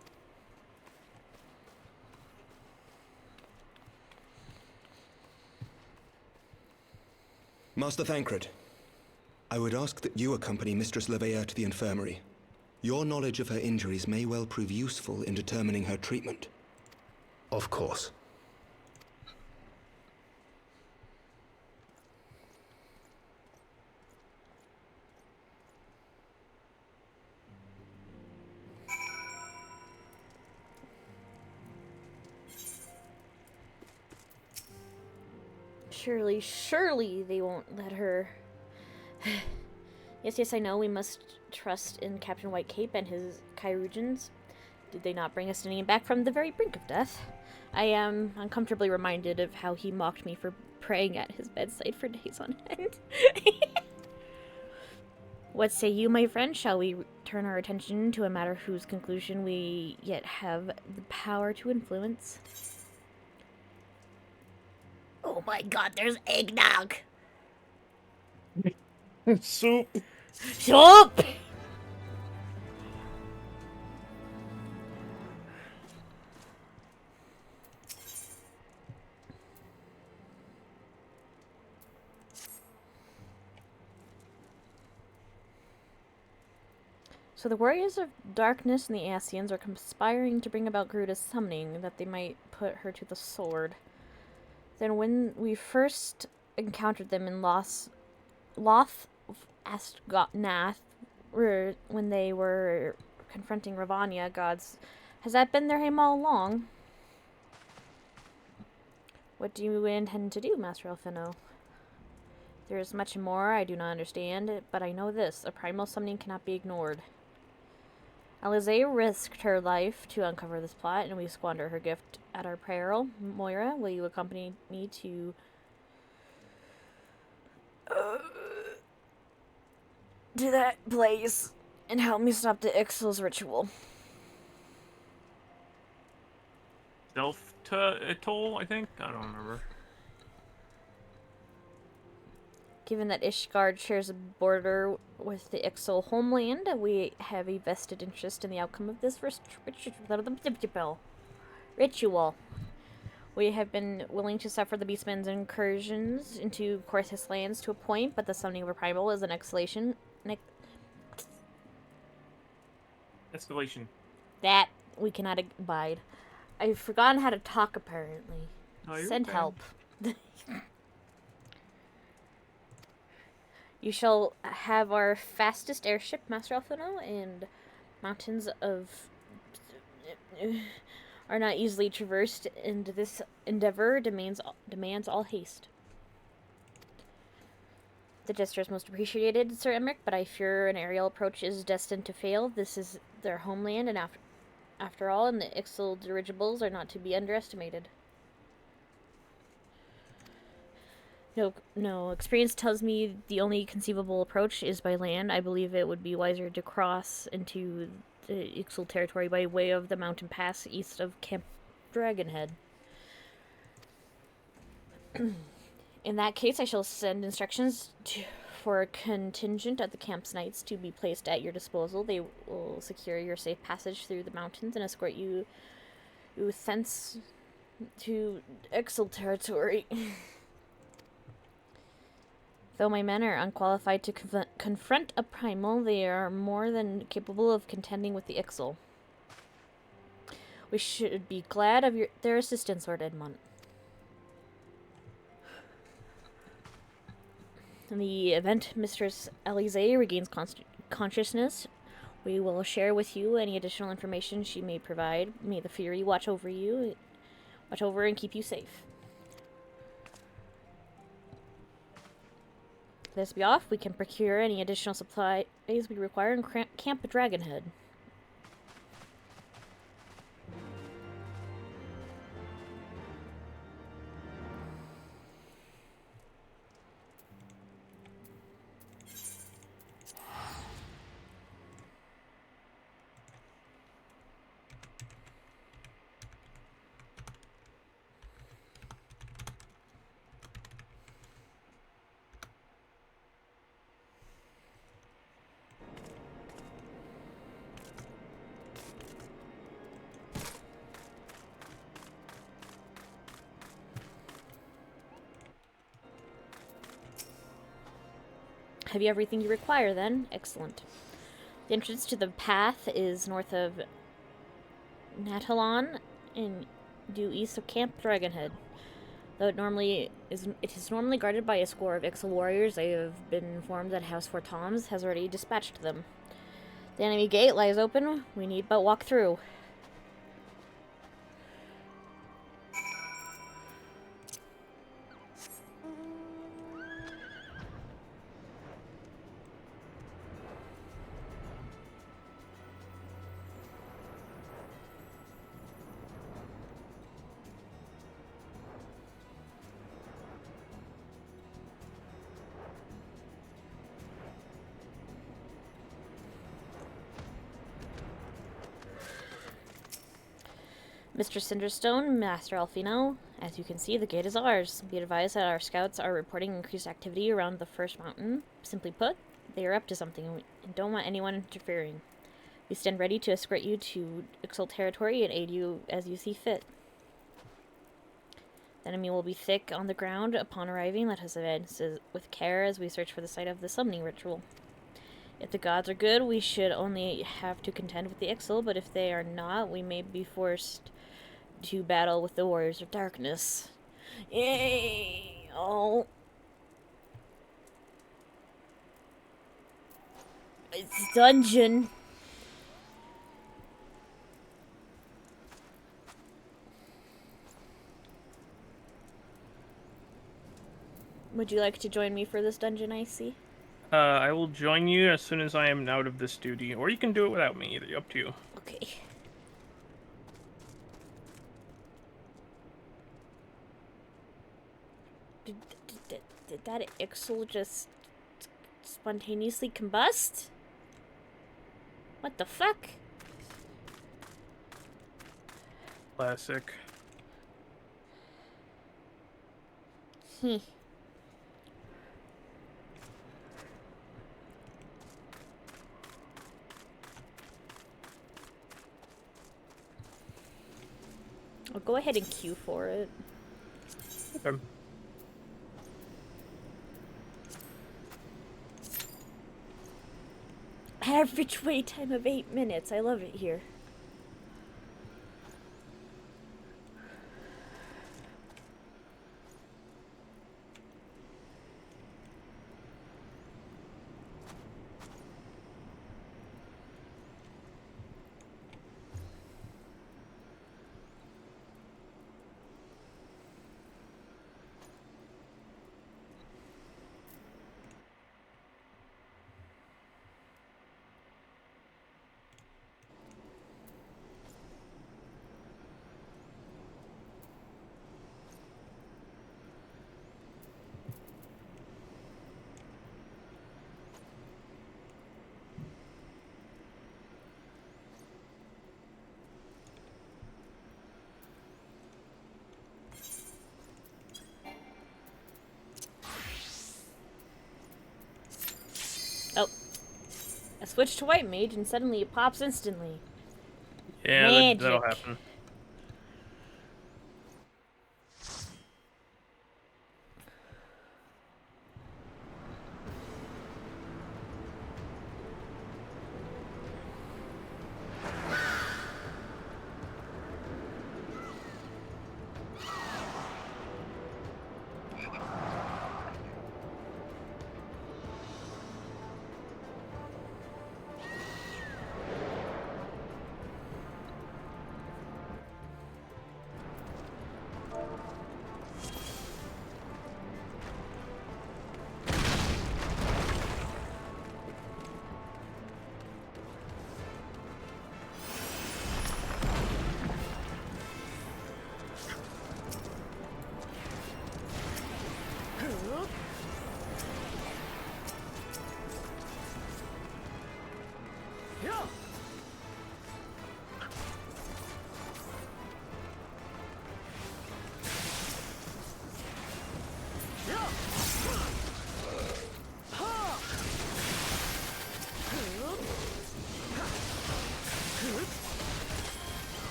Master Thancred, I would ask that you accompany Mistress Leveilleur to the infirmary. Your knowledge of her injuries may well prove useful in determining her treatment. Of course. Surely they won't let her. Yes, I know we must trust in Captain Whitecape and his Chirurgeons. Did they not bring us any back from the very brink of death? I am uncomfortably reminded of how he mocked me for praying at his bedside for days on end. What say you, my friend? Shall we turn our attention to a matter whose conclusion we yet have the power to influence? Oh my god, there's eggnog! Soup! Soup! So the warriors of darkness and the Ascians are conspiring to bring about Garuda's summoning, that they might put her to the sword. Then when we first encountered them in Loth Astgothnath, when they were confronting Ravania gods, has that been their aim all along? What do you intend to do, Master Alfino? There is much more I do not understand, but I know this: a primal summoning cannot be ignored. Alize risked her life to uncover this plot, and we squander her gift at our peril. Moira, will you accompany me to that place and help me stop the Ixal's ritual? Toll, I think? I don't remember. Given that Ishgard shares a border with the Ixal homeland, we have a vested interest in the outcome of this first ritual. We have been willing to suffer the Beastmen's incursions into Korthis lands to a point, but the summoning of a primal is an escalation. Escalation. That we cannot abide. I've forgotten how to talk, apparently. Oh, you're Send okay. help. You shall have our fastest airship, Master Alfino, and mountains of are not easily traversed, and this endeavor demands all haste. The gesture is most appreciated, Sir Emmerich, but I fear an aerial approach is destined to fail. This is their homeland, and after all, and the Ixal dirigibles are not to be underestimated. No, experience tells me the only conceivable approach is by land. I believe it would be wiser to cross into the Ixal territory by way of the mountain pass east of Camp Dragonhead. In that case, I shall send instructions for a contingent of the camp's knights to be placed at your disposal. They will secure your safe passage through the mountains and escort you thence to Ixal territory. Though my men are unqualified to confront a primal, they are more than capable of contending with the Ixal. We should be glad of their assistance, Lord Edmund. In the event Mistress Alize regains consciousness, we will share with you any additional information she may provide. May the Fury watch over and keep you safe. Let us be off. We can procure any additional supplies we require in Camp Dragonhead. Have you everything you require, then? Excellent. The entrance to the path is north of Natalon and due east of Camp Dragonhead. Though it is normally guarded by a score of Ixal warriors, I have been informed that House Fort Toms has already dispatched them. The enemy gate lies open. We need but walk through. Mr. Cinderstone, Master Alfino, as you can see, the gate is ours. Be advised that our scouts are reporting increased activity around the first mountain. Simply put, they are up to something and don't want anyone interfering. We stand ready to escort you to Ixal territory and aid you as you see fit. The enemy will be thick on the ground upon arriving. Let us advance with care as we search for the site of the summoning ritual. If the gods are good, we should only have to contend with the Ixal, but if they are not, we may be forced to battle with the Warriors of Darkness. Yay! Oh. It's dungeon. Would you like to join me for this dungeon, Icy? I will join you as soon as I am out of this duty, or you can do it without me, either up to you. Okay. Did that Ixal just spontaneously combust? What the fuck? Classic. I'll go ahead and queue for it. Okay. Average wait time of 8 minutes. I love it here. Oh. I switched to White Mage and suddenly it pops instantly. Yeah, that'll happen.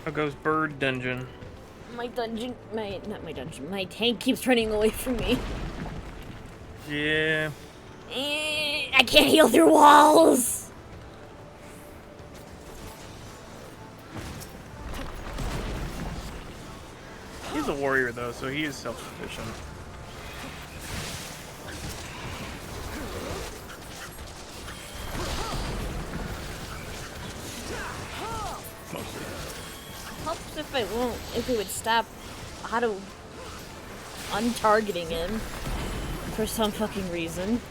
How goes Bird Dungeon? My dungeon, not my dungeon, my tank keeps running away from me. Yeah. I can't heal through walls! He's a warrior though, so he is self-sufficient. Helps if it would stop untargeting him for some fucking reason.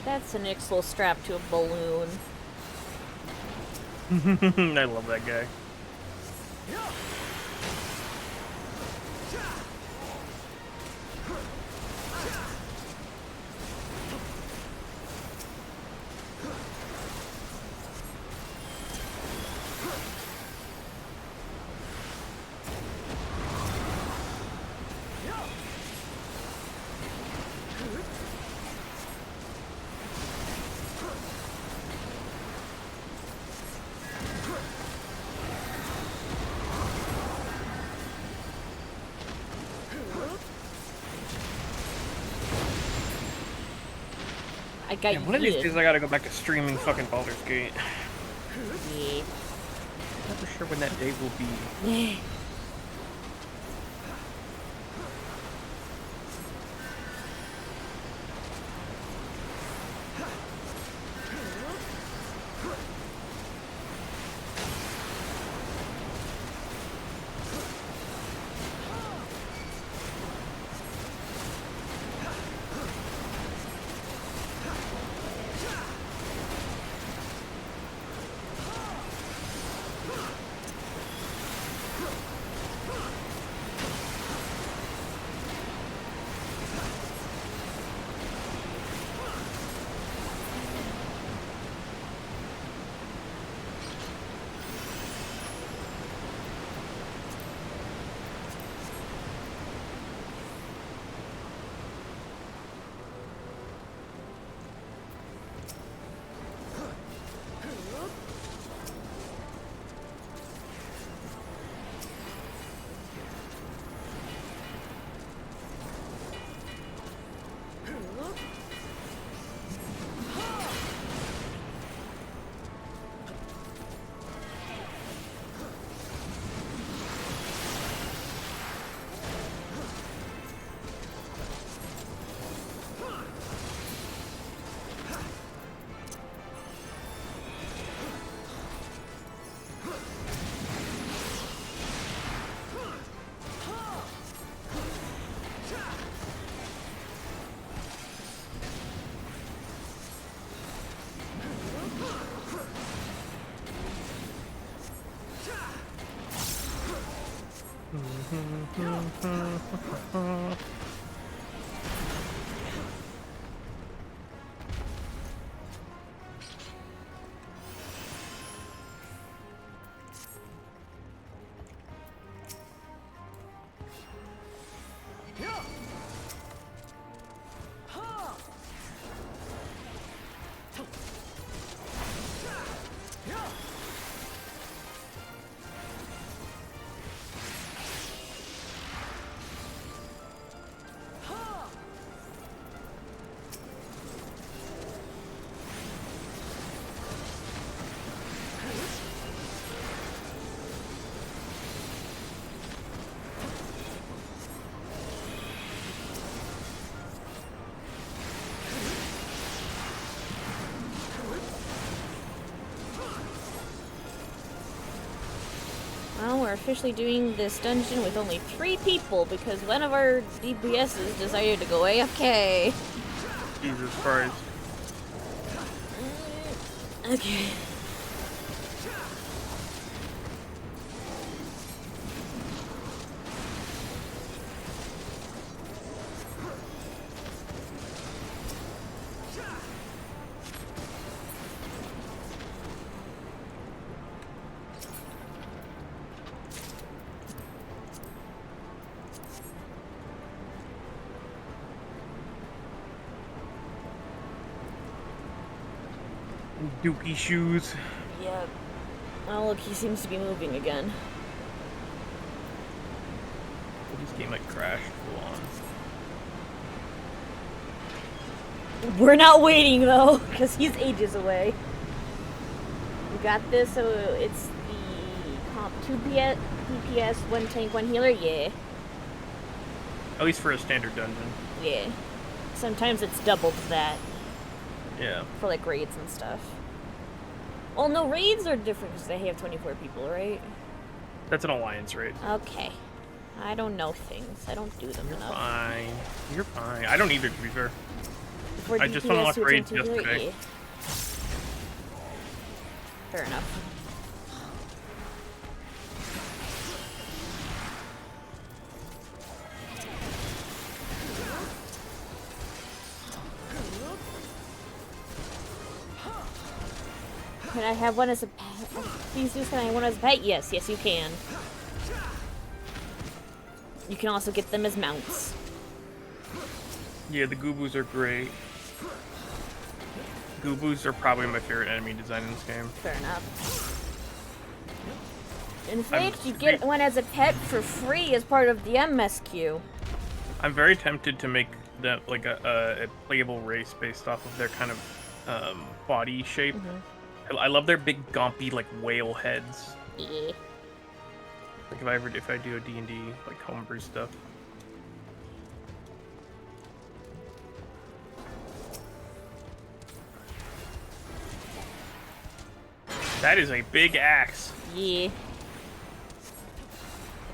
That's an Ixel strapped to a balloon. I love that guy. I got one of these days I gotta go back to streaming fucking Baldur's Gate. Yeah. Not for sure when that day will be. Well, we're officially doing this dungeon with only 3 people because one of our DPSs decided to go AFK. Jesus Christ. Okay. Dookie shoes. Yep. Oh, look, he seems to be moving again. This game like crashed full on. We're not waiting though, because he's ages away. We got this, so it's the comp 2 DPS, 1 tank, 1 healer, yeah. At least for a standard dungeon. Yeah. Sometimes it's doubled that. Yeah. For like raids and stuff. Well, no, raids are different because they have 24 people, right? That's an alliance raid. Okay. I don't know things. I don't do them enough. Fine. You're fine. I don't either, to be fair. For I just DPS, unlocked you raids attempt to heal it? yesterday. Yeah. Fair enough. Can I have one as a pet? Please do, can I have one as a pet? Yes, yes you can. You can also get them as mounts. Yeah, the Goobus are great. Goobus are probably my favorite enemy design in this game. Fair enough. In fact, you get one as a pet for free as part of the MSQ. I'm very tempted to make them like a playable race based off of their kind of body shape. I love their big gompy like whale heads. Yeah. Like if I do a D&D like homebrew stuff. That is a big axe. Yeah.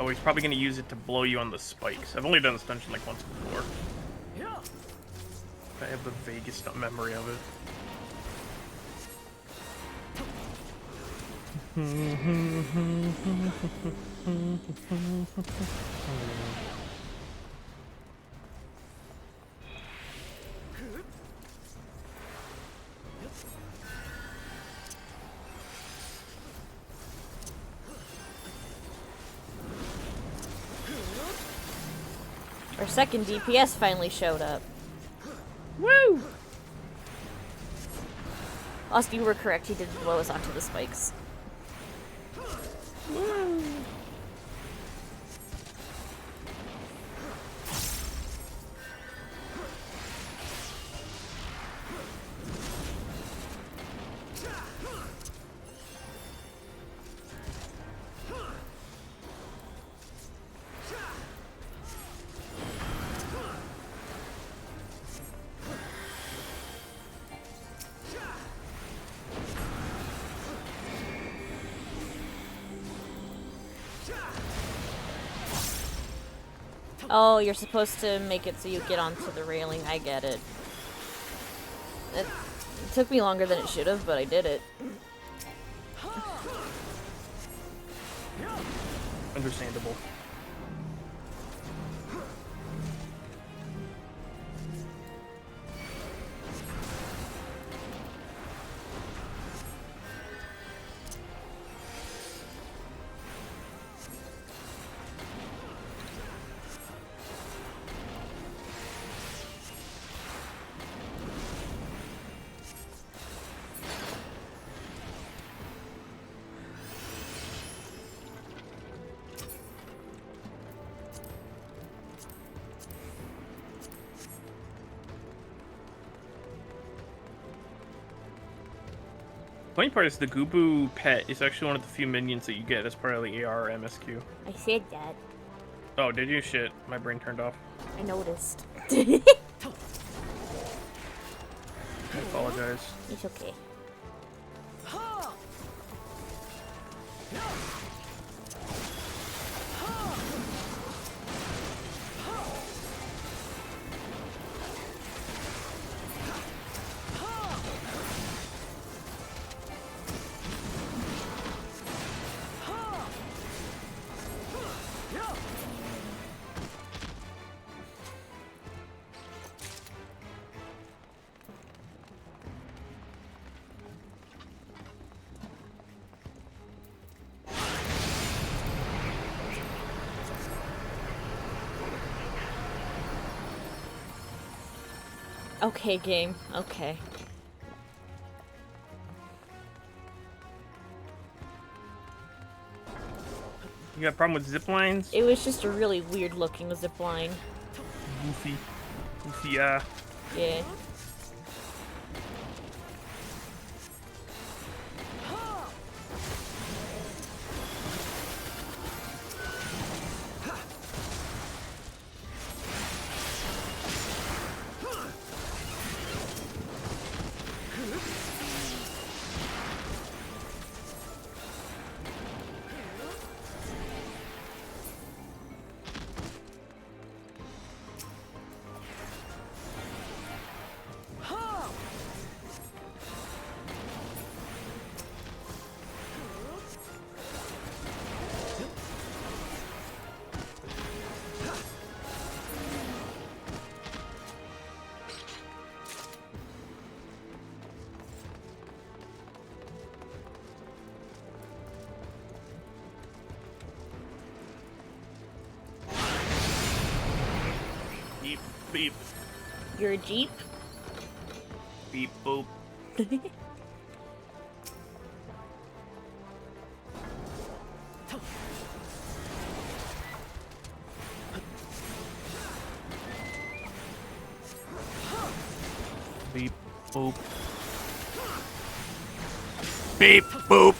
Oh, he's probably gonna use it to blow you on the spikes. I've only done this dungeon like once before. I have the vaguest memory of it. Our second DPS finally showed up. Woo! Austin, you were correct. He did blow us onto the spikes. Oh, you're supposed to make it so you get onto the railing. I get it. It took me longer than it should have, but I did it. Understandable. Funny part is the Goobu pet is actually one of the few minions that you get as part of the AR or MSQ. I said that. Oh, did you? Shit, my brain turned off. I noticed. I apologize. It's okay. Okay, game. Okay. You got a problem with zip lines? It was just a really weird looking zip line. Goofy. Goofy, Yeah. Beep, beep. You're a Jeep? Beep, boop. Beep, boop. Beep, boop.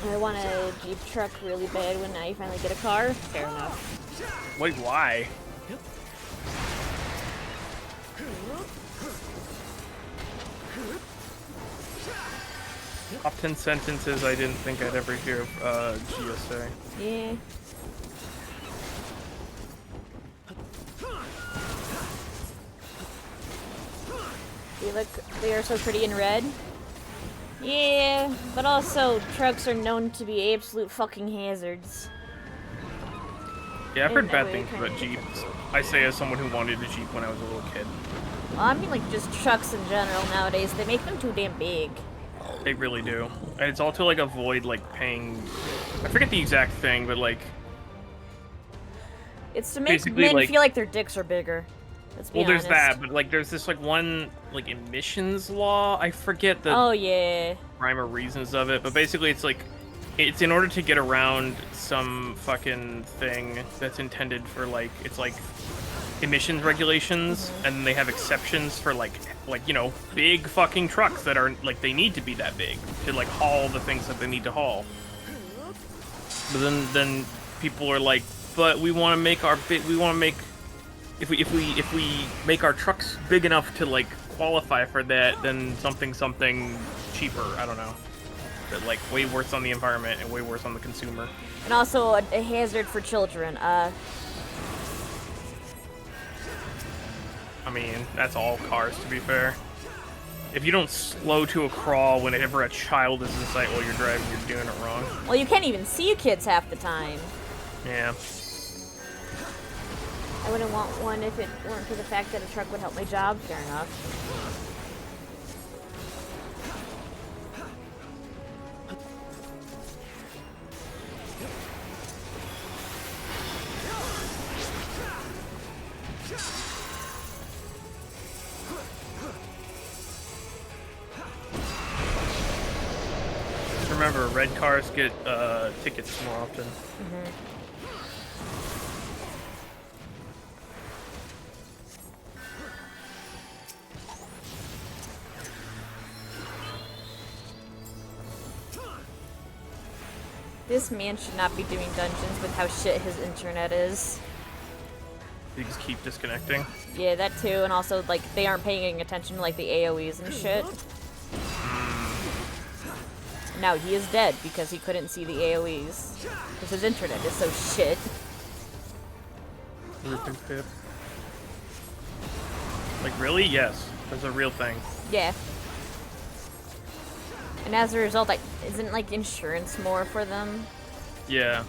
I want a Jeep truck really bad when I finally get a car. Fair enough. Wait, why? Top 10 sentences I didn't think I'd ever hear of GSA. Yeah. They are so pretty in red. Yeah, but also trucks are known to be absolute fucking hazards. Yeah, I've heard In bad every things kind about of Jeeps. I say as someone who wanted a Jeep when I was a little kid. Well, I mean, like, just trucks in general nowadays. They make them too damn big. They really do. And it's all to, like, avoid, like, paying... I forget the exact thing, but, like... It's to make basically, men like, feel like their dicks are bigger. Let's be well, there's honest. that, but, like, there's this, like, one, like, emissions law. I forget the... Oh, yeah. rhyme or reasons of it, but basically it's, like... It's in order to get around some fucking thing that's intended for, like... It's, like... emissions regulations, and they have exceptions for like you know, big fucking trucks that are like, they need to be that big to like haul the things that they need to haul. But then people are like, but we want to make our if we make our trucks big enough to like qualify for that, then something cheaper, I don't know, but like way worse on the environment and way worse on the consumer. And also a hazard for children. I mean, that's all cars, to be fair. If you don't slow to a crawl whenever a child is in sight while you're driving, you're doing it wrong. Well, you can't even see kids half the time. Yeah. I wouldn't want one if it weren't for the fact that a truck would help my job. Fair enough. Remember, red cars get tickets more often. This man should not be doing dungeons with how shit his internet is. You just keep disconnecting. Yeah, that too, and also, like, they aren't paying attention to, like, the AoEs and shit. Now he is dead because he couldn't see the AoEs. Because his internet is so shit. Like, really? Yes. That's a real thing. Yeah. And as a result, like, isn't, like, insurance more for them? Yeah.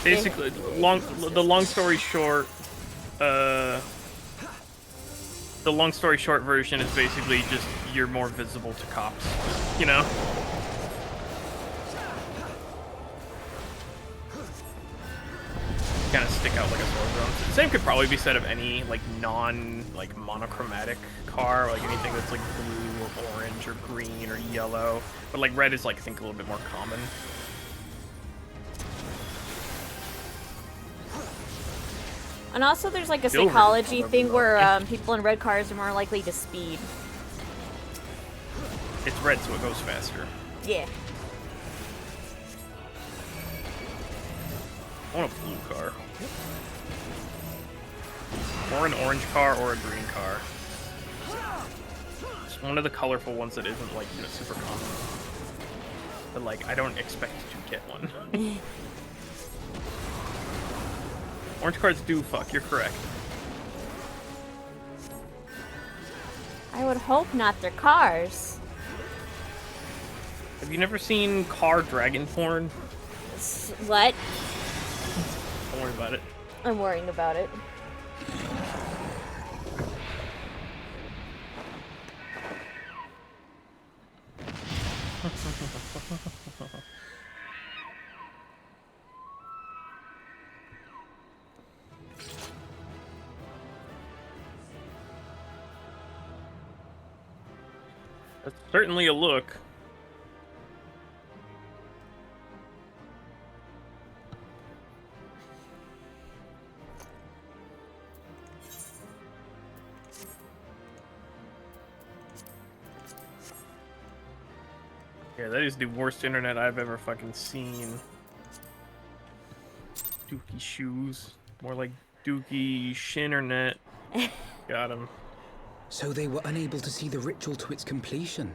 Basically, the long story short version is basically just you're more visible to cops, you know? kind of stick out like a sore thumb. The same could probably be said of any like like monochromatic car, like anything that's like blue or orange or green or yellow. But like red is like I think a little bit more common. And also there's like a Silver, psychology probably thing where people in red cars are more likely to speed. It's red, so it goes faster. Yeah. I want a blue car. Or an orange car or a green car. Just one of the colorful ones that isn't like, you know, super common. But like, I don't expect to get one. Orange cars do fuck, you're correct. I would hope not. They're cars. Have you never seen car dragon porn? What? Don't worry about it. I'm worrying about it. That's certainly a look. Yeah, that is the worst internet I've ever fucking seen. Dookie shoes. More like Dookie shinternet. Got him. So they were unable to see the ritual to its completion.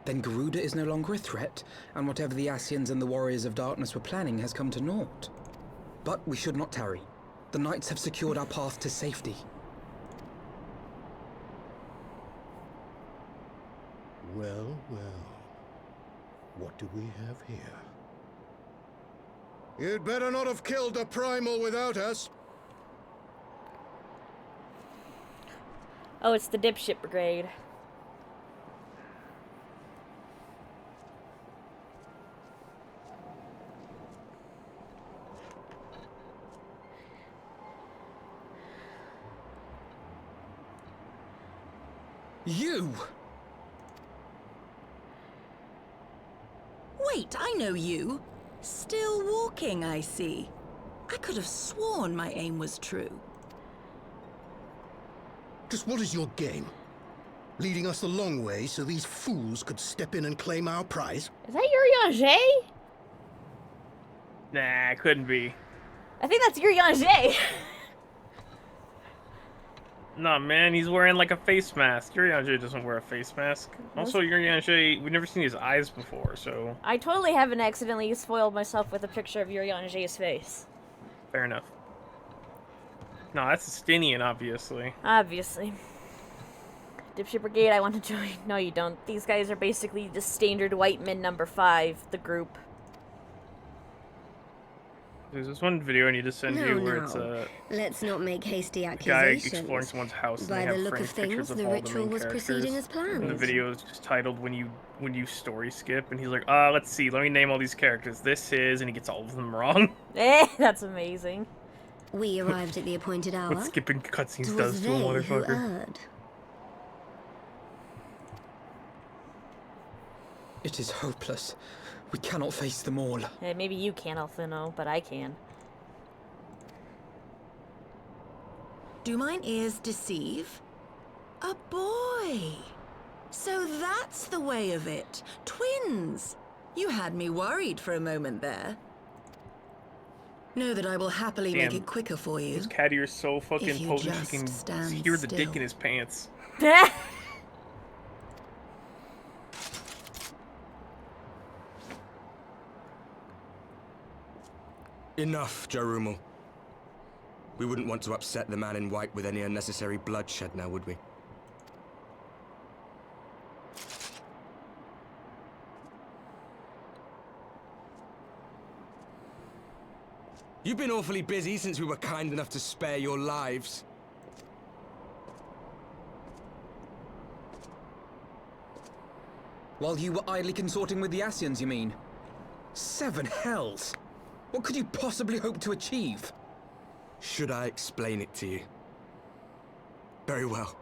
Then Garuda is no longer a threat, and whatever the Asians and the Warriors of Darkness were planning has come to naught. But we should not tarry. The Knights have secured our path to safety. Well, well. What do we have here? You'd better not have killed the Primal without us. Oh, it's the dipshit brigade. You! Wait, I know you. Still walking, I see. I could have sworn my aim was true. Just what is your game? Leading us the long way so these fools could step in and claim our prize? Is that Urianger? Nah, couldn't be. I think that's Urianger. Nah, man, he's wearing like a face mask. Urianger doesn't wear a face mask. Also, Urianger, we've never seen his eyes before, so... I totally haven't accidentally spoiled myself with a picture of Urianger's face. Fair enough. No, that's Estinian, obviously. Obviously. Dipshit Brigade, I want to join. No, you don't. These guys are basically the standard white men number 5, the group. There's this one video I need to send you where it's Let's not make hasty guy accusations. exploring someone's house and By they the have look framed of pictures things, of the all the ritual main was characters. proceeding as planned. And the video is just titled when you story skip, and he's like, let's see, let me name all these characters. This is, and he gets all of them wrong. That's amazing. We arrived at the appointed hour. What skipping cutscenes It does was to a they who motherfucker. erred. It is hopeless. We cannot face them all. Maybe you can't, Alfino, but I can. Do mine ears deceive? A boy! So that's the way of it. Twins! You had me worried for a moment there. Know that I will happily make Damn. it quicker for you. This cat ear's so fucking If you potent, just you can stand hear the dick still. in his pants. Enough, Jarumul. We wouldn't want to upset the man in white with any unnecessary bloodshed now, would we? You've been awfully busy since we were kind enough to spare your lives. While you were idly consorting with the Asians, you mean? 7 hells! What could you possibly hope to achieve? Should I explain it to you? Very well.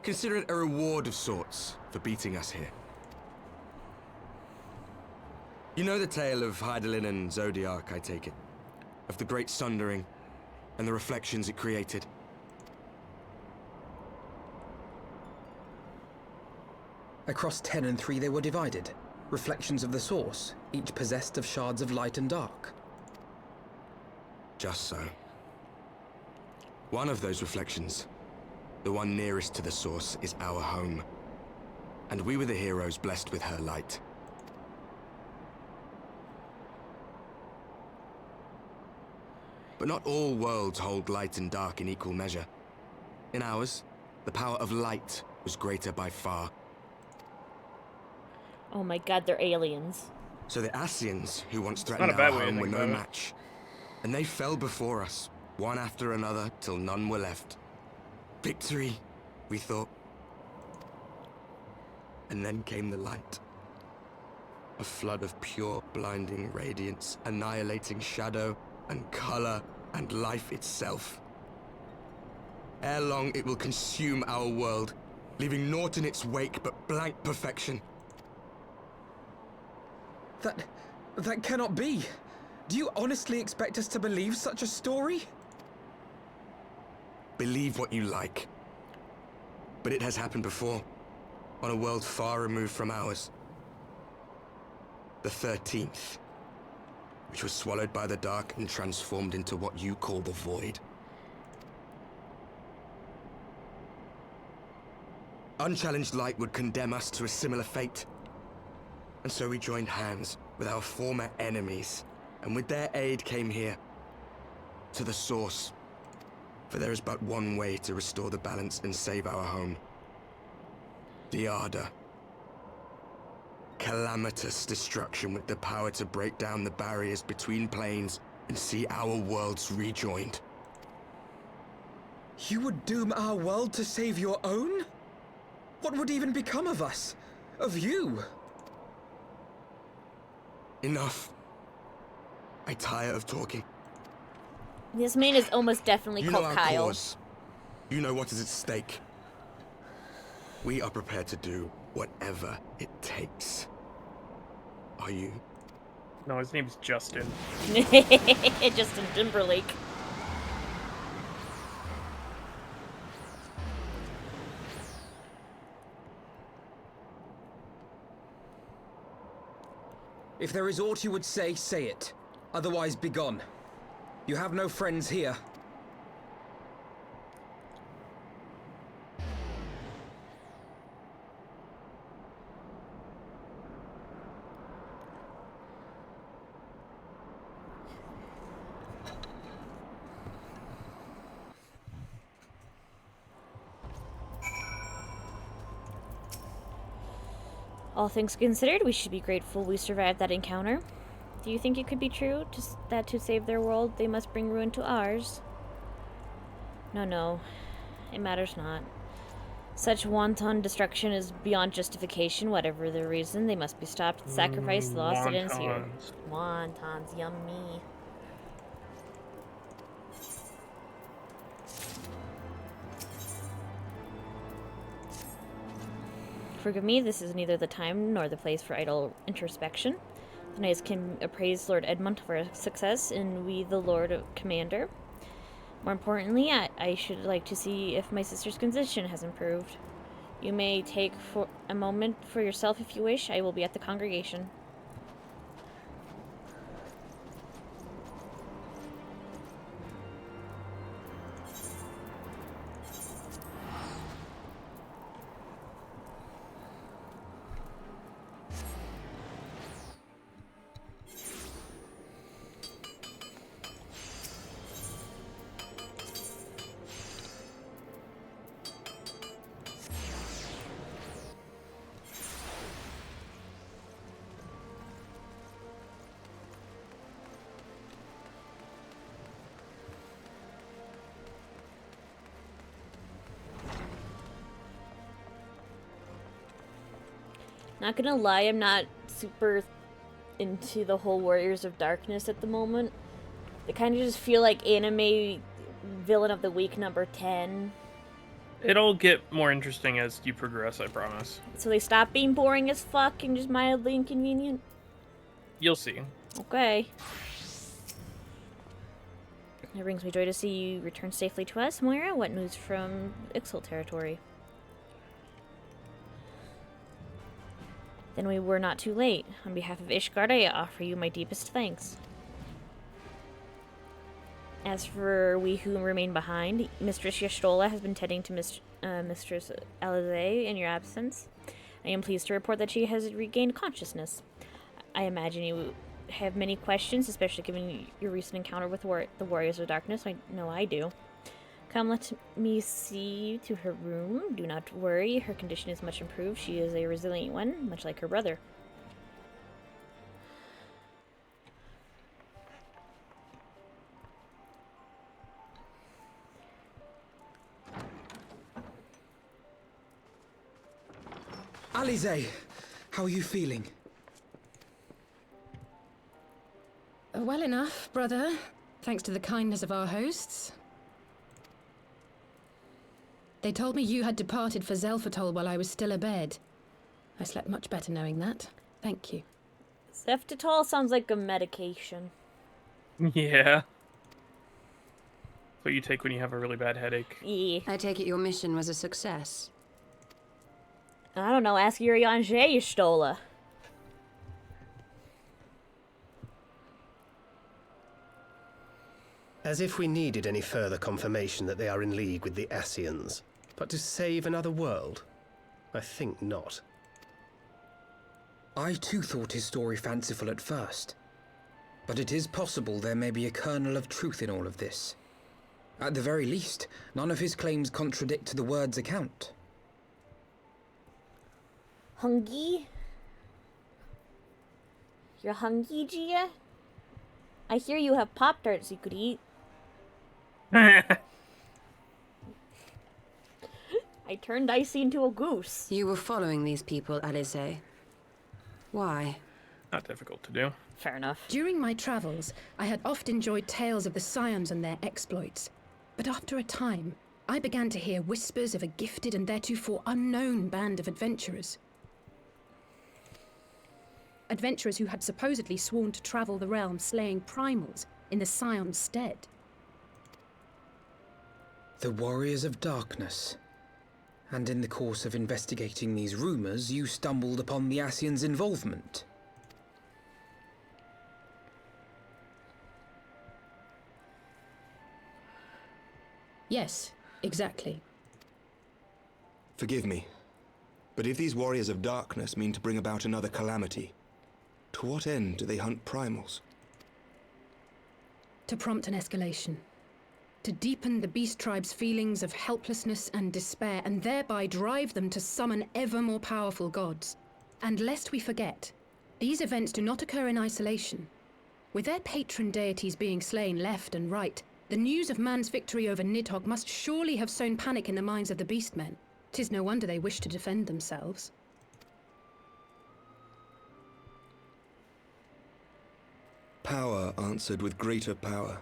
Consider it a reward of sorts for beating us here. You know the tale of Hydaelyn and Zodiac, I take it? Of the Great Sundering and the reflections it created? Across 10 and 3 they were divided. Reflections of the source, each possessed of shards of light and dark. Just so. One of those reflections, the one nearest to the source, is our home. And we were the heroes blessed with her light. But not all worlds hold light and dark in equal measure. In ours, the power of light was greater by far. Oh my god, they're aliens. So the Ascians, who once It's not threatened a our bad way to home, were think no about it. match. And they fell before us, one after another, till none were left. Victory, we thought. And then came the light. A flood of pure, blinding radiance, annihilating shadow and color and life itself. Ere long, it will consume our world, leaving naught in its wake but blank perfection. That cannot be. Do you honestly expect us to believe such a story? Believe what you like. But it has happened before, on a world far removed from ours. The 13th, which was swallowed by the dark and transformed into what you call the Void. Unchallenged light would condemn us to a similar fate. And so we joined hands with our former enemies, and with their aid came here, to the source. For there is but one way to restore the balance and save our home. The Ardor. Calamitous destruction with the power to break down the barriers between planes and see our worlds rejoined. You would doom our world to save your own? What would even become of us? Of you? Enough. I tire of talking. This man is almost definitely You know called our Kyle. cause. You know what is at stake. We are prepared to do whatever it takes. Are you? No, his name's Justin. Justin Timberlake. If there is aught you would say, say it. Otherwise, begone. You have no friends here. All things considered, we should be grateful we survived that encounter. Do you think it could be true that to save their world, they must bring ruin to ours? No. It matters not. Such wanton destruction is beyond justification. Whatever the reason, they must be stopped. The sacrifice, the loss that ends here. Wontons, yummy. Forgive me, this is neither the time nor the place for idle introspection. The knights can appraise Lord Edmund for success, and we the Lord Commander. More importantly, I should like to see if my sister's condition has improved. You may take for a moment for yourself if you wish. I will be at the congregation. Not gonna lie, I'm not super into the whole Warriors of Darkness at the moment. They kind of just feel like anime villain of the week number 10. It'll get more interesting as you progress, I promise. So they stop being boring as fuck and just mildly inconvenient? You'll see. Okay. It brings me joy to see you return safely to us, Moira. What news from Ixal territory? Then we were not too late. On behalf of Ishgard, I offer you my deepest thanks. As for we who remain behind, Mistress Y'shtola has been tending to Mistress Alize in your absence. I am pleased to report that she has regained consciousness. I imagine you have many questions, especially given your recent encounter with the Warriors of Darkness. I know I do. Come, let me see you to her room. Do not worry, her condition is much improved. She is a resilient one, much like her brother. Alize, how are you feeling? Well enough, brother. Thanks to the kindness of our hosts. They told me you had departed for Zelfatol while I was still abed. I slept much better knowing that. Thank you. Zelfatol sounds like a medication. Yeah. What you take when you have a really bad headache. Yeah. I take it your mission was a success. I don't know, ask Urianger Y'shtola. As if we needed any further confirmation that they are in league with the Ascians. But to save another world? I think not. I too thought his story fanciful at first. But it is possible there may be a kernel of truth in all of this. At the very least, none of his claims contradict the word's account. Hungry? You're hungry, Gia? I hear you have Pop-Tarts you could eat. I turned Icy into a goose. You were following these people, Alize. Why? Not difficult to do. Fair enough. During my travels, I had oft enjoyed tales of the Scions and their exploits. But after a time, I began to hear whispers of a gifted and theretofore unknown band of adventurers. Adventurers who had supposedly sworn to travel the realm slaying primals in the Scion's stead. The Warriors of Darkness. And in the course of investigating these rumors, you stumbled upon the Ascians' involvement. Yes, exactly. Forgive me, but if these Warriors of Darkness mean to bring about another calamity, to what end do they hunt primals? To prompt an escalation. To deepen the beast tribe's feelings of helplessness and despair, and thereby drive them to summon ever more powerful gods. And lest we forget, these events do not occur in isolation. With their patron deities being slain left and right, the news of man's victory over Nidhogg must surely have sown panic in the minds of the beastmen. 'Tis no wonder they wish to defend themselves. Power answered with greater power.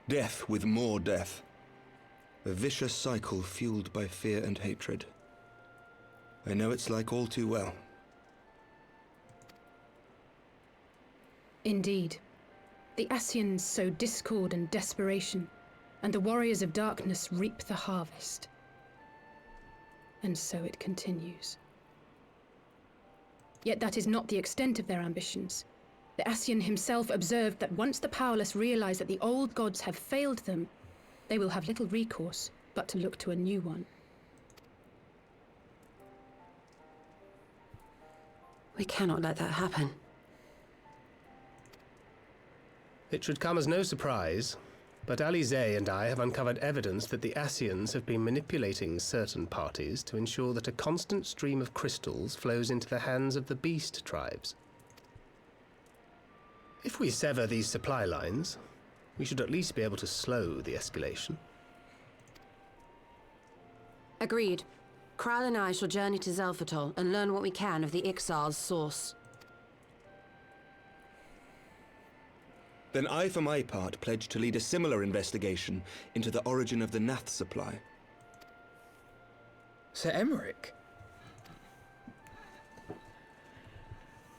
Death with more death. A vicious cycle fueled by fear and hatred. I know it's like all too well. Indeed. The Ascians sow discord and desperation, and the Warriors of Darkness reap the harvest. And so it continues. Yet that is not the extent of their ambitions. The Ascian himself observed that once the powerless realize that the old gods have failed them, they will have little recourse but to look to a new one. We cannot let that happen. It should come as no surprise, but Alize and I have uncovered evidence that the Ascians have been manipulating certain parties to ensure that a constant stream of crystals flows into the hands of the beast tribes. If we sever these supply lines, we should at least be able to slow the escalation. Agreed. Kral and I shall journey to Zelfatol and learn what we can of the Ixal's source. Then I, for my part, pledge to lead a similar investigation into the origin of the Nath supply. Sir Emmerich?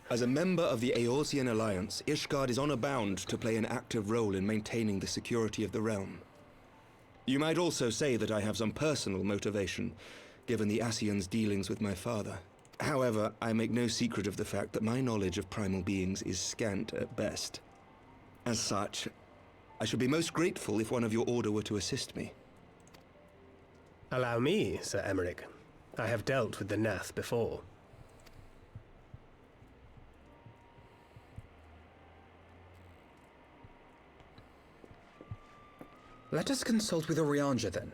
As a member of the Eorzean Alliance, Ishgard is honor-bound to play an active role in maintaining the security of the realm. You might also say that I have some personal motivation, given the Ascians' dealings with my father. However, I make no secret of the fact that my knowledge of primal beings is scant at best. As such, I should be most grateful if one of your order were to assist me. Allow me, Sir Emmerich. I have dealt with the Nath before. Let us consult with Orianja then.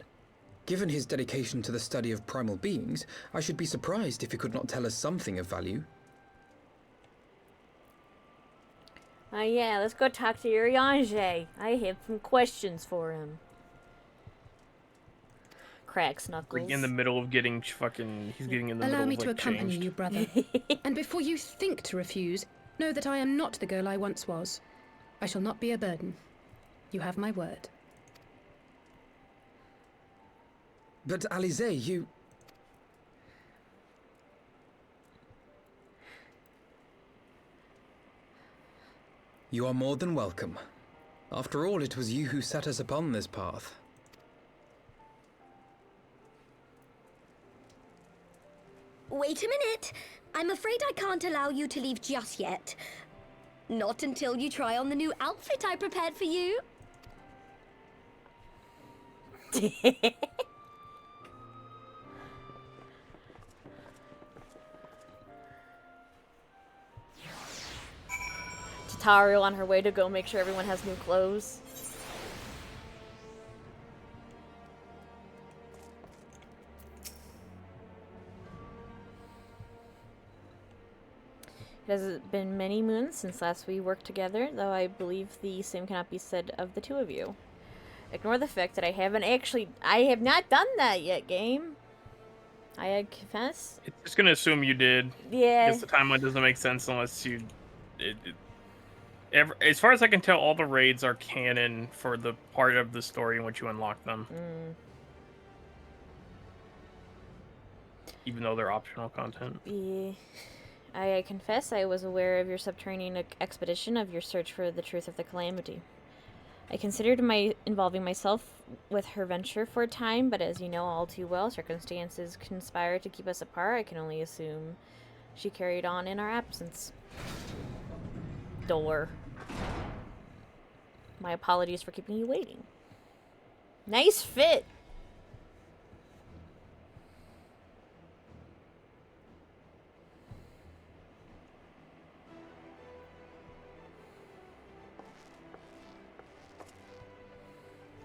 Given his dedication to the study of primal beings, I should be surprised if he could not tell us something of value. Yeah, let's go talk to Uriange. I have some questions for him. Cracks knuckles. Like in the middle of getting fucking... He's getting in the Allow middle me of, like, to accompany changed. you, brother. And before you think to refuse, know that I am not the girl I once was. I shall not be a burden. You have my word. But Alize, you... You are more than welcome. After all, it was you who set us upon this path. Wait a minute. I'm afraid I can't allow you to leave just yet. Not until you try on the new outfit I prepared for you. Tataru on her way to go make sure everyone has new clothes. It has been many moons since last we worked together, though I believe the same cannot be said of the two of you. Ignore the fact that I have not done that yet, game. I confess. It's just gonna assume you did. Yeah. Because the timeline doesn't make sense unless you... as far as I can tell, all the raids are canon for the part of the story in which you unlock them. Even though they're optional content. Yeah. I confess I was aware of your subterranean expedition, of your search for the truth of the calamity. I considered involving myself with her venture for a time, but as you know all too well, circumstances conspired to keep us apart. I can only assume she carried on in our absence. Door. My apologies for keeping you waiting. Nice fit!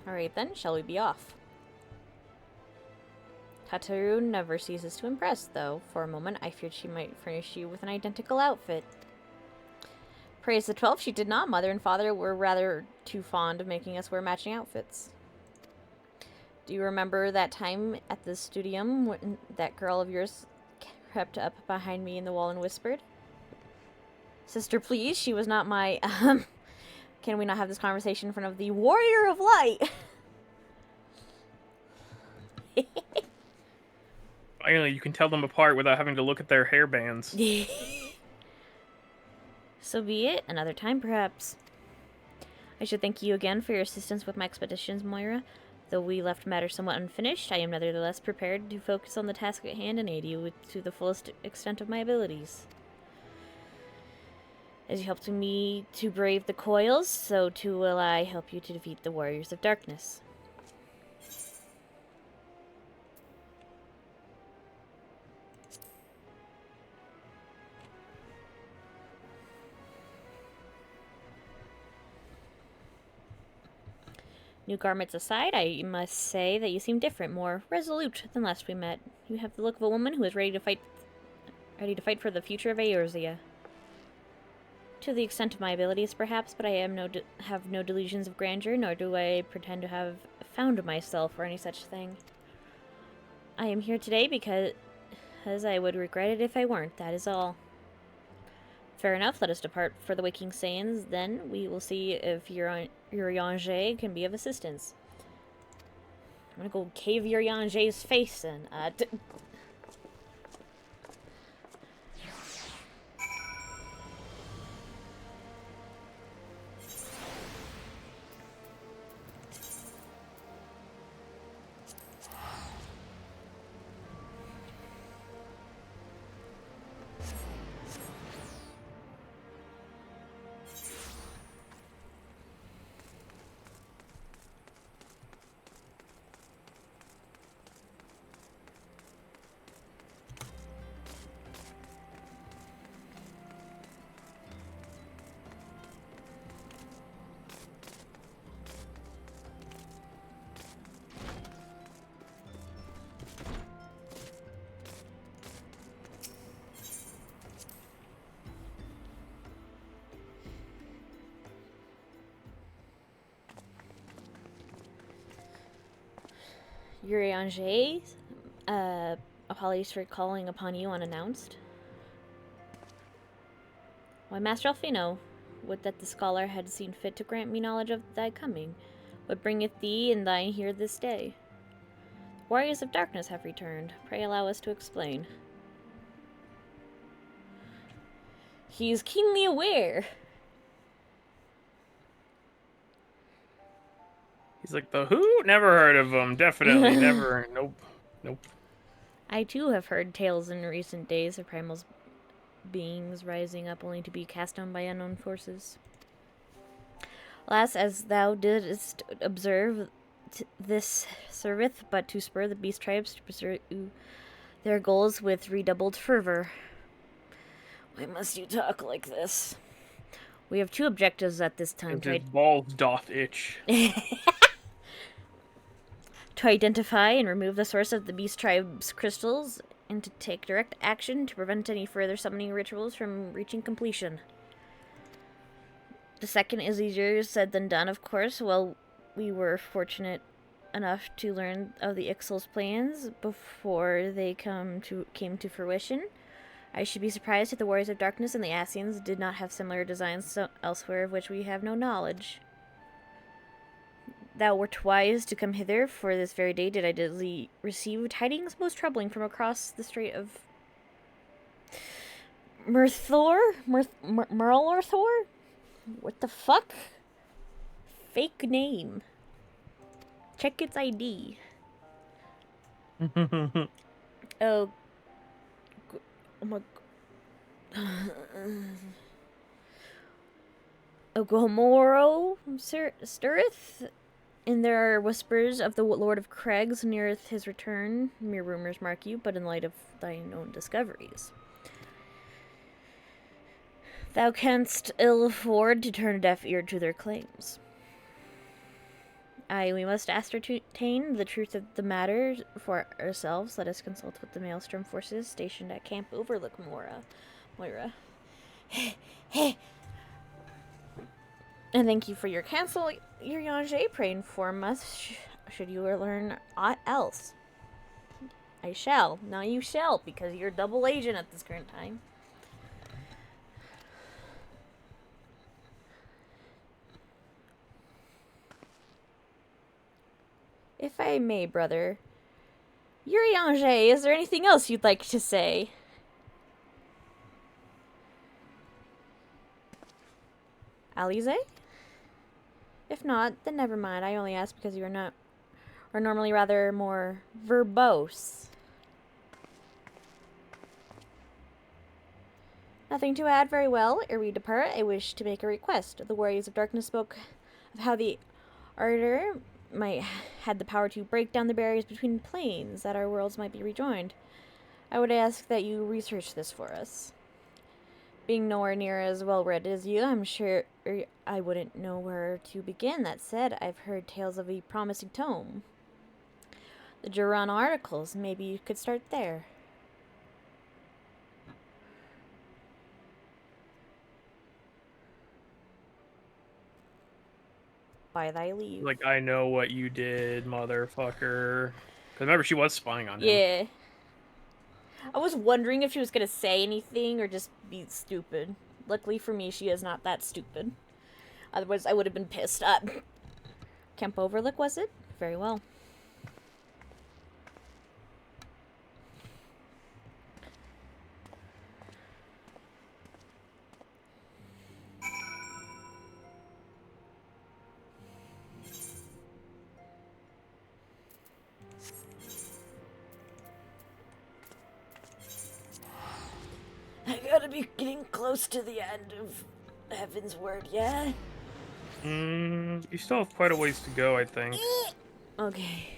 Alright then, shall we be off? Tataru never ceases to impress, though. For a moment, I feared she might furnish you with an identical outfit. Praise the 12, she did not. Mother and father were rather too fond of making us wear matching outfits. Do you remember that time at the studium when that girl of yours crept up behind me in the wall and whispered? Sister, please, she was not my, Can we not have this conversation in front of the Warrior of Light? Finally, you can tell them apart without having to look at their hair bands. So be it. Another time, perhaps. I should thank you again for your assistance with my expeditions, Moira. Though we left matters somewhat unfinished, I am nevertheless prepared to focus on the task at hand and aid you to the fullest extent of my abilities. As you helped me to brave the coils, so too will I help you to defeat the Warriors of Darkness. New garments aside, I must say that you seem different, more resolute than last we met. You have the look of a woman who is ready to fight for the future of Eorzea. To the extent of my abilities, perhaps, but I have no delusions of grandeur, nor do I pretend to have found myself or any such thing. I am here today because I would regret it if I weren't, that is all. Fair enough, let us depart for the Waking Saiyans, then we will see if Urianger can be of assistance. I'm gonna go cave Urianger's face in. Urianger, apologies for calling upon you unannounced. Why, Master Alfino, would that the scholar had seen fit to grant me knowledge of thy coming. What bringeth thee and thine here this day? Warriors of darkness have returned. Pray allow us to explain. He is keenly aware. He's like, the who? Never heard of him. Definitely never. Nope. Nope. I too have heard tales in recent days of primal beings rising up only to be cast down by unknown forces. Alas, as thou didst observe, this serveth but to spur the beast tribes to pursue their goals with redoubled fervor. Why must you talk like this? We have two objectives at this time. His balls doth itch. To identify and remove the source of the beast tribe's crystals, and to take direct action to prevent any further summoning rituals from reaching completion. The second is easier said than done, of course. Well, we were fortunate enough to learn of the Ixal's plans before they came to fruition. I should be surprised if the Warriors of Darkness and the Asians did not have similar designs elsewhere of which we have no knowledge. Thou wert wise to come hither, for this very day did I receive tidings most troubling from across the Strait of Merlorthor? What the fuck? Fake name. Check its ID. Oh my... Ogomoro stirreth, and there are whispers of the Lord of Crags neareth his return. Mere rumors, mark you, but in light of thine own discoveries. Thou canst ill afford to turn a deaf ear to their claims. Aye, we must ascertain the truth of the matter for ourselves. Let us consult with the Maelstrom forces stationed at Camp Overlook Moira. And thank you for your counsel, Urianger. Pray inform us should you learn aught else. I shall. Now you shall, because you're double agent at this current time. If I may, brother. Urianger, is there anything else you'd like to say? Alize? If not, then never mind. I only ask because you are normally rather more verbose. Nothing to add. Very well. Ere we depart, I wish to make a request. The Warriors of Darkness spoke of how the Ardor had the power to break down the barriers between planes, that our worlds might be rejoined. I would ask that you research this for us. Being nowhere near as well read as you, I'm sure I wouldn't know where to begin. That said, I've heard tales of a promising tome. The Juran articles, maybe you could start there. By thy leave. Like, I know what you did, motherfucker. Because remember, she was spying on him. Yeah. I was wondering if she was going to say anything or just be stupid. Luckily for me, she is not that stupid. Otherwise, I would have been pissed up. Camp Overlook, was it? Very well. I gotta be getting close to the end of Heaven's Word, yeah? You still have quite a ways to go, I think. Okay.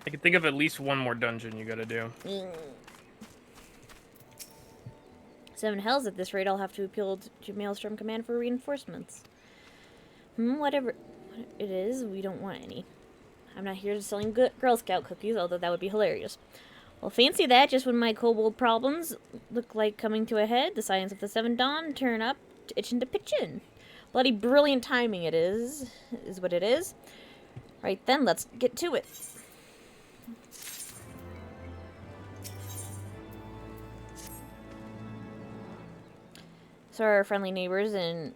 I can think of at least one more dungeon you gotta do. 7 hells. At this rate, I'll have to appeal to Maelstrom Command for reinforcements. Whatever it is, we don't want any. I'm not here to selling Girl Scout cookies, although that would be hilarious. Well, fancy that. Just when my kobold problems look like coming to a head, the Scions of the Seven Dawn turn up, itching to pitch in. Bloody brilliant timing it is what it is. Right then, let's get to it. So our friendly neighbors in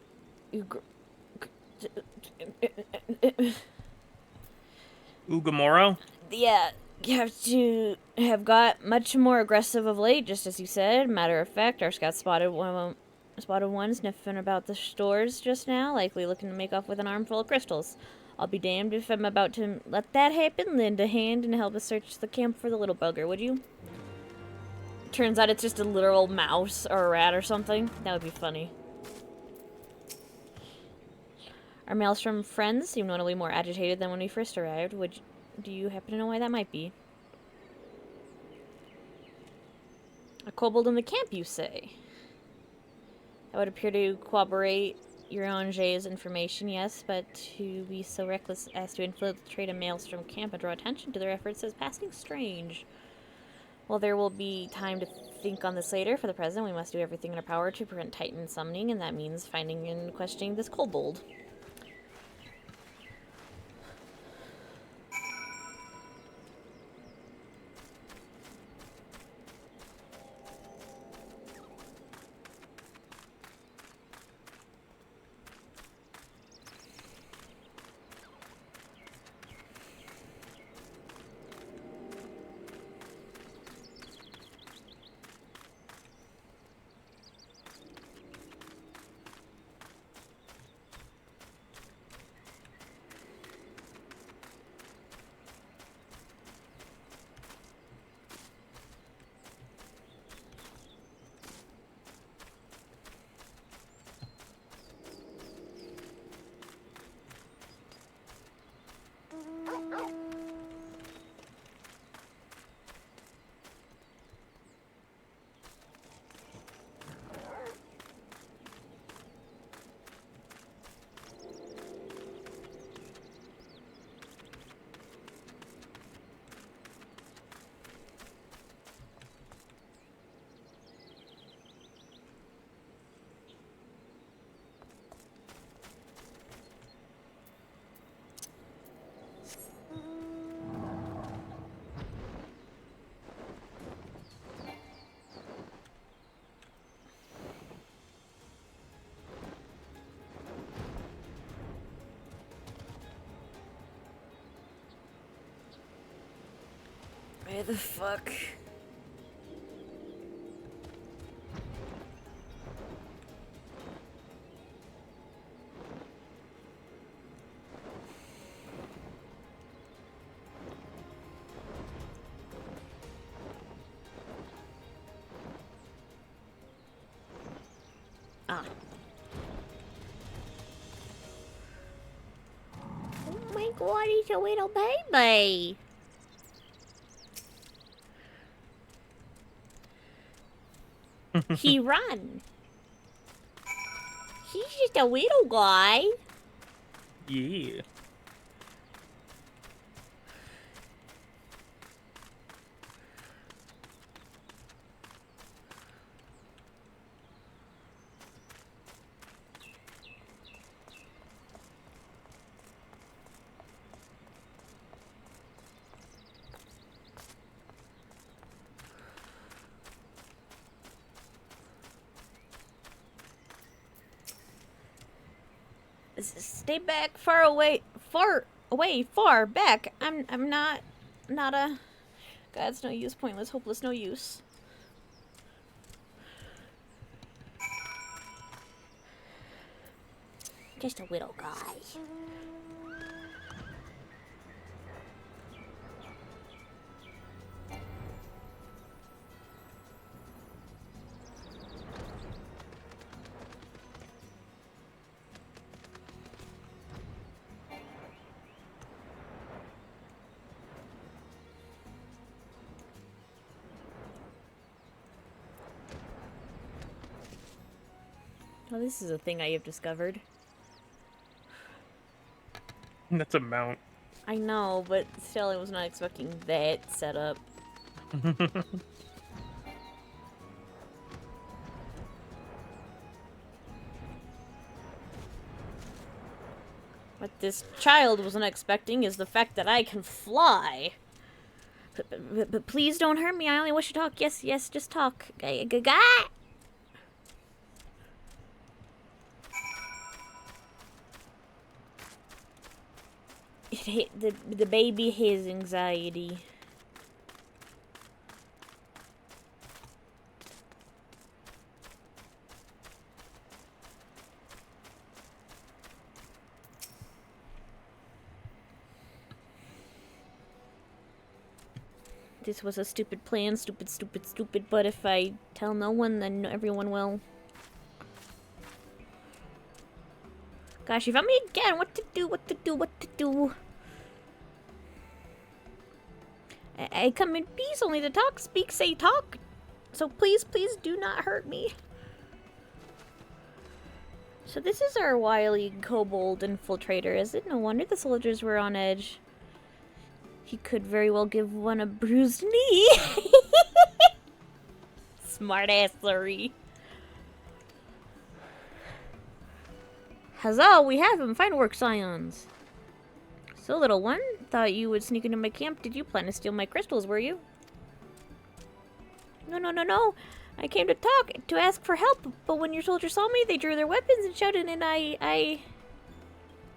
Ugamoro? Yeah, you have got much more aggressive of late, just as you said. Matter of fact, our scout spotted one sniffing about the stores just now, likely looking to make off with an armful of crystals. I'll be damned if I'm about to let that happen. Lend a hand and help us search the camp for the little bugger, would you? Turns out it's just a literal mouse or a rat or something. That would be funny. Our Maelstrom friends seem notably more agitated than when we first arrived. Do you happen to know why that might be? A kobold in the camp, you say? That would appear to corroborate your own Jay's information, yes, but to be so reckless as to infiltrate a Maelstrom camp and draw attention to their efforts is passing strange. Well, there will be time to think on this later. For the present, we must do everything in our power to prevent Titan summoning, and that means finding and questioning this kobold. Where the fuck? Ah. Oh my god, he's a little baby. He run. He's just a little guy. Yeah. Stay back, far away, far back. I'm not a. God's no use, pointless, hopeless, no use. Just a little guy. Well, this is a thing I have discovered. That's a mount. I know, but still I was not expecting that setup. What this child wasn't expecting is the fact that I can fly. But please don't hurt me. I only wish to talk. Yes, yes, just talk. The baby has anxiety. This was a stupid plan, stupid, but if I tell no one, then everyone will. Gosh, you found me again. What to do? I come in peace, only to talk, speak, say, talk. So please do not hurt me. So this is our wily kobold infiltrator, is it? No wonder the soldiers were on edge. He could very well give one a bruised knee. Smartassery. Huzzah, we have him. Fine work, Scions. So, little one, thought you would sneak into my camp. Did you plan to steal my crystals, were you? No. I came to talk, to ask for help, but when your soldiers saw me, they drew their weapons and shouted, and I...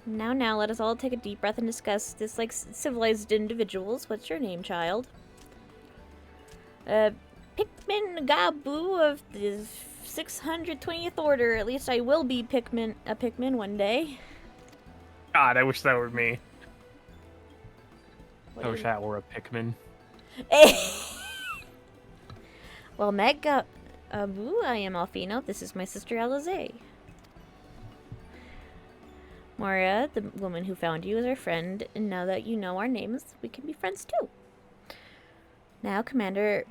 Now, let us all take a deep breath and discuss this like civilized individuals. What's your name, child? Pikmin Gabu of the 620th Order. At least I will be a Pikmin one day. God, I wish that were me. What I wish that were a Pikmin. Well, Meg Abu, I am Alfino. This is my sister Alize. Moria, the woman who found you, is our friend, and now that you know our names, we can be friends too. Now, Commander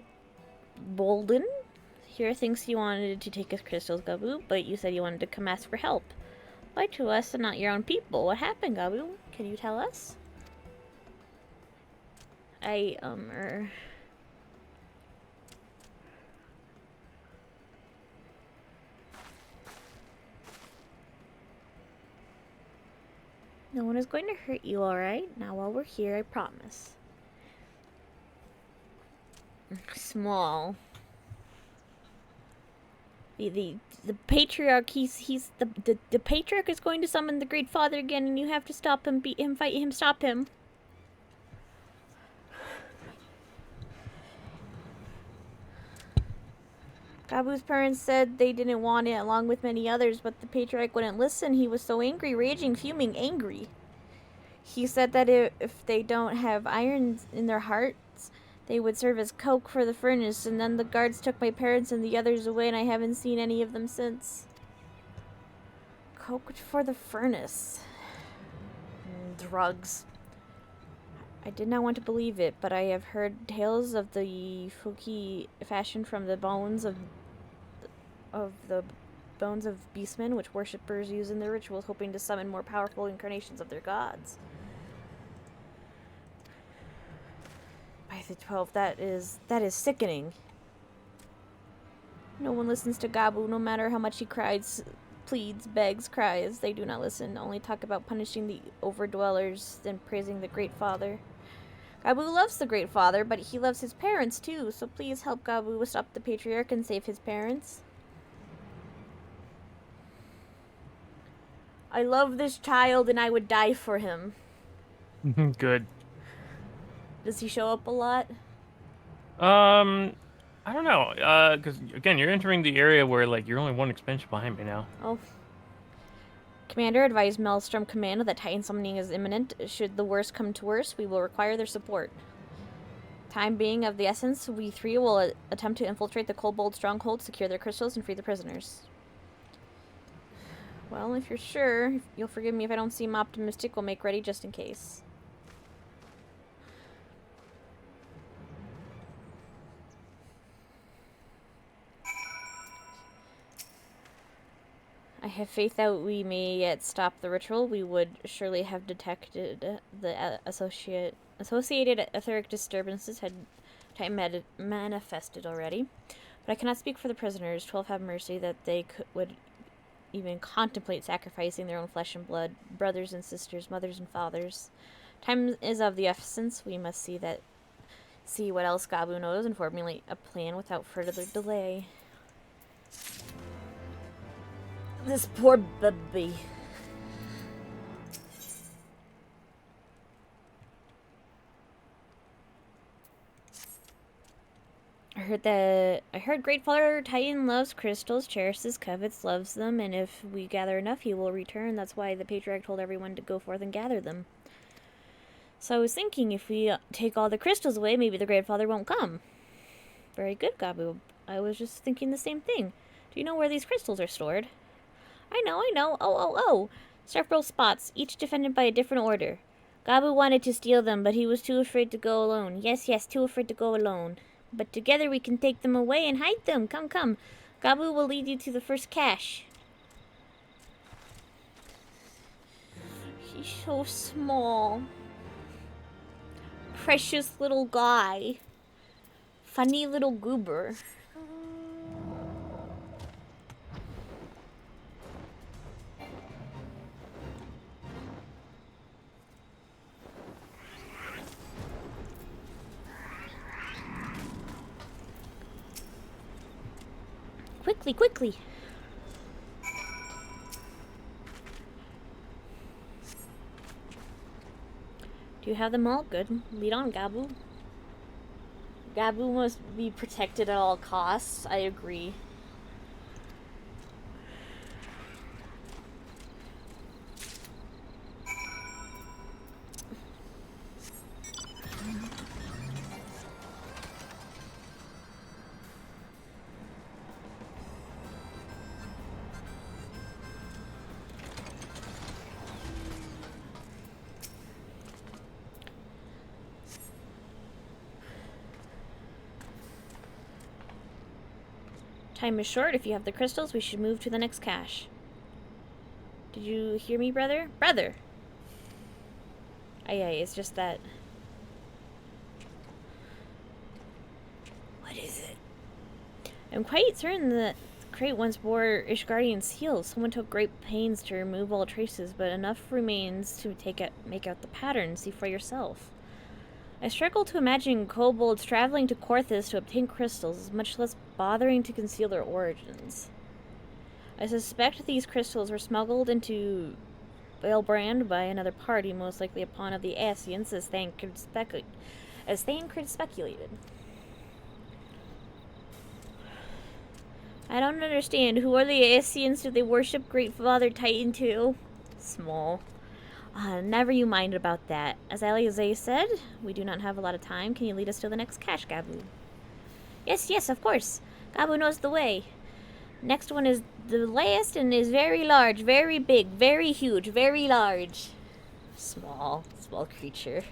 Bolden here thinks you wanted to take his crystals, Gabu, but you said you wanted to come ask for help. Why to us and not your own people? What happened, Gabu? Can you tell us? No one is going to hurt you, alright? Now while we're here, I promise. Small. The patriarch, the patriarch is going to summon the Great Father again, and you have to stop him, beat him, fight him, stop him. Gabu's parents said they didn't want it, along with many others, but the patriarch wouldn't listen. He was so angry, raging, fuming, angry. He said that if they don't have iron in their hearts, they would serve as coke for the furnace, and then the guards took my parents and the others away, and I haven't seen any of them since. Coke for the furnace. Drugs. I did not want to believe it, but I have heard tales of the Fuki fashioned from the bones of beastmen, which worshippers use in their rituals, hoping to summon more powerful incarnations of their gods. By the 12, that is sickening. No one listens to Gabu, no matter how much he cries, pleads, begs, cries. They do not listen, only talk about punishing the overdwellers, then praising the Great Father. Gabu loves the Great Father, but he loves his parents too, so please help Gabu stop the Patriarch and save his parents. I love this child and I would die for him. Good. Does he show up a lot? I don't know. Because again, you're entering the area where like you're only one expansion behind me now. Oh. Commander, advise Maelstrom Command that Titan summoning is imminent. Should the worst come to worst, we will require their support. Time being of the essence, we three will attempt to infiltrate the Kobold stronghold, secure their crystals, and free the prisoners. Well, if you're sure, you'll forgive me if I don't seem optimistic. We'll make ready just in case. I have faith that we may yet stop the ritual. We would surely have detected the associated etheric disturbances had time manifested already. But I cannot speak for the prisoners. 12 have mercy that they would even contemplate sacrificing their own flesh and blood, brothers and sisters, mothers and fathers. Time is of the essence. We must see what else Gabu knows and formulate a plan without further delay. This poor baby. I heard Great Father Titan loves crystals, cherishes, covets, loves them, and if we gather enough, he will return. That's why the patriarch told everyone to go forth and gather them. So I was thinking, if we take all the crystals away, maybe the Great Father won't come. Very good, Gabu. I was just thinking the same thing. Do you know where these crystals are stored? I know. Oh. Several spots, each defended by a different order. Gabu wanted to steal them, but he was too afraid to go alone. Yes, too afraid to go alone. But together we can take them away and hide them. Come. Gabu will lead you to the first cache. He's so small. Precious little guy. Funny little goober. Quickly. Do you have them all? Good. Lead on, Gabu. Gabu must be protected at all costs. I agree. Time is short. If you have the crystals, we should move to the next cache. Did you hear me, brother? Brother! Aye, it's just that... What is it? I'm quite certain that the crate once bore Ishgardian seals. Someone took great pains to remove all traces, but enough remains to make out the pattern. See for yourself. I struggle to imagine kobolds traveling to Korthus to obtain crystals, much less bothering to conceal their origins. I suspect these crystals were smuggled into Balebrand by another party, most likely a pawn of the Asians, as Thancred speculated. I don't understand. Who are the Asians? Do they worship Great Father Titan too? Small. Never you mind about that. As Aliazay said, we do not have a lot of time. Can you lead us to the next cache, Gabu? Yes, of course. Gabu knows the way. Next one is the last and is very large, very big, very huge, very large. Small creature.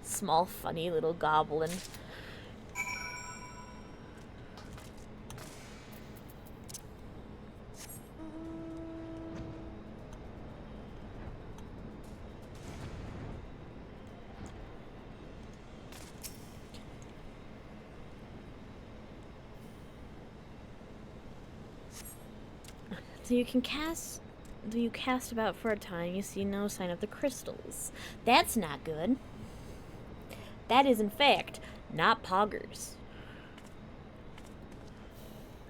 Small, funny little goblin. So you cast about for a time, you see no sign of the crystals. That's not good. That is, in fact, not poggers.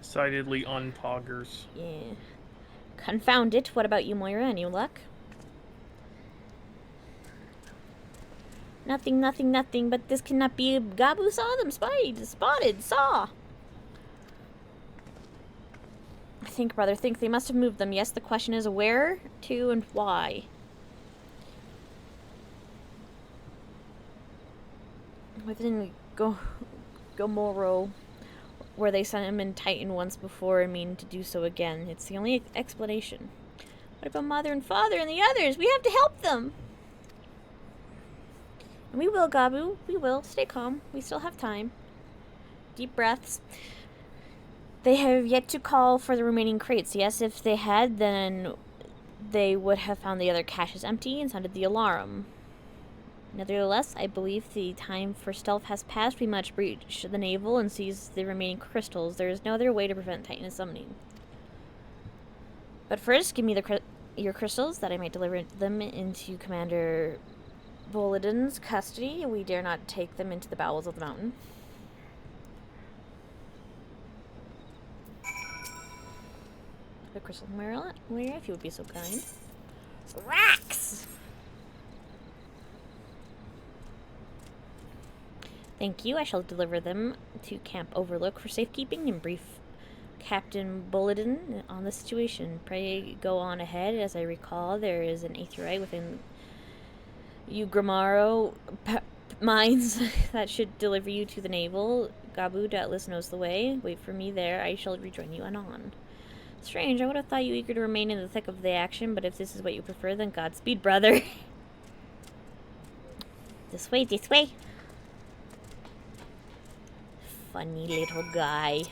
Decidedly unpoggers. Yeah. Confound it. What about you, Moira? Any luck? Nothing, nothing, nothing, but this cannot be. Gabu saw them. Spotted. Saw. Think, brother, think. They must have moved them. Yes, the question is where, to, and why. Within Gomorrah, where they sent him in Titan once before and mean to do so again. It's the only explanation. What about Mother and Father and the others? We have to help them! And we will, Gabu. We will. Stay calm. We still have time. Deep breaths. They have yet to call for the remaining crates. Yes, if they had, then they would have found the other caches empty and sounded the alarm. Nevertheless, I believe the time for stealth has passed. We must breach the navel and seize the remaining crystals. There is no other way to prevent Titan summoning. But first, give me your crystals, that I might deliver them into Commander Boladin's custody. We dare not take them into the bowels of the mountain. The crystal Moira, if you would be so kind. Rax! Thank you. I shall deliver them to Camp Overlook for safekeeping and brief Captain Boladin on the situation. Pray go on ahead. As I recall, there is an aetheryte within Ugramaro mines that should deliver you to the navel. Gabu doubtless knows the way. Wait for me there. I shall rejoin you anon. Strange. I would have thought you eager to remain in the thick of the action, but if this is what you prefer, then Godspeed, brother. This way, this way. Funny little guy.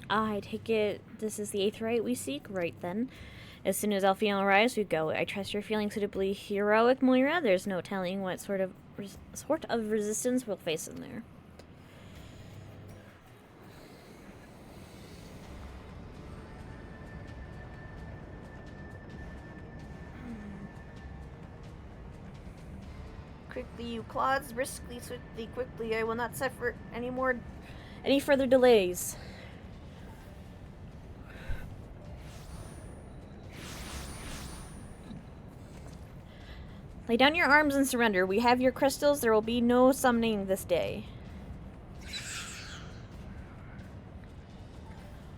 I take it this is the aetheryte we seek? Right then. As soon as Alphion arrives, we go. I trust you're feeling suitably heroic, Moira. There's no telling what sort of resistance we'll face in there. Quickly, you clods. Briskly, swiftly, quickly. I will not suffer any further delays. Lay down your arms and surrender. We have your crystals. There will be no summoning this day.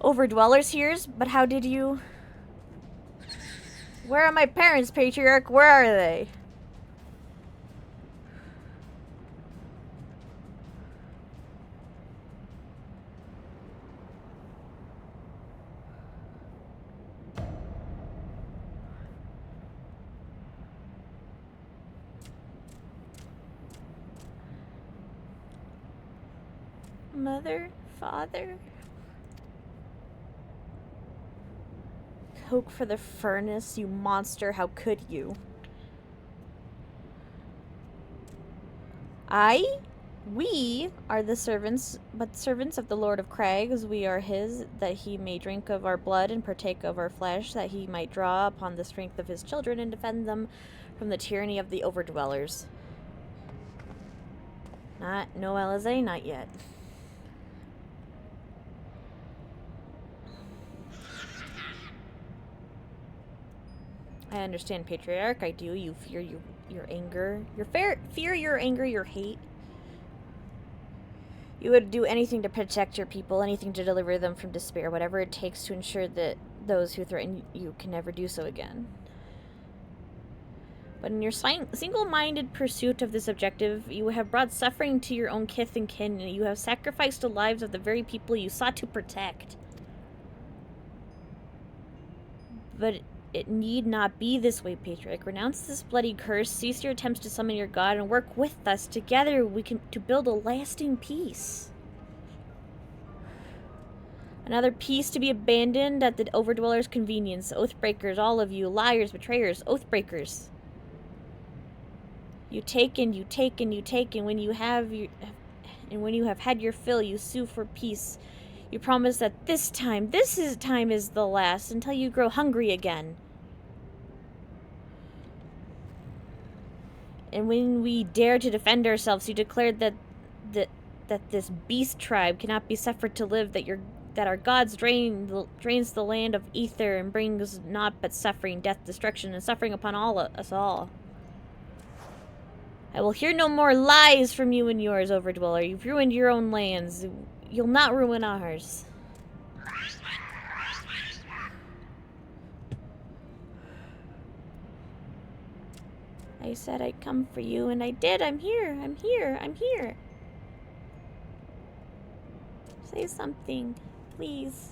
Overdwellers here's, but how did you... Where are my parents, Patriarch? Where are they? Mother? Father? Coke for the furnace, you monster. How could you? We are the servants, but servants of the Lord of Crags. We are his, that he may drink of our blood and partake of our flesh, that he might draw upon the strength of his children and defend them from the tyranny of the overdwellers. No, Alizé, not yet. I understand, Patriarch. I do. You fear your anger. Fear your anger, your hate. You would do anything to protect your people, anything to deliver them from despair, whatever it takes to ensure that those who threaten you can never do so again. But in your single-minded pursuit of this objective, you have brought suffering to your own kith and kin, and you have sacrificed the lives of the very people you sought to protect. But it need not be this way, Patriarch. Renounce this bloody curse, cease your attempts to summon your god, and work with us. Together we can to build a lasting peace. Another peace to be abandoned at the Overdweller's convenience. Oathbreakers, all of you. Liars, betrayers, oathbreakers. You take and you take and you take, and when you have had your fill, you sue for peace. You promise that this time is the last, until you grow hungry again. And when we dare to defend ourselves, you declared that this beast tribe cannot be suffered to live, that our gods drains the land of ether and brings naught but suffering, death, destruction, and suffering upon us all. I will hear no more lies from you and yours, Overdweller. You've ruined your own lands. You'll not ruin ours. I said I'd come for you, and I did. I'm here. I'm here. I'm here. Say something. Please.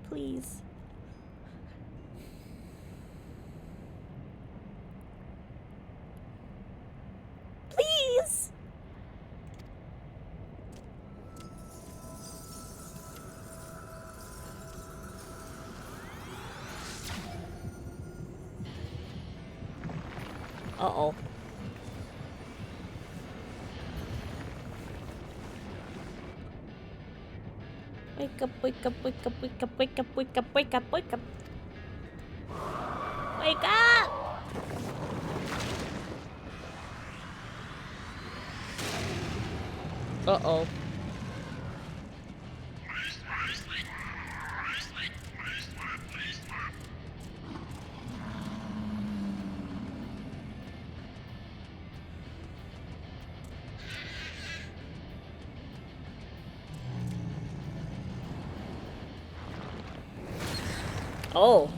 Please. Please! Uh-oh. Wake up, wake up, wake up, wake up, wake up, wake up, wake up, wake up. Wake up! Uh-oh. Oh.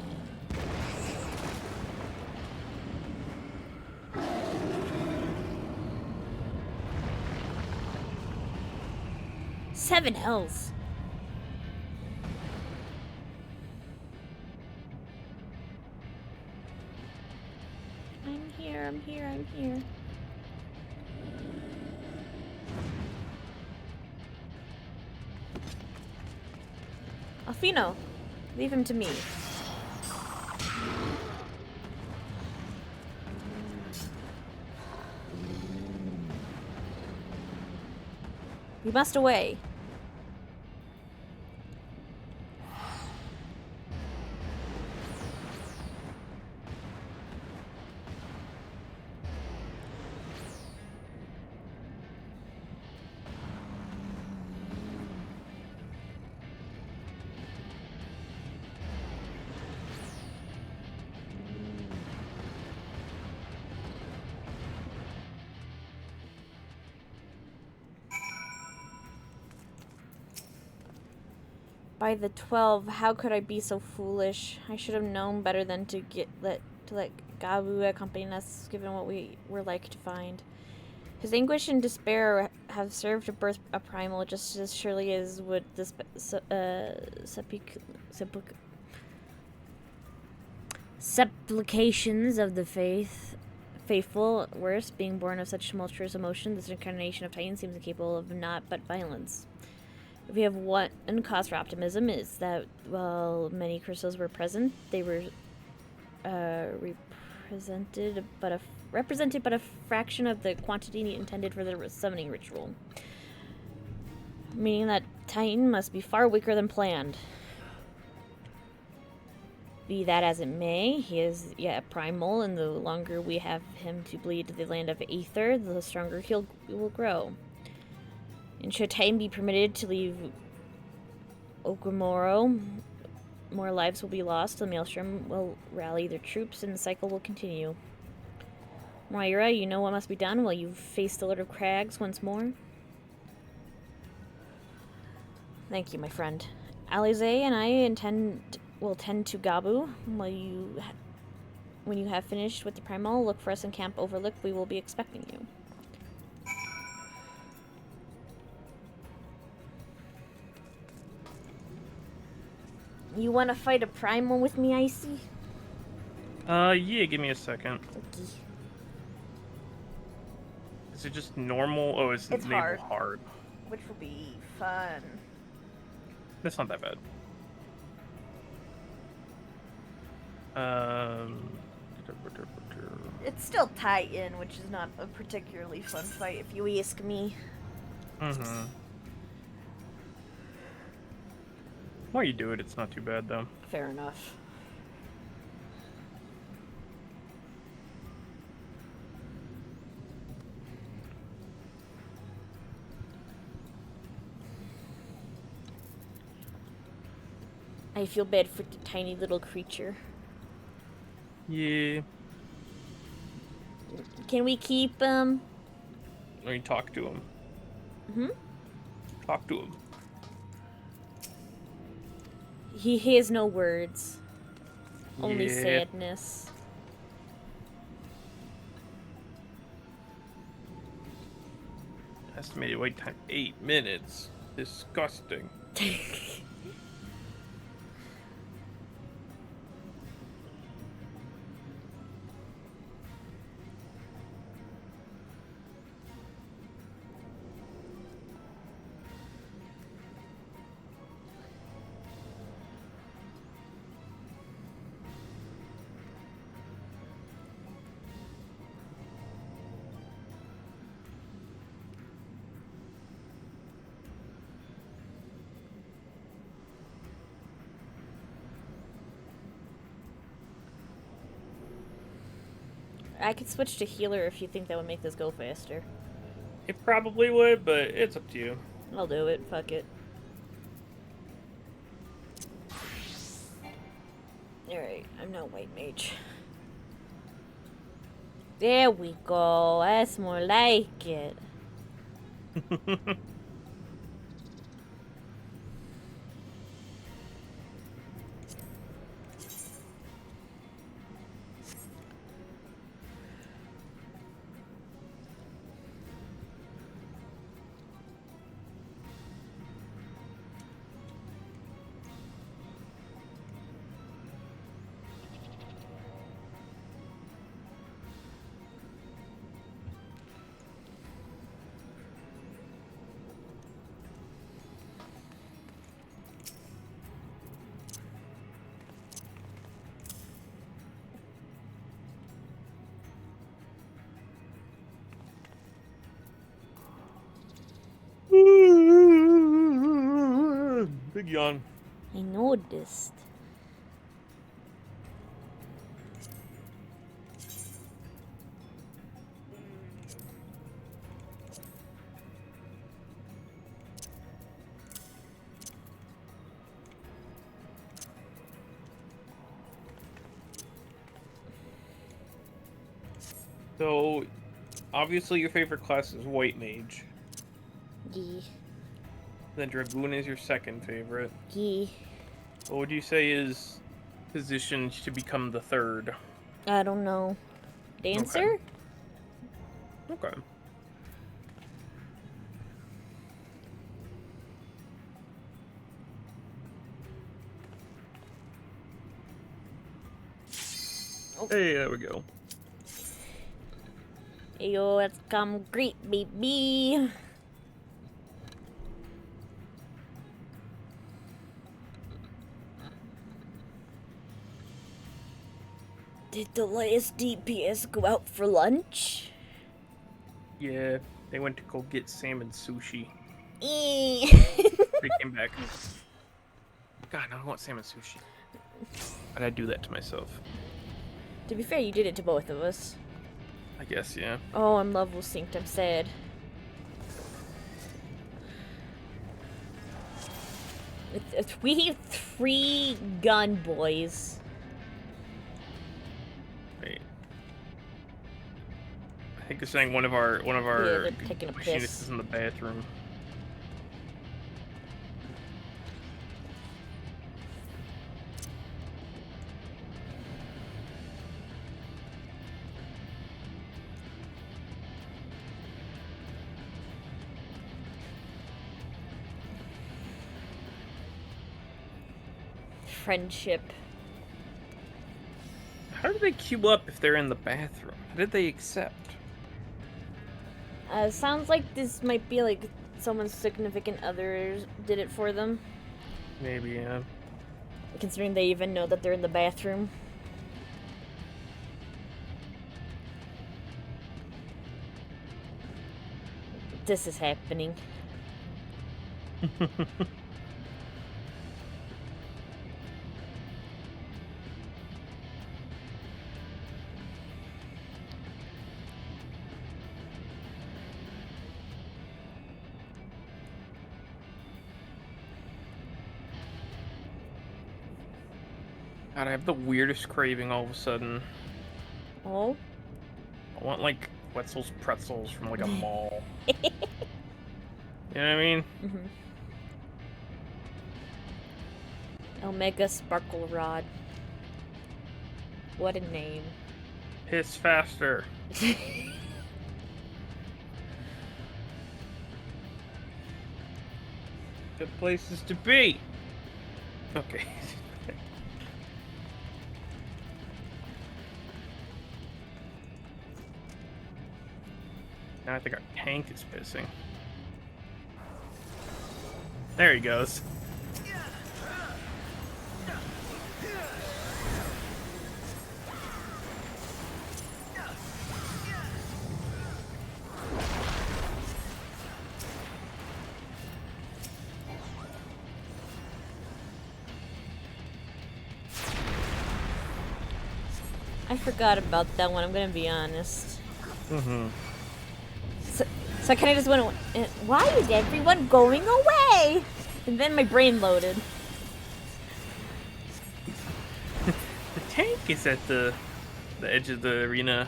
Seven hells. I'm here, I'm here, I'm here. Alfino, leave him to me. We must away. By the 12, how could I be so foolish? I should have known better than to let Gabu accompany us, given what we were like to find. His anguish and despair have served to birth a primal just as surely as would the supplications of the faithful. Worse, being born of such tumultuous emotion, this incarnation of Titan seems incapable of naught but violence. If we have one cause for optimism, is that while many crystals were present, they were represented but a fraction of the quantity intended for the summoning ritual. Meaning that Titan must be far weaker than planned. Be that as it may, he is yet a primal, and the longer we have him to bleed the land of Aether, the stronger he will grow. And should Titan be permitted to leave Okamoro, more lives will be lost. The Maelstrom will rally their troops, and the cycle will continue. Moira, you know what must be done while you face the Lord of Crags once more? Thank you, my friend. Alize and I will tend to Gabu while you When you have finished with the primal, look for us in Camp Overlook. We will be expecting you. You want to fight a primal with me, Icy? Yeah, give me a second. Okay. Is it just normal? Oh, it's naval hard. Which will be fun. That's not that bad. It's still Titan, which is not a particularly fun fight, if you ask me. Mm-hmm. While you do it, it's not too bad, though. Fair enough. I feel bad for the tiny little creature. Yeah. Can we keep, Or you talk to him. Hmm? Talk to him. He has no words. Only Yeah. sadness. Estimated wait time 8 minutes. Disgusting. I could switch to healer if you think that would make this go faster. It probably would, but it's up to you. I'll do it. Fuck it. Alright, I'm no white mage. There we go. That's more like it. Big yawn. I noticed. So, obviously your favorite class is White Mage. Yeah. Then Dragoon is your second favorite. Yeah. What would you say is positioned to become the third? I don't know. Dancer? Okay. Oh. Hey, there we go. Hey, yo, let's come greet baby. Did the latest DPS go out for lunch? Yeah, they went to go get salmon sushi. Eh. They came back. God, I don't want salmon sushi. Why'd I do that to myself? To be fair, you did it to both of us. I guess, yeah. Oh, I'm level synced. I'm sad. We have 3 gun boys. Wait. I think it's saying one of our they're taking a machinists piss. is in the bathroom. friendship. How do they queue up if they're in the bathroom? How did they accept? Sounds like this might be like someone's significant other did it for them. Maybe, yeah. Considering they even know that they're in the bathroom. This is happening. God, I have the weirdest craving all of a sudden. Oh? I want, like, Wetzel's pretzels from, like, a mall. You know what I mean? Mm-hmm. Omega Sparkle Rod. What a name. Piss faster. Good places to be. Okay. Now I think our tank is pissing. There he goes. I forgot about that one, I'm gonna be honest. Mm-hmm. So I kind of just went, why is everyone going away? And then my brain loaded. The tank is at the edge of the arena.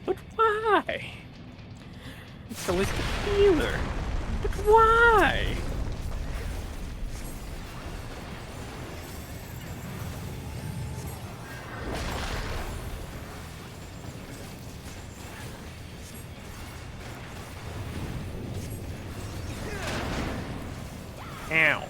But why? So is the healer. But why? Ow.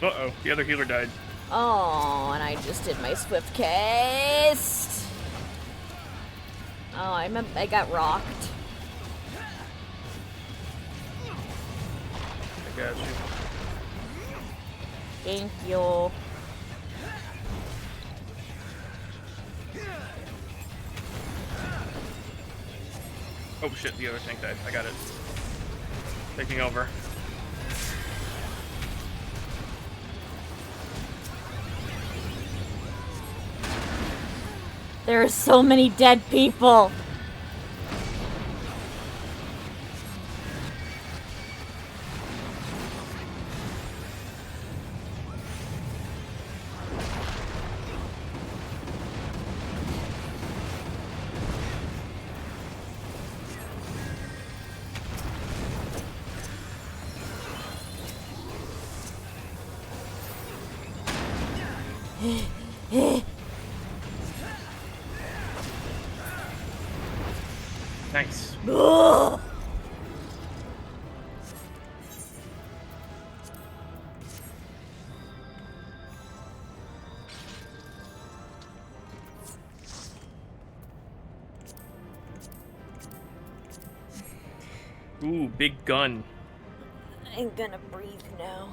Uh-oh, the other healer died. Oh, and I just did my swift cast. Oh, I got rocked. I got you. Thank you. Oh shit, the other tank died. I got it. Taking over. There are so many dead people. Nice. Ugh. Ooh, big gun. I'm gonna breathe now.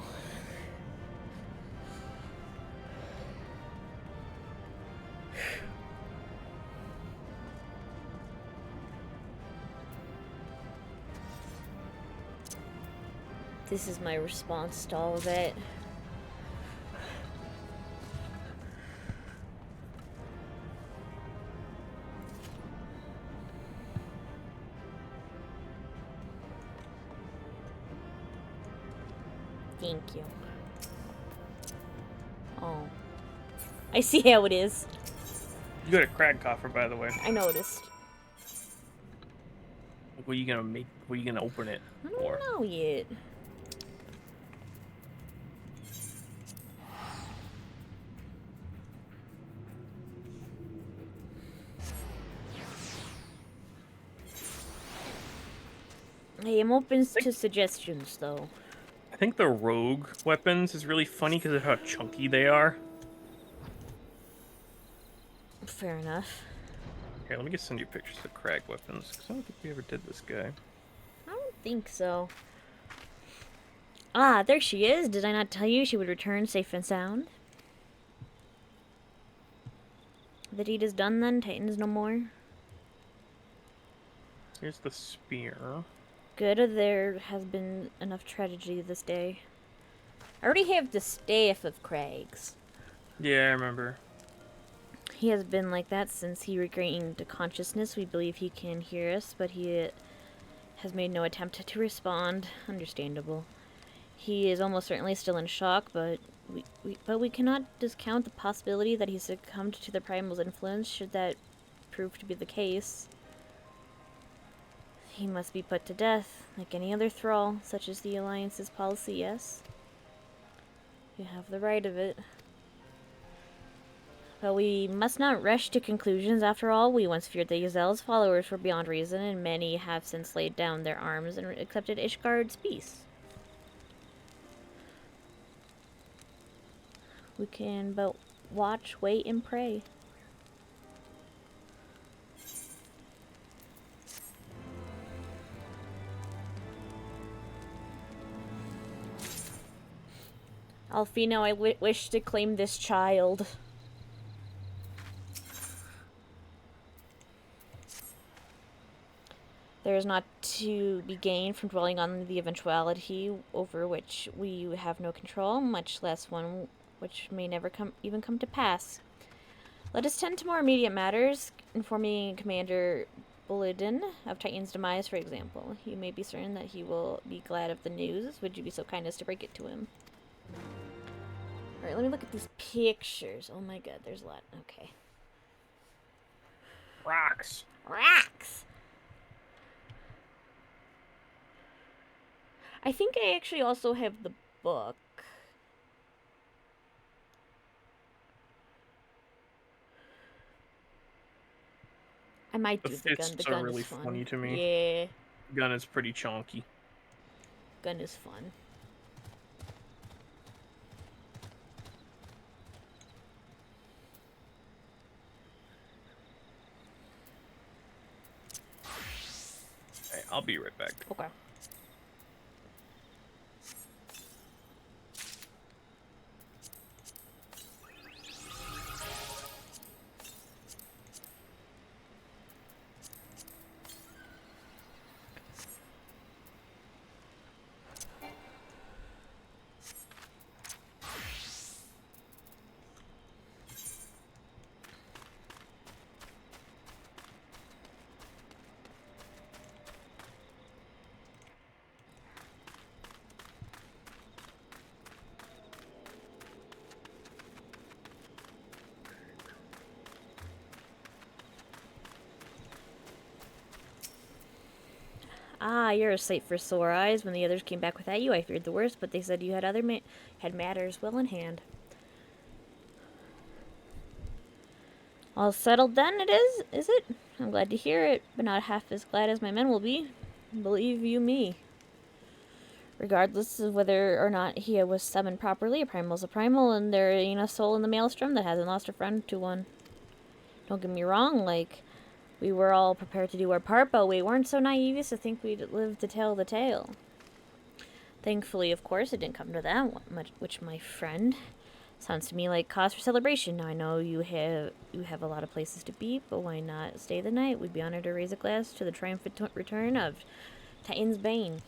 This is my response to all of it. Thank you. Oh. I see how it is. You got a crag coffer, by the way. I noticed. What are you gonna make? What are you gonna open it I don't for? know yet. I am open to suggestions, though. I think the rogue weapons is really funny because of how chunky they are. Fair enough. Here, let me just send you pictures of crag weapons, because I don't think we ever did this guy. I don't think so. Ah, there she is. Did I not tell you she would return safe and sound? The deed is done then? Titans no more? Here's the spear. Good, there has been enough tragedy this day. I already have the staff of Craig's. Yeah, I remember. He has been like that since he regained consciousness. We believe he can hear us, but he has made no attempt to respond. Understandable. He is almost certainly still in shock, but we cannot discount the possibility that he succumbed to the primal's influence should that prove to be the case. He must be put to death, like any other thrall, such as the Alliance's policy, yes? You have the right of it. But we must not rush to conclusions. After all, we once feared the Gazelle's followers for beyond reason, and many have since laid down their arms and accepted Ishgard's peace. We can but watch, wait, and pray. Alfino, I wish to claim this child. There is not to be gained from dwelling on the eventuality over which we have no control, much less one which may never even come to pass. Let us tend to more immediate matters, informing Commander Bulledin of Titan's demise, for example. You may be certain that he will be glad of the news. Would you be so kind as to break it to him? Alright, let me look at these pictures. Oh my god, there's a lot. Okay. Rocks. Rocks! I think I actually also have the book. I might do the gun. The fists gun are really is fun. funny to me. Yeah. Gun is pretty chunky. Gun is fun. Alright, I'll be right back. Okay. Ah, you're a sight for sore eyes. When the others came back without you, I feared the worst, but they said you had had matters well in hand. All settled then, it is it? I'm glad to hear it, but not half as glad as my men will be. Believe you me. Regardless of whether or not he was summoned properly, a primal's a primal, and there ain't a soul in the maelstrom that hasn't lost a friend to one. Don't get me wrong, like, we were all prepared to do our part, but we weren't so naive as to think we'd live to tell the tale. Thankfully, of course, it didn't come to that, which, my friend, sounds to me like cause for celebration. Now, I know you have a lot of places to be, but why not stay the night? We'd be honored to raise a glass to the triumphant return of Titan's Bane.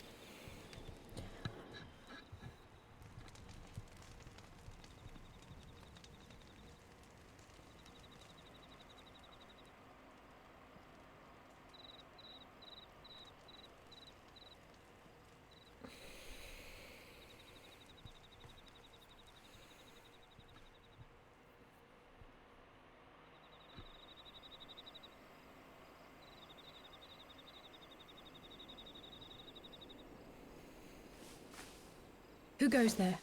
Who goes there?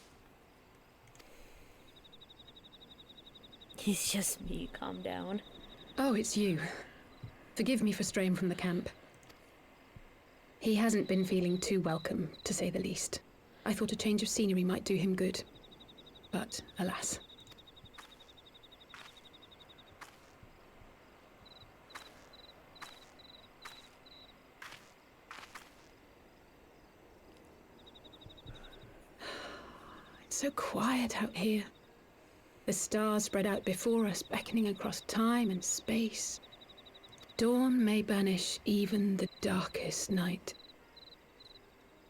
He's just me. Calm down. Oh, it's you. Forgive me for straying from the camp. He hasn't been feeling too welcome, to say the least. I thought a change of scenery might do him good. But, alas. It's so quiet out here. The stars spread out before us, beckoning across time and space. Dawn may banish even the darkest night.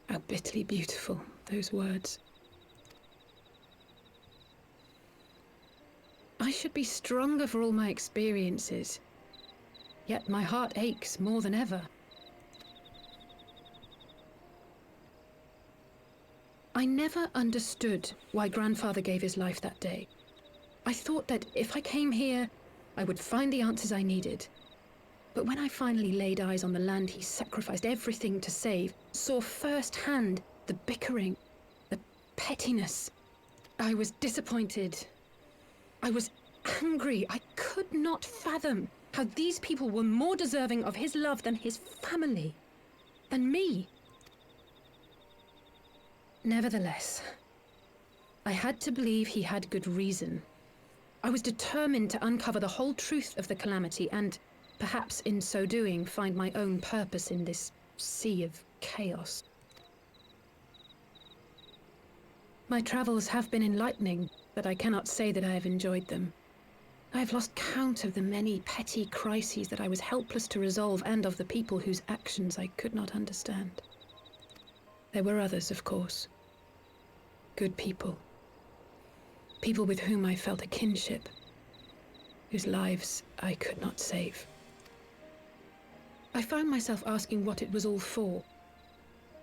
How bitterly beautiful, those words. I should be stronger for all my experiences, yet my heart aches more than ever. I never understood why Grandfather gave his life that day. I thought that if I came here, I would find the answers I needed. But when I finally laid eyes on the land he sacrificed everything to save, saw firsthand the bickering, the pettiness, I was disappointed. I was angry. I could not fathom how these people were more deserving of his love than his family, than me. Nevertheless, I had to believe he had good reason. I was determined to uncover the whole truth of the calamity and, perhaps in so doing, find my own purpose in this sea of chaos. My travels have been enlightening, but I cannot say that I have enjoyed them. I have lost count of the many petty crises that I was helpless to resolve and of the people whose actions I could not understand. There were others, of course. Good people. People with whom I felt a kinship, whose lives I could not save. I found myself asking what it was all for.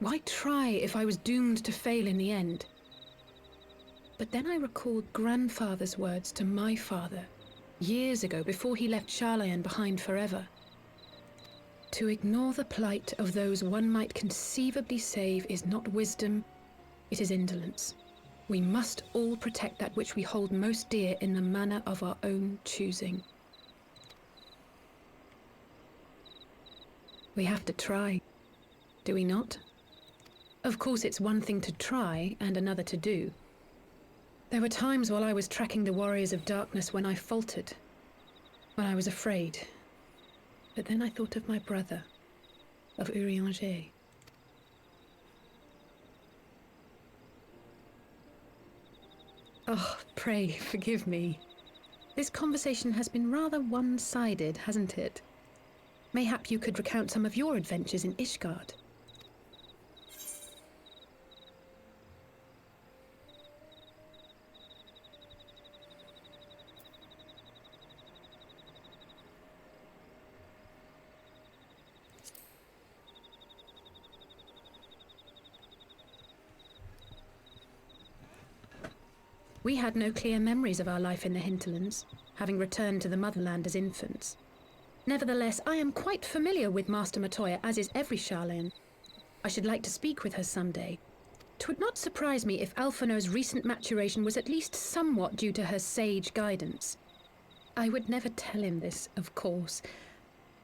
Why try if I was doomed to fail in the end? But then I recalled Grandfather's words to my father, years ago, before he left Sharlayan behind forever. To ignore the plight of those one might conceivably save is not wisdom, it is indolence. We must all protect that which we hold most dear in the manner of our own choosing. We have to try, do we not? Of course, it's one thing to try and another to do. There were times while I was tracking the warriors of darkness when I faltered, when I was afraid. But then I thought of my brother, of Urianger. Oh, pray forgive me. This conversation has been rather one-sided, hasn't it? Mayhap you could recount some of your adventures in Ishgard. We had no clear memories of our life in the hinterlands, having returned to the motherland as infants. Nevertheless, I am quite familiar with Master Matoya, as is every Sharlayan. I should like to speak with her someday. 'Twould not surprise me if Alphino's recent maturation was at least somewhat due to her sage guidance. I would never tell him this, of course.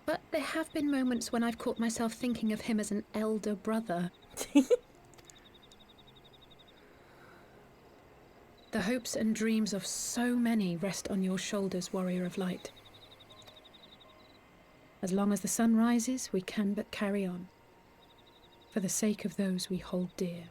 But there have been moments when I've caught myself thinking of him as an elder brother. The hopes and dreams of so many rest on your shoulders, Warrior of Light. As long as the sun rises, we can but carry on, for the sake of those we hold dear.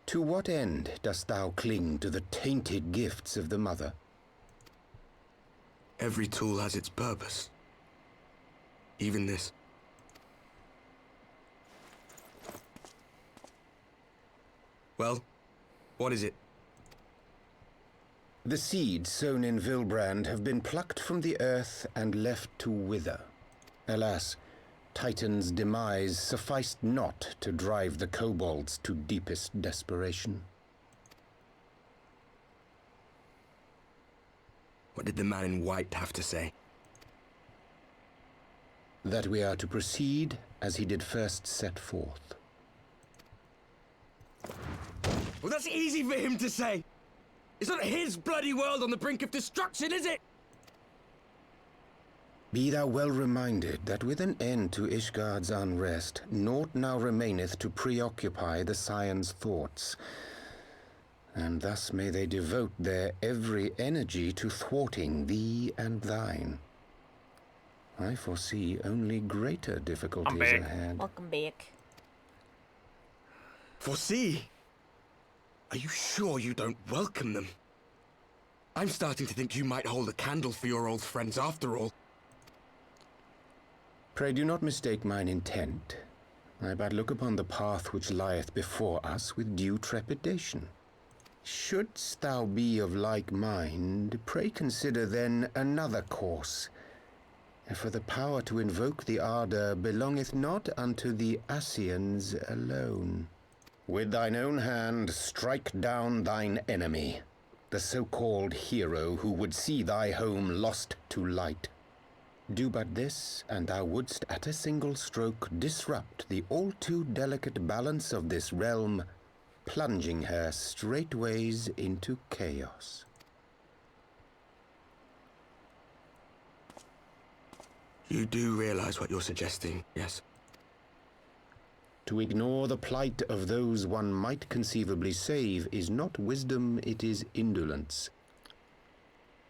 To what end dost thou cling to the tainted gifts of the Mother? Every tool has its purpose. Even this. Well, what is it? The seeds sown in Vilbrand have been plucked from the earth and left to wither. Alas, Titan's demise sufficed not to drive the kobolds to deepest desperation. What did the man in white have to say? That we are to proceed as he did first set forth. Well, that's easy for him to say. It's not his bloody world on the brink of destruction, is it? Be thou well reminded that with an end to Ishgard's unrest, naught now remaineth to preoccupy the Scion's thoughts. And thus may they devote their every energy to thwarting thee and thine. I foresee only greater difficulties ahead. Welcome back. Foresee? Are you sure you don't welcome them? I'm starting to think you might hold a candle for your old friends after all. Pray do not mistake mine intent. I but look upon the path which lieth before us with due trepidation. Shouldst thou be of like mind, pray consider then another course. For the power to invoke the ardour belongeth not unto the Ascians alone. With thine own hand strike down thine enemy, the so-called hero who would see thy home lost to light. Do but this, and thou wouldst at a single stroke disrupt the all-too-delicate balance of this realm, plunging her straightways into chaos. You do realize what you're suggesting, yes? To ignore the plight of those one might conceivably save is not wisdom, it is indolence.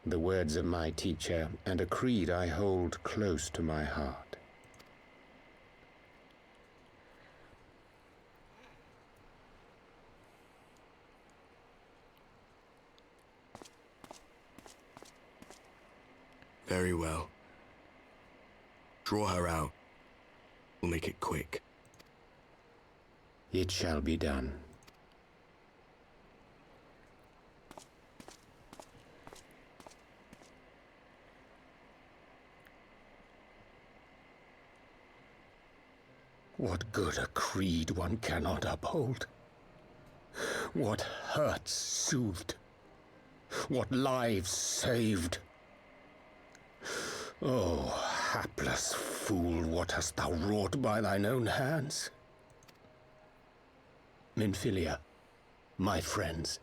The words of my teacher, and a creed I hold close to my heart. Very well. Draw her out. We'll make it quick. It shall be done. What good a creed one cannot uphold? What hurts soothed? What lives saved? Oh, hapless fool, what hast thou wrought by thine own hands? Minfilia, my friends,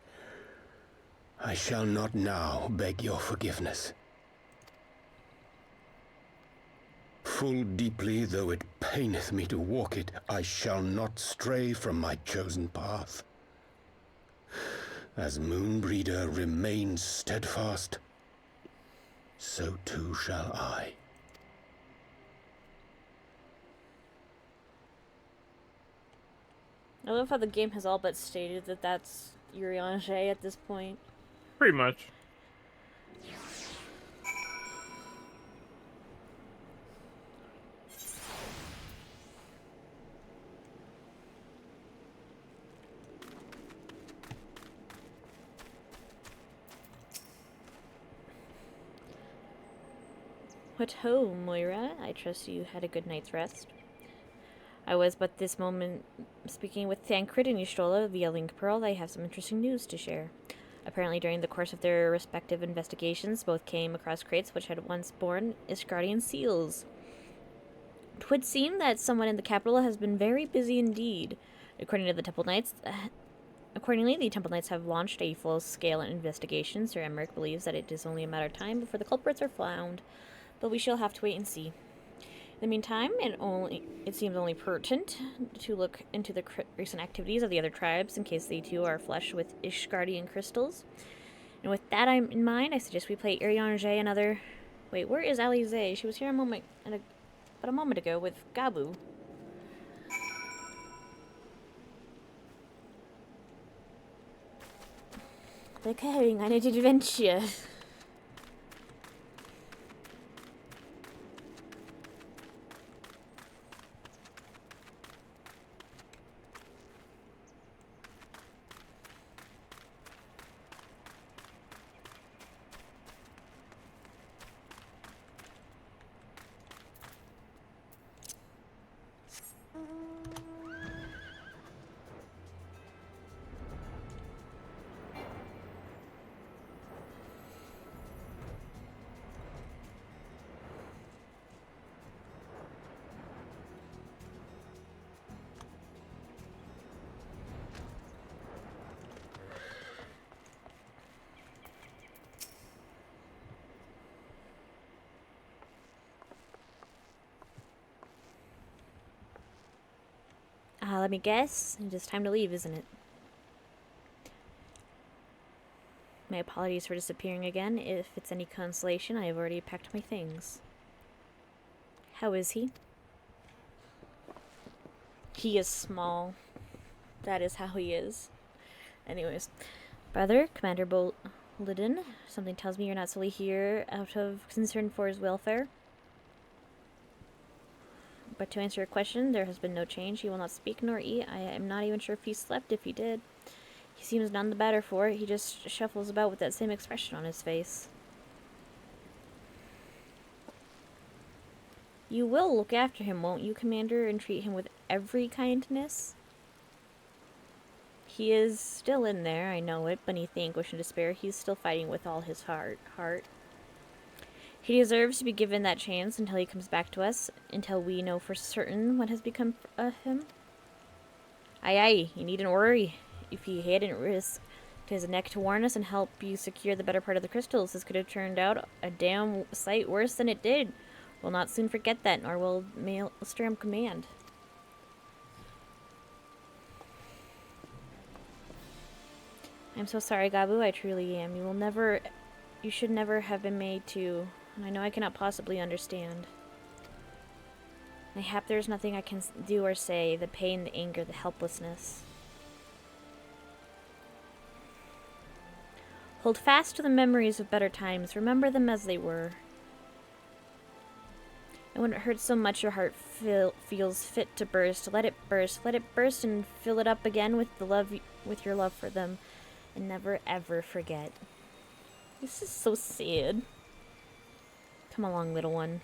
I shall not now beg your forgiveness. Full deeply though it paineth me to walk it, I shall not stray from my chosen path. As Moonbreeder remains steadfast, so too shall I. I love how the game has all but stated that that's Urianger at this point. Pretty much. What ho, Moira? I trust you had a good night's rest. I was but this moment speaking with Thancred and Ystrola via Link Pearl. They have some interesting news to share. Apparently, during the course of their respective investigations, both came across crates which had once borne Ishgardian seals. It would seem that someone in the capital has been very busy indeed. According to the Temple Knights, Accordingly, the Temple Knights have launched a full-scale investigation. Sir Emmerich believes that it is only a matter of time before the culprits are found, but we shall have to wait and see. In the meantime, it seems only pertinent to look into the recent activities of the other tribes in case they too are flush with Ishgardian crystals. And with that in mind, I suggest we play Iriange another... Wait, where is Alize? She was here a moment ago with Gabu. They're going on an adventure. Let me guess. It is time to leave, isn't it? My apologies for disappearing again. If it's any consolation, I have already packed my things. How is he? He is small. That is how he is. Anyways. Brother, Commander Bolidin, something tells me you're not solely here out of concern for his welfare. But to answer your question, there has been no change. He will not speak nor eat. I am not even sure if he slept, if he did. He seems none the better for it. He just shuffles about with that same expression on his face. You will look after him, won't you, Commander, and treat him with every kindness? He is still in there, I know it. Beneath the anguish and despair, he is still fighting with all his heart. He deserves to be given that chance until he comes back to us, until we know for certain what has become of him. Aye, you needn't worry. If he hadn't risked his neck to warn us and help you secure the better part of the crystals, this could have turned out a damn sight worse than it did. We'll not soon forget that, nor will Maelstrom command. I'm so sorry, Gabu, I truly am. You should never have been made to... I know I cannot possibly understand. Mayhap there is nothing I can do or say. The pain, the anger, the helplessness. Hold fast to the memories of better times. Remember them as they were. And when it hurts so much your heart feels fit to burst, let it burst. Let it burst and fill it up again with your love for them. And never ever forget. This is so sad. Come along, little one.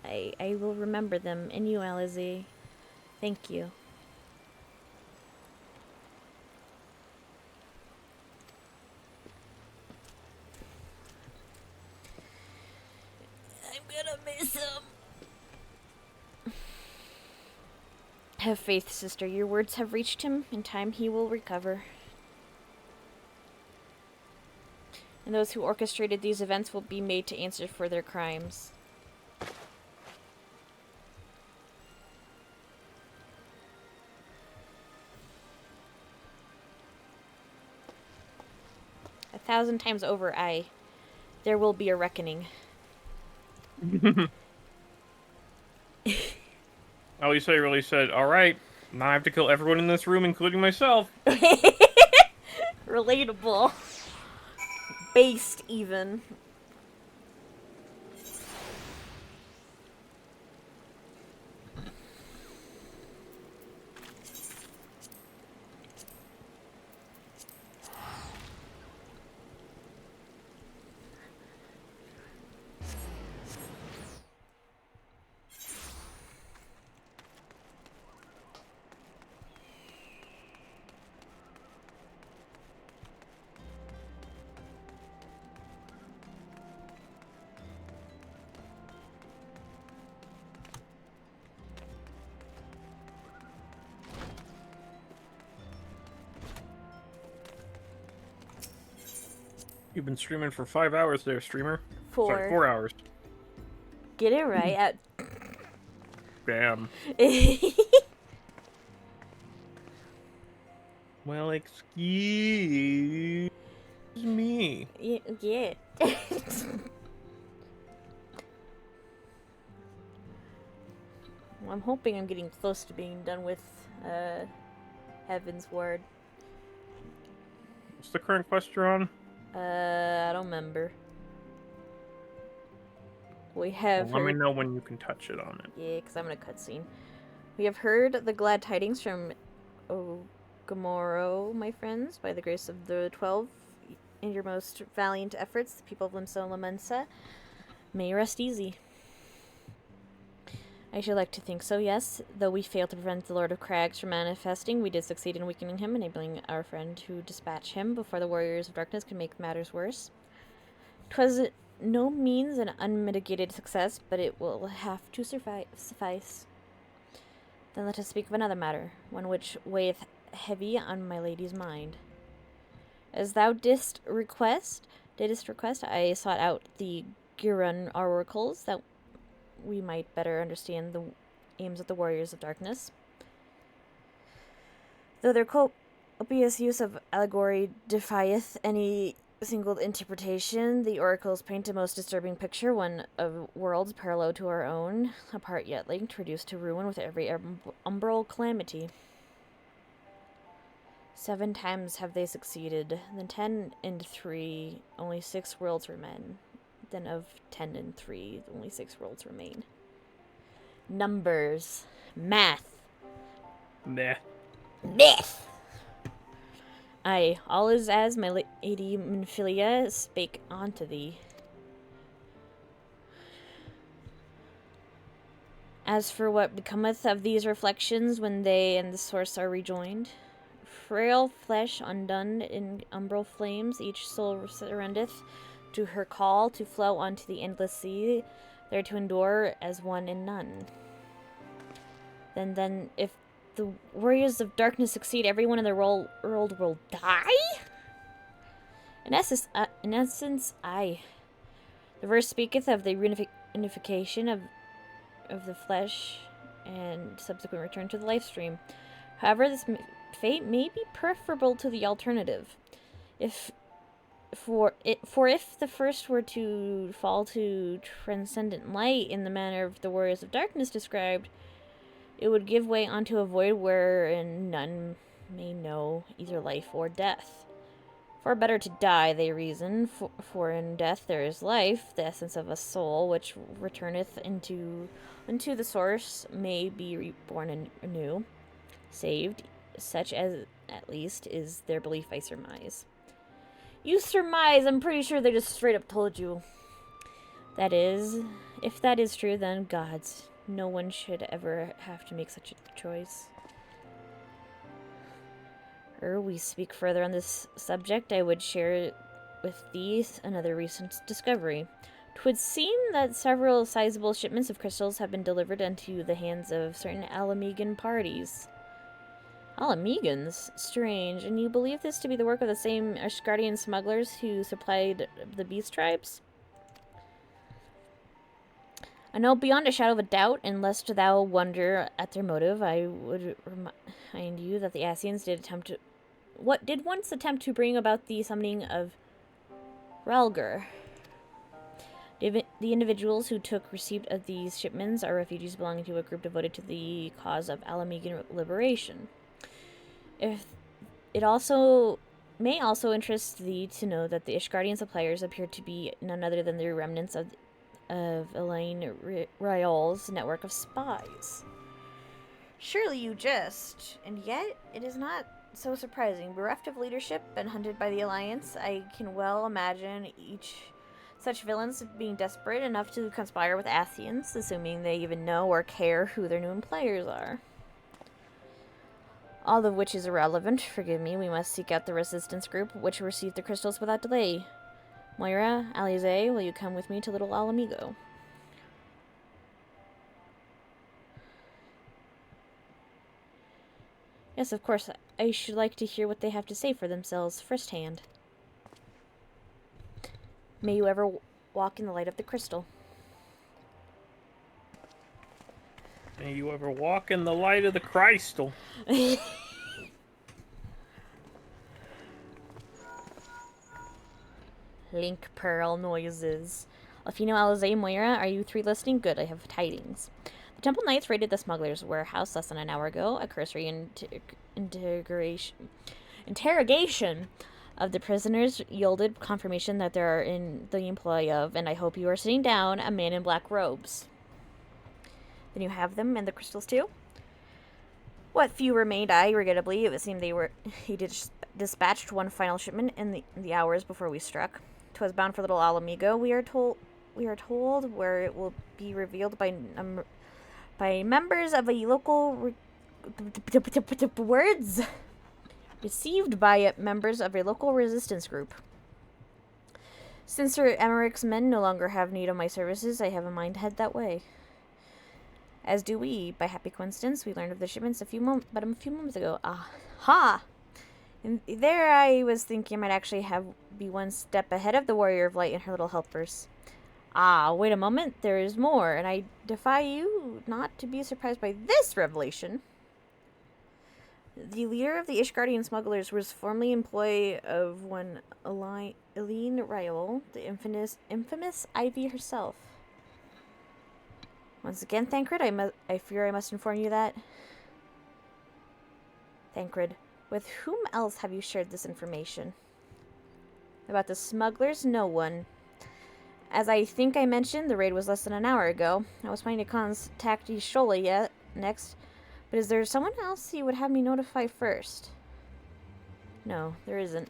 I will remember them, and you, Alize. Thank you. I'm gonna miss him. Have faith, sister. Your words have reached him. In time, he will recover. And those who orchestrated these events will be made to answer for their crimes. A 1,000 times over, there will be a reckoning. Alice really said, alright, now I have to kill everyone in this room, including myself. Relatable. Based, even. You've been streaming for 5 hours there, streamer. 4. Sorry, 4 hours. Get it right. At Damn. Well, excuse me. Yeah. Well, I'm hoping I'm getting close to being done with Heaven's Word. What's the current quest you're on? I don't remember. We have Well, let me know when you can touch it on it. Yeah, because I'm in a cutscene. We have heard the glad tidings from Gamoro, my friends, by the grace of the 12, in your most valiant efforts, the people of Limsa Lamensa may rest easy. I should like to think so, yes. Though we failed to prevent the Lord of Crags from manifesting, we did succeed in weakening him, enabling our friend to dispatch him before the Warriors of Darkness could make matters worse. 'Twas no means an unmitigated success, but it will have to suffice. Then let us speak of another matter, one which weigheth heavy on my lady's mind. As thou didst request, I sought out the Gurun oracles that we might better understand the aims of the Warriors of Darkness. Though their copious use of allegory defieth any single interpretation, the oracles paint a most disturbing picture, one of worlds parallel to our own, apart yet linked, reduced to ruin with every umbral calamity. 7 times have they succeeded, then 10 and 3, only 6 worlds remain. Then of 10 and 3, only 6 worlds remain. Numbers. Math. Meh. Myth! Aye, all is as my lady Minfilia spake unto thee. As for what becometh of these reflections when they and the source are rejoined, frail flesh undone in umbral flames, each soul surrendereth to her call to flow unto the endless sea, there to endure as one and none. Then, if the Warriors of Darkness succeed, everyone in the world will die? In essence, aye. The verse speaketh of the unification of the flesh and subsequent return to the life stream. However, this fate may be preferable to the alternative. If the first were to fall to transcendent light in the manner of the Warriors of Darkness described, it would give way unto a void wherein none may know either life or death. For better to die, they reason, for in death there is life, the essence of a soul, which returneth into the source, may be reborn anew, saved, such as, at least, is their belief, I surmise. You surmise? I'm pretty sure they just straight up told you. That is, if that is true, then gods, no one should ever have to make such a choice. Ere we speak further on this subject, I would share with thee another recent discovery. 'Twould seem that several sizable shipments of crystals have been delivered into the hands of certain Alamegan parties. Alamegans? Strange. And you believe this to be the work of the same Ashgardian smugglers who supplied the beast tribes? I know beyond a shadow of a doubt, and lest thou wonder at their motive, I would remind you that the Asians did once attempt to bring about the summoning of Ralgar. The individuals who took receipt of these shipments are refugees belonging to a group devoted to the cause of Alamegan liberation. If it may also interest thee to know that the Ishgardian suppliers appear to be none other than the remnants of Elaine Ryol's network of spies. Surely you jest, and yet it is not so surprising. Bereft of leadership and hunted by the Alliance, I can well imagine such villains being desperate enough to conspire with Asians, assuming they even know or care who their new employers are. All of which is irrelevant, forgive me. We must seek out the resistance group, which received the crystals without delay. Moira, Alize, will you come with me to Little Alamigo? Yes, of course. I should like to hear what they have to say for themselves firsthand. May you ever walk in the light of the crystal. May you ever walk in the light of the crystal. Link pearl noises. Alfino, Alizé, Moira, are you three listening? Good, I have tidings. The Temple Knights raided the smuggler's warehouse less than an hour ago. A cursory interrogation of the prisoners yielded confirmation that they are in the employ of, and I hope you are sitting down, a man in black robes. Then you have them and the crystals too? What few remained, regrettably, it would seem he dispatched one final shipment in the hours before we struck. 'Twas bound for Little Alamigo. We are told where it will be revealed by members of a local received by members of a local resistance group. Since Sir Emmerich's men no longer have need of my services, I have a mind to head that way. As do we. By happy coincidence, we learned of the shipments a few moments ago. Aha! And there I was thinking I might actually be one step ahead of the Warrior of Light and her little helpers. Ah, wait a moment, there is more, and I defy you not to be surprised by this revelation. The leader of the Ishgardian smugglers was formerly employee of one Eileen Ryol, the infamous Ivy herself. Once again, Thancred, I fear I must inform you that... Thancred, with whom else have you shared this information? About the smugglers? No one. As I think I mentioned, the raid was less than an hour ago. I was planning to contact Ishola next, but is there someone else you would have me notify first? No, there isn't.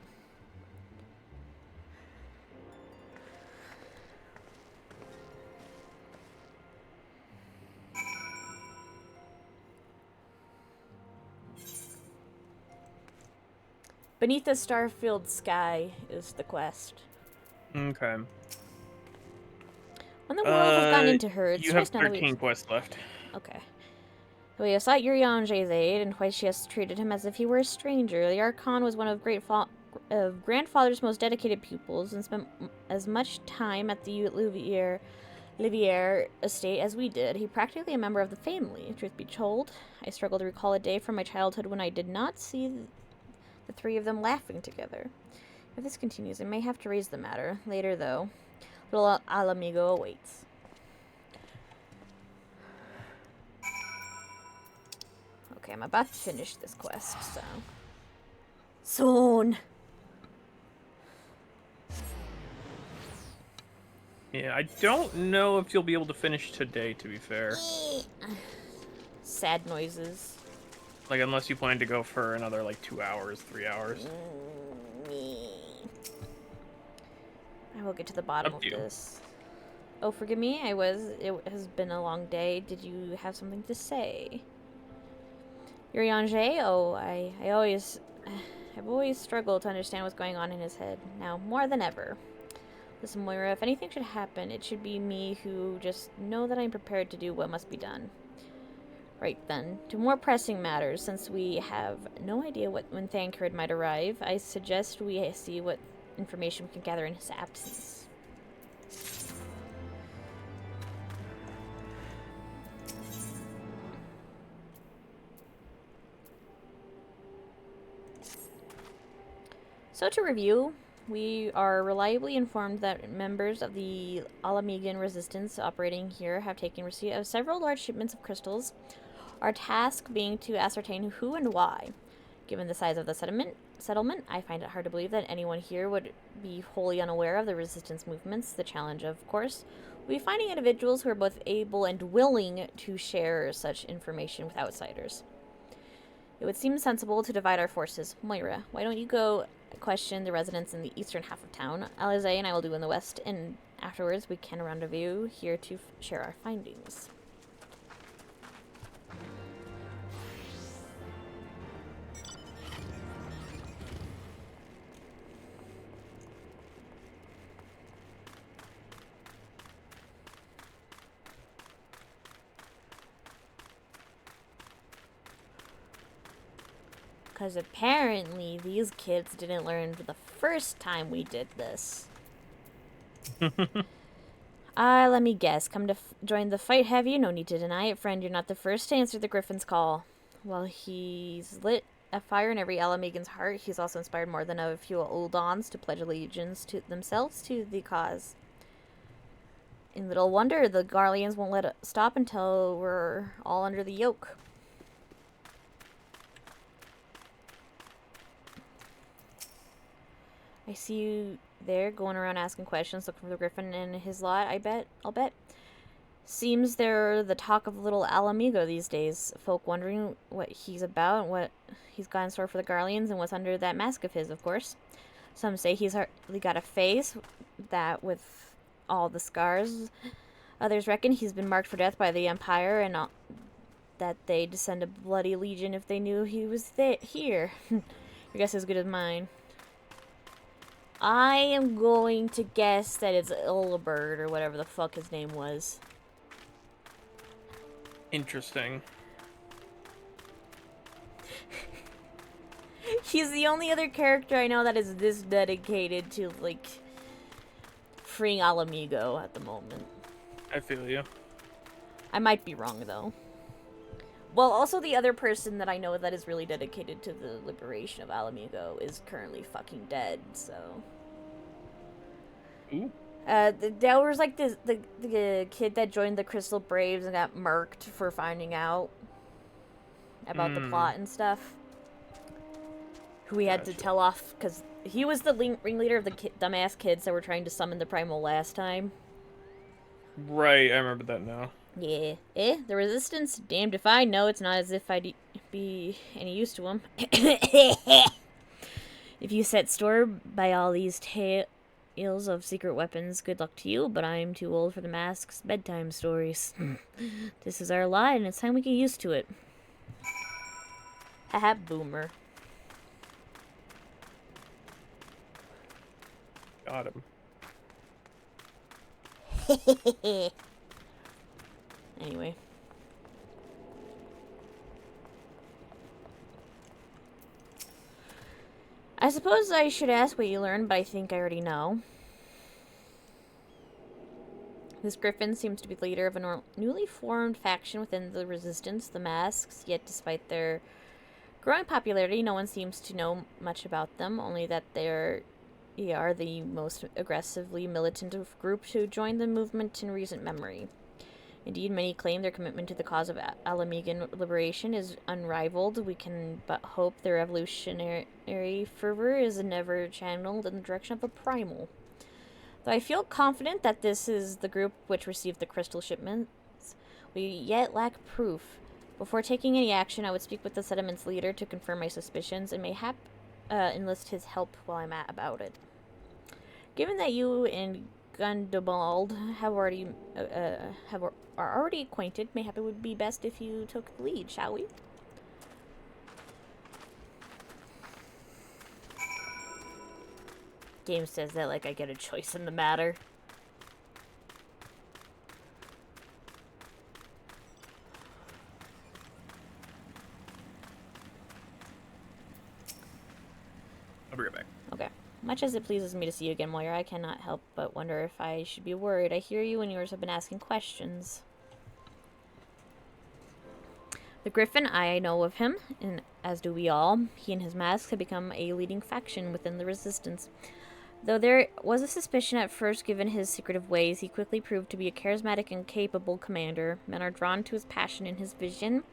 Beneath the star-filled sky is the quest. Okay. When the world has gone into her, it's you have 13 quests left. Okay. We have sought Uriange's aid, and twice she has treated him as if he were a stranger. The Archon was one of grandfather's most dedicated pupils, and spent as much time at the Liviere estate as we did. He practically a member of the family. Truth be told, I struggle to recall a day from my childhood when I did not see the three of them laughing together. If this continues, I may have to raise the matter. Later, though. Little Alamigo awaits. Okay, I'm about to finish this quest, so... Soon! Yeah, I don't know if you'll be able to finish today, to be fair. Sad noises. Like, unless you plan to go for another, like, 2 hours, 3 hours. I will get to the bottom of this. Oh, forgive me, it has been a long day. Did you have something to say? Uriange? Oh, I've always struggled to understand what's going on in his head. Now, more than ever. Listen, Moira, if anything should happen, it should be me who just know that I'm prepared to do what must be done. Right then, to more pressing matters, since we have no idea when Thancred might arrive, I suggest we see what information we can gather in his absence. So to review, we are reliably informed that members of the Alamigan resistance operating here have taken receipt of several large shipments of crystals, our task being to ascertain who and why. Given the size of the settlement, I find it hard to believe that anyone here would be wholly unaware of the resistance movements. The challenge, of course, will be finding individuals who are both able and willing to share such information with outsiders. It would seem sensible to divide our forces. Moira, why don't you go question the residents in the eastern half of town? Alizé and I will do in the west, and afterwards we can rendezvous here to share our findings. Because apparently these kids didn't learn the first time we did this. Let me guess. Come to join the fight, have you? No need to deny it, friend. You're not the first to answer the Griffin's call. While he's lit a fire in every Alamegan's heart, he's also inspired more than a few Uldons to pledge allegiance to themselves to the cause. And little wonder the Garleans won't let it stop until we're all under the yoke. I see you there, going around asking questions, looking for the Griffin and his lot, I'll bet. Seems they're the talk of little Alamigo these days. Folk wondering what he's about and what he's got in store for the Garleans and what's under that mask of his, of course. Some say he's hardly got a face, that with all the scars. Others reckon he's been marked for death by the Empire and that they'd send a bloody legion if they knew he was here. Your guess is as good as mine. I am going to guess that it's Illibird or whatever the fuck his name was. Interesting. He's the only other character I know that is this dedicated to, like, freeing Alamigo at the moment. I feel you. I might be wrong, though. Well, also the other person that I know that is really dedicated to the liberation of Alamigo is currently fucking dead, so... Ooh. There was, like, the kid that joined the Crystal Braves and got murked for finding out about the plot and stuff. Who we had to tell off, because he was the ringleader of the dumbass kids that were trying to summon the Primal last time. Right, I remember that now. Yeah. The Resistance? Damned if I know. It's not as if I'd be any use to them. If you set store by all these tales of secret weapons, good luck to you, but I'm too old for the mask's bedtime stories. This is our lot, and it's time we get used to it. Haha, boomer. Got him. Anyway. I suppose I should ask what you learned, but I think I already know. This Griffin seems to be the leader of a newly formed faction within the Resistance, the Masks, yet despite their growing popularity, no one seems to know much about them, only that they are the most aggressively militant group to join the movement in recent memory. Indeed, many claim their commitment to the cause of Alamegan liberation is unrivaled. We can but hope their revolutionary fervor is never channeled in the direction of a primal. Though I feel confident that this is the group which received the crystal shipments, we yet lack proof. Before taking any action, I would speak with the settlement's leader to confirm my suspicions and mayhap enlist his help while I'm about it. Given that you and Gundobald are already acquainted, mayhap it would be best if you took the lead, shall we? Game says that like I get a choice in the matter. I'll be right back. Okay. Much as it pleases me to see you again, Moira, I cannot help but wonder if I should be worried. I hear you and yours have been asking questions. The Griffin, I know of him, and as do we all. He and his masks have become a leading faction within the Resistance. Though there was a suspicion at first given his secretive ways, he quickly proved to be a charismatic and capable commander. Men are drawn to his passion and his vision.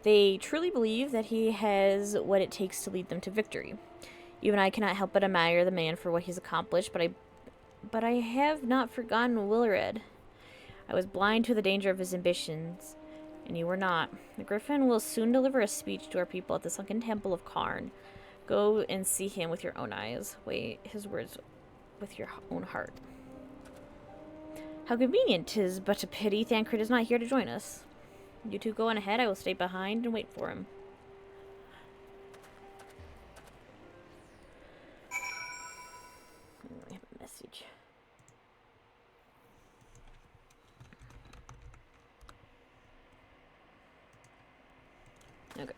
They truly believe that he has what it takes to lead them to victory. Even I cannot help but admire the man for what he's accomplished, but I have not forgotten Willred. I was blind to the danger of his ambitions, and you were not. The Griffin will soon deliver a speech to our people at the sunken temple of Karn. Go and see him with your own eyes. Weigh his words with your own heart. How convenient! 'Tis but a pity Thancred is not here to join us. You two go on ahead. I will stay behind and wait for him. I have a message. Okay.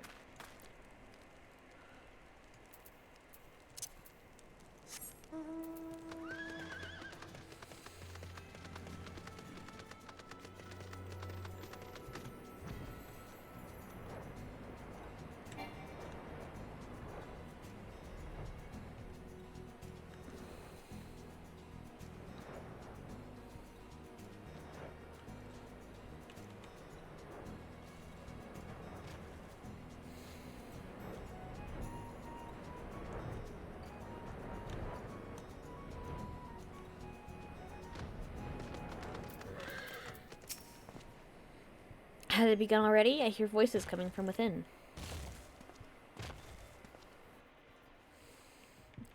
Had it begun already? I hear voices coming from within.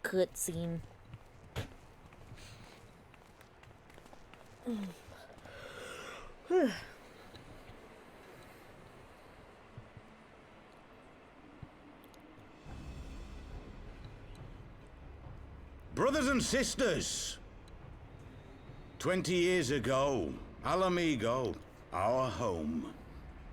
Cutscene. Brothers and sisters, 20 years ago, Alamigo, our home,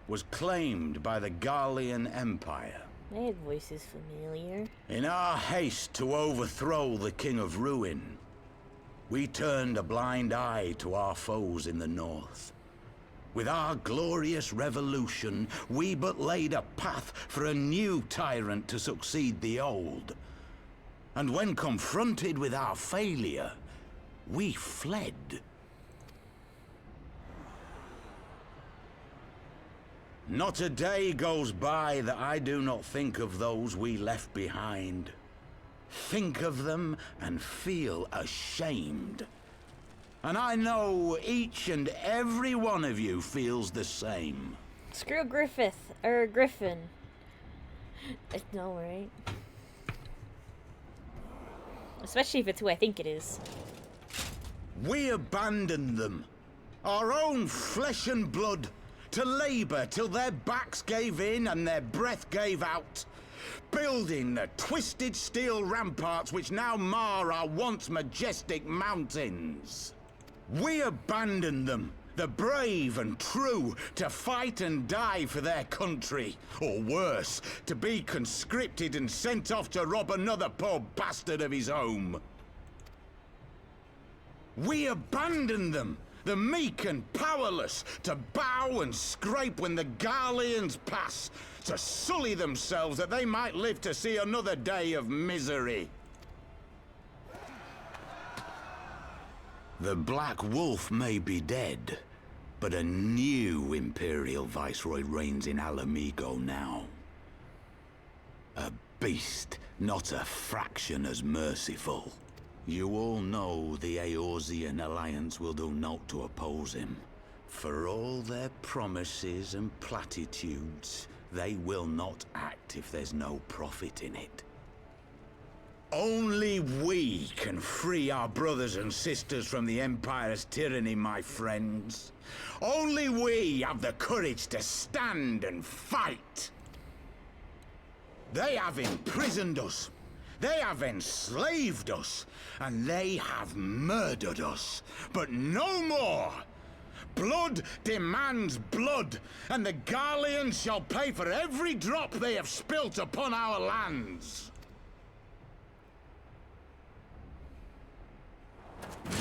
was claimed by the Garlean Empire. That voice is familiar. In our haste to overthrow the King of Ruin, we turned a blind eye to our foes in the north. With our glorious revolution, we but laid a path for a new tyrant to succeed the old. And when confronted with our failure, we fled. Not a day goes by that I do not think of those we left behind. Think of them and feel ashamed. And I know each and every one of you feels the same. Screw Griffin. No, right? Especially if it's who I think it is. We abandoned them, our own flesh and blood, to labor till their backs gave in and their breath gave out, building the twisted steel ramparts which now mar our once majestic mountains. We abandoned them, the brave and true, to fight and die for their country, or worse, to be conscripted and sent off to rob another poor bastard of his home. We abandoned them, the meek and powerless, to bow and scrape when the Garleans pass, to sully themselves that they might live to see another day of misery. The Black Wolf may be dead, but a new Imperial Viceroy reigns in Alamigo now. A beast, not a fraction as merciful. You all know the Eorzean Alliance will do naught to oppose him. For all their promises and platitudes, they will not act if there's no profit in it. Only we can free our brothers and sisters from the Empire's tyranny, my friends. Only we have the courage to stand and fight. They have imprisoned us. They have enslaved us. And they have murdered us. But no more! Blood demands blood, and the Garleans shall pay for every drop they have spilt upon our lands.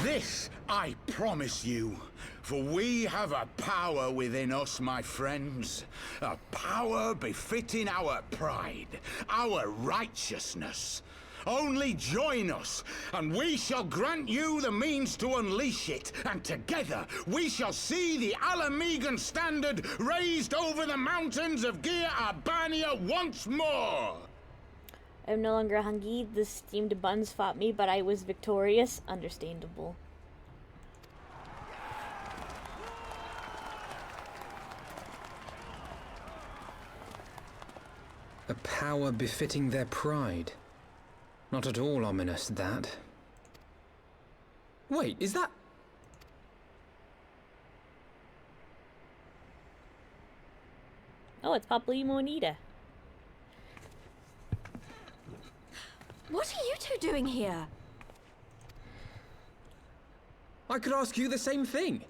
This I promise you, for we have a power within us, my friends. A power befitting our pride, our righteousness. Only join us, and we shall grant you the means to unleash it, and together we shall see the Alamigan standard raised over the mountains of Gia Arbania once more! I'm no longer hungry. The steamed buns fought me, but I was victorious. Understandable. A power befitting their pride. Not at all ominous, that. Wait, is that... Oh, it's Papalymonita. What are you two doing here? I could ask you the same thing.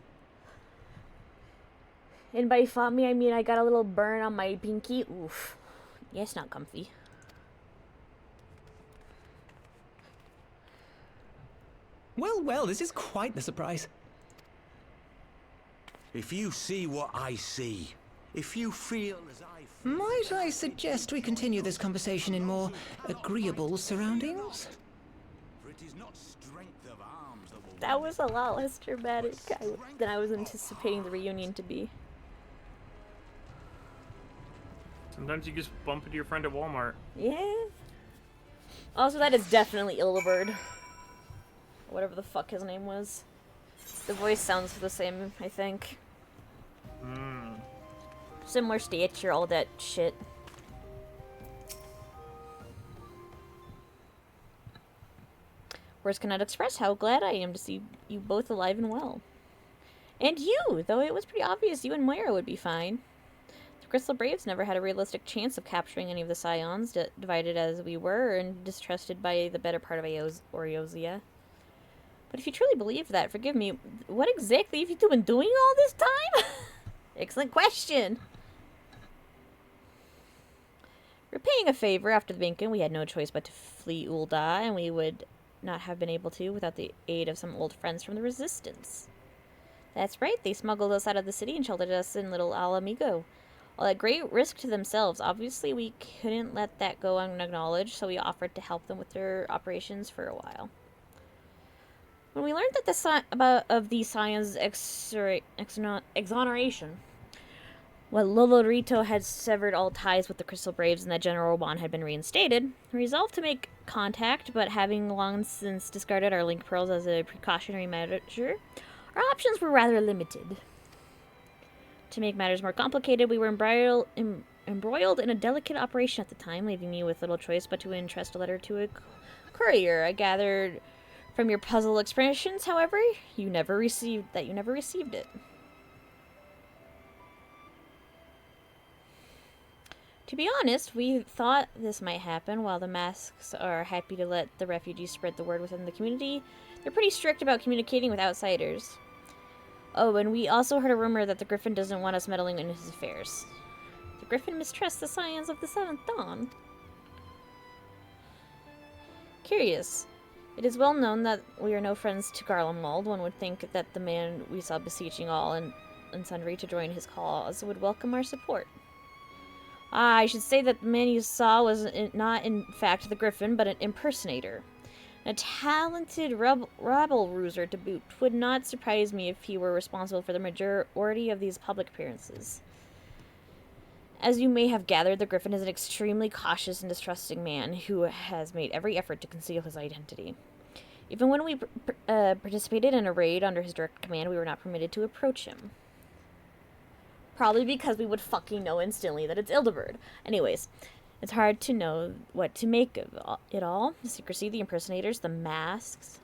And by fought me, I mean I got a little burn on my pinky. Oof. Yeah, it's not comfy. Well, well, this is quite the surprise. If you see what I see, if you feel as I feel... Might I suggest we continue this conversation in more agreeable surroundings? That was a lot less dramatic than I was anticipating the reunion to be. Sometimes you just bump into your friend at Walmart. Yeah. Also, that is definitely Illibird. Whatever the fuck his name was. The voice sounds the same, I think. similar stature, all that shit. Words cannot express how glad I am to see you both alive and well. And you, though it was pretty obvious you and Moira would be fine. The Crystal Braves never had a realistic chance of capturing any of the Scions, divided as we were and distrusted by the better part of Eorzea. But if you truly believe that, forgive me, what exactly have you two been doing all this time? Excellent question. Repaying a favor after the banquet, we had no choice but to flee Ul'dah, and we would not have been able to without the aid of some old friends from the Resistance. That's right, they smuggled us out of the city and sheltered us in Little Al Amigo. All at great risk to themselves. Obviously, we couldn't let that go unacknowledged, so we offered to help them with their operations for a while. When we learned that the Scion's exoneration, Lolorito had severed all ties with the Crystal Braves and that General Roban had been reinstated, we resolved to make contact, but having long since discarded our link pearls as a precautionary measure, our options were rather limited. To make matters more complicated, we were embroiled in a delicate operation at the time, leaving me with little choice but to entrust a letter to a courier. I gathered from your puzzled expressions, however, you never received it. To be honest, we thought this might happen. While the masks are happy to let the refugees spread the word within the community, they're pretty strict about communicating with outsiders. Oh, and we also heard a rumor that the Griffin doesn't want us meddling in his affairs. The Griffin mistrusts the Scions of the Seventh Dawn. Curious. It is well known that we are no friends to Garlemald. One would think that the man we saw beseeching all and sundry to join his cause would welcome our support. I should say that the man you saw was not in fact the Griffin, but an impersonator. A talented rabble-rouser to boot. Would not surprise me if he were responsible for the majority of these public appearances. As you may have gathered, the Griffin is an extremely cautious and distrusting man who has made every effort to conceal his identity. Even when we participated in a raid under his direct command, we were not permitted to approach him. Probably because we would fucking know instantly that it's Ildebert. Anyways, it's hard to know what to make of it all. The secrecy, the impersonators, the masks.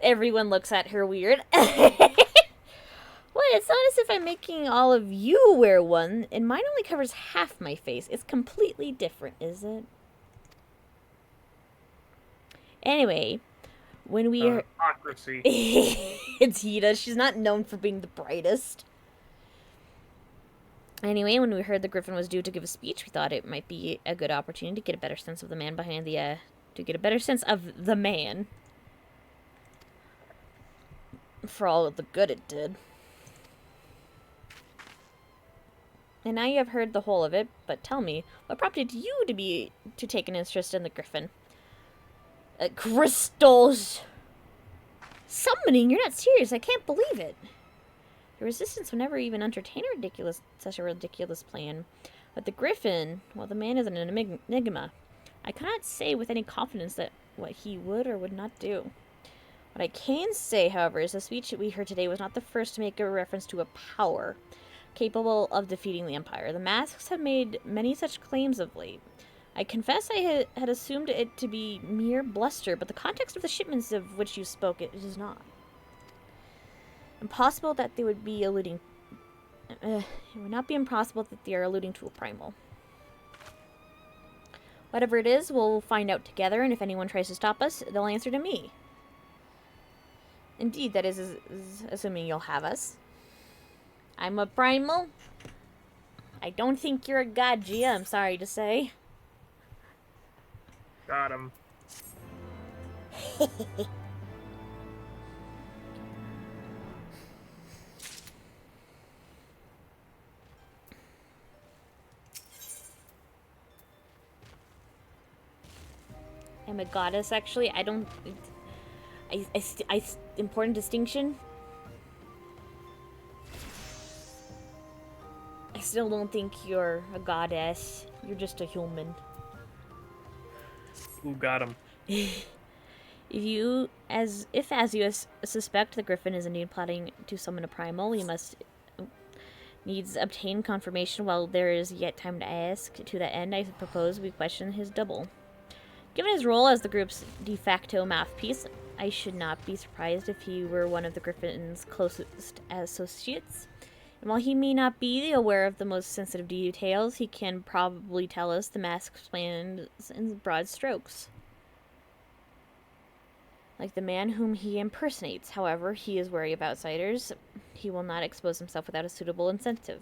Everyone looks at her weird. What? It's not as if I'm making all of you wear one, and mine only covers half my face. It's completely different, is it? Anyway, when we hypocrisy. It's Hida. She's not known for being the brightest. Anyway, when we heard the Griffin was due to give a speech, we thought it might be a good opportunity to get a better sense of the man behind the, for all of the good it did. And now you have heard the whole of it, but tell me, what prompted you to take an interest in the Griffin? Crystals! Summoning? You're not serious. I can't believe it. The Resistance would never even entertain such a ridiculous plan. But the Griffin, well, the man is an enigma. I cannot say with any confidence that what he would or would not do. What I can say, however, is the speech that we heard today was not the first to make a reference to a power capable of defeating the Empire. The masks have made many such claims of late. I confess I had assumed it to be mere bluster, but the context of the shipments of which you spoke, it is not. Impossible that they would be alluding... it would not be impossible that they are alluding to a primal. Whatever it is, we'll find out together, and if anyone tries to stop us, they'll answer to me. Indeed, that is assuming you'll have us. I'm a primal. I don't think you're a god, Gia, I'm sorry to say. Got him. I'm a goddess, actually. I don't... important distinction. I still don't think you're a goddess. You're just a human. Who got him? If as you suspect the Griffin is indeed plotting to summon a primal, you Needs obtain confirmation while there is yet time to ask. To that end, I propose we question his double. Given his role as the group's de facto mouthpiece, I should not be surprised if he were one of the Griffin's closest associates. And while he may not be aware of the most sensitive details, he can probably tell us the mask's plans in broad strokes. Like the man whom he impersonates. However, he is wary of outsiders. He will not expose himself without a suitable incentive.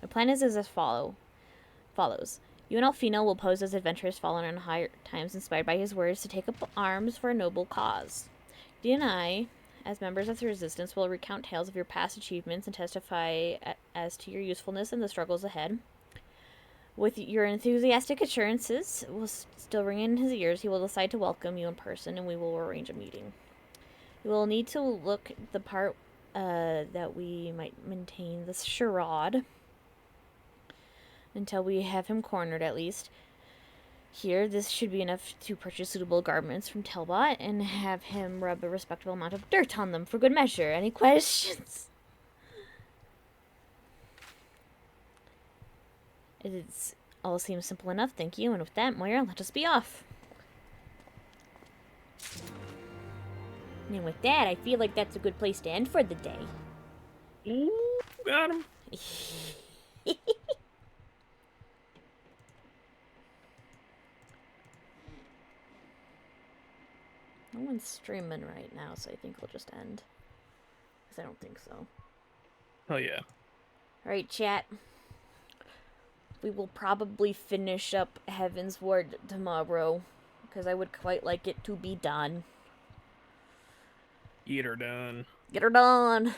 My plan is as follows. You and Alfino will pose as adventurers fallen on high times, inspired by his words to take up arms for a noble cause. Dee and I, as members of the Resistance, will recount tales of your past achievements and testify as to your usefulness in the struggles ahead. With your enthusiastic assurances will still ring in his ears, he will decide to welcome you in person, and we will arrange a meeting. You will need to look the part that we might maintain the charade until we have him cornered, at least. Here, this should be enough to purchase suitable garments from Telbot and have him rub a respectable amount of dirt on them for good measure. Any questions? It all seems simple enough, thank you. And with that, Moira, let us be off. And with that, I feel like that's a good place to end for the day. Ooh, got him. No one's streaming right now, so I think we'll just end. Because I don't think so. Oh, yeah. Alright, chat. We will probably finish up Heaven's Ward tomorrow. Because I would quite like it to be done. Get her done. Get her done!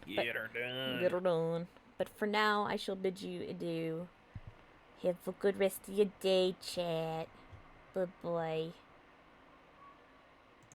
Get her done. Get her done. But for now, I shall bid you adieu. Have a good rest of your day, chat. Bye-bye.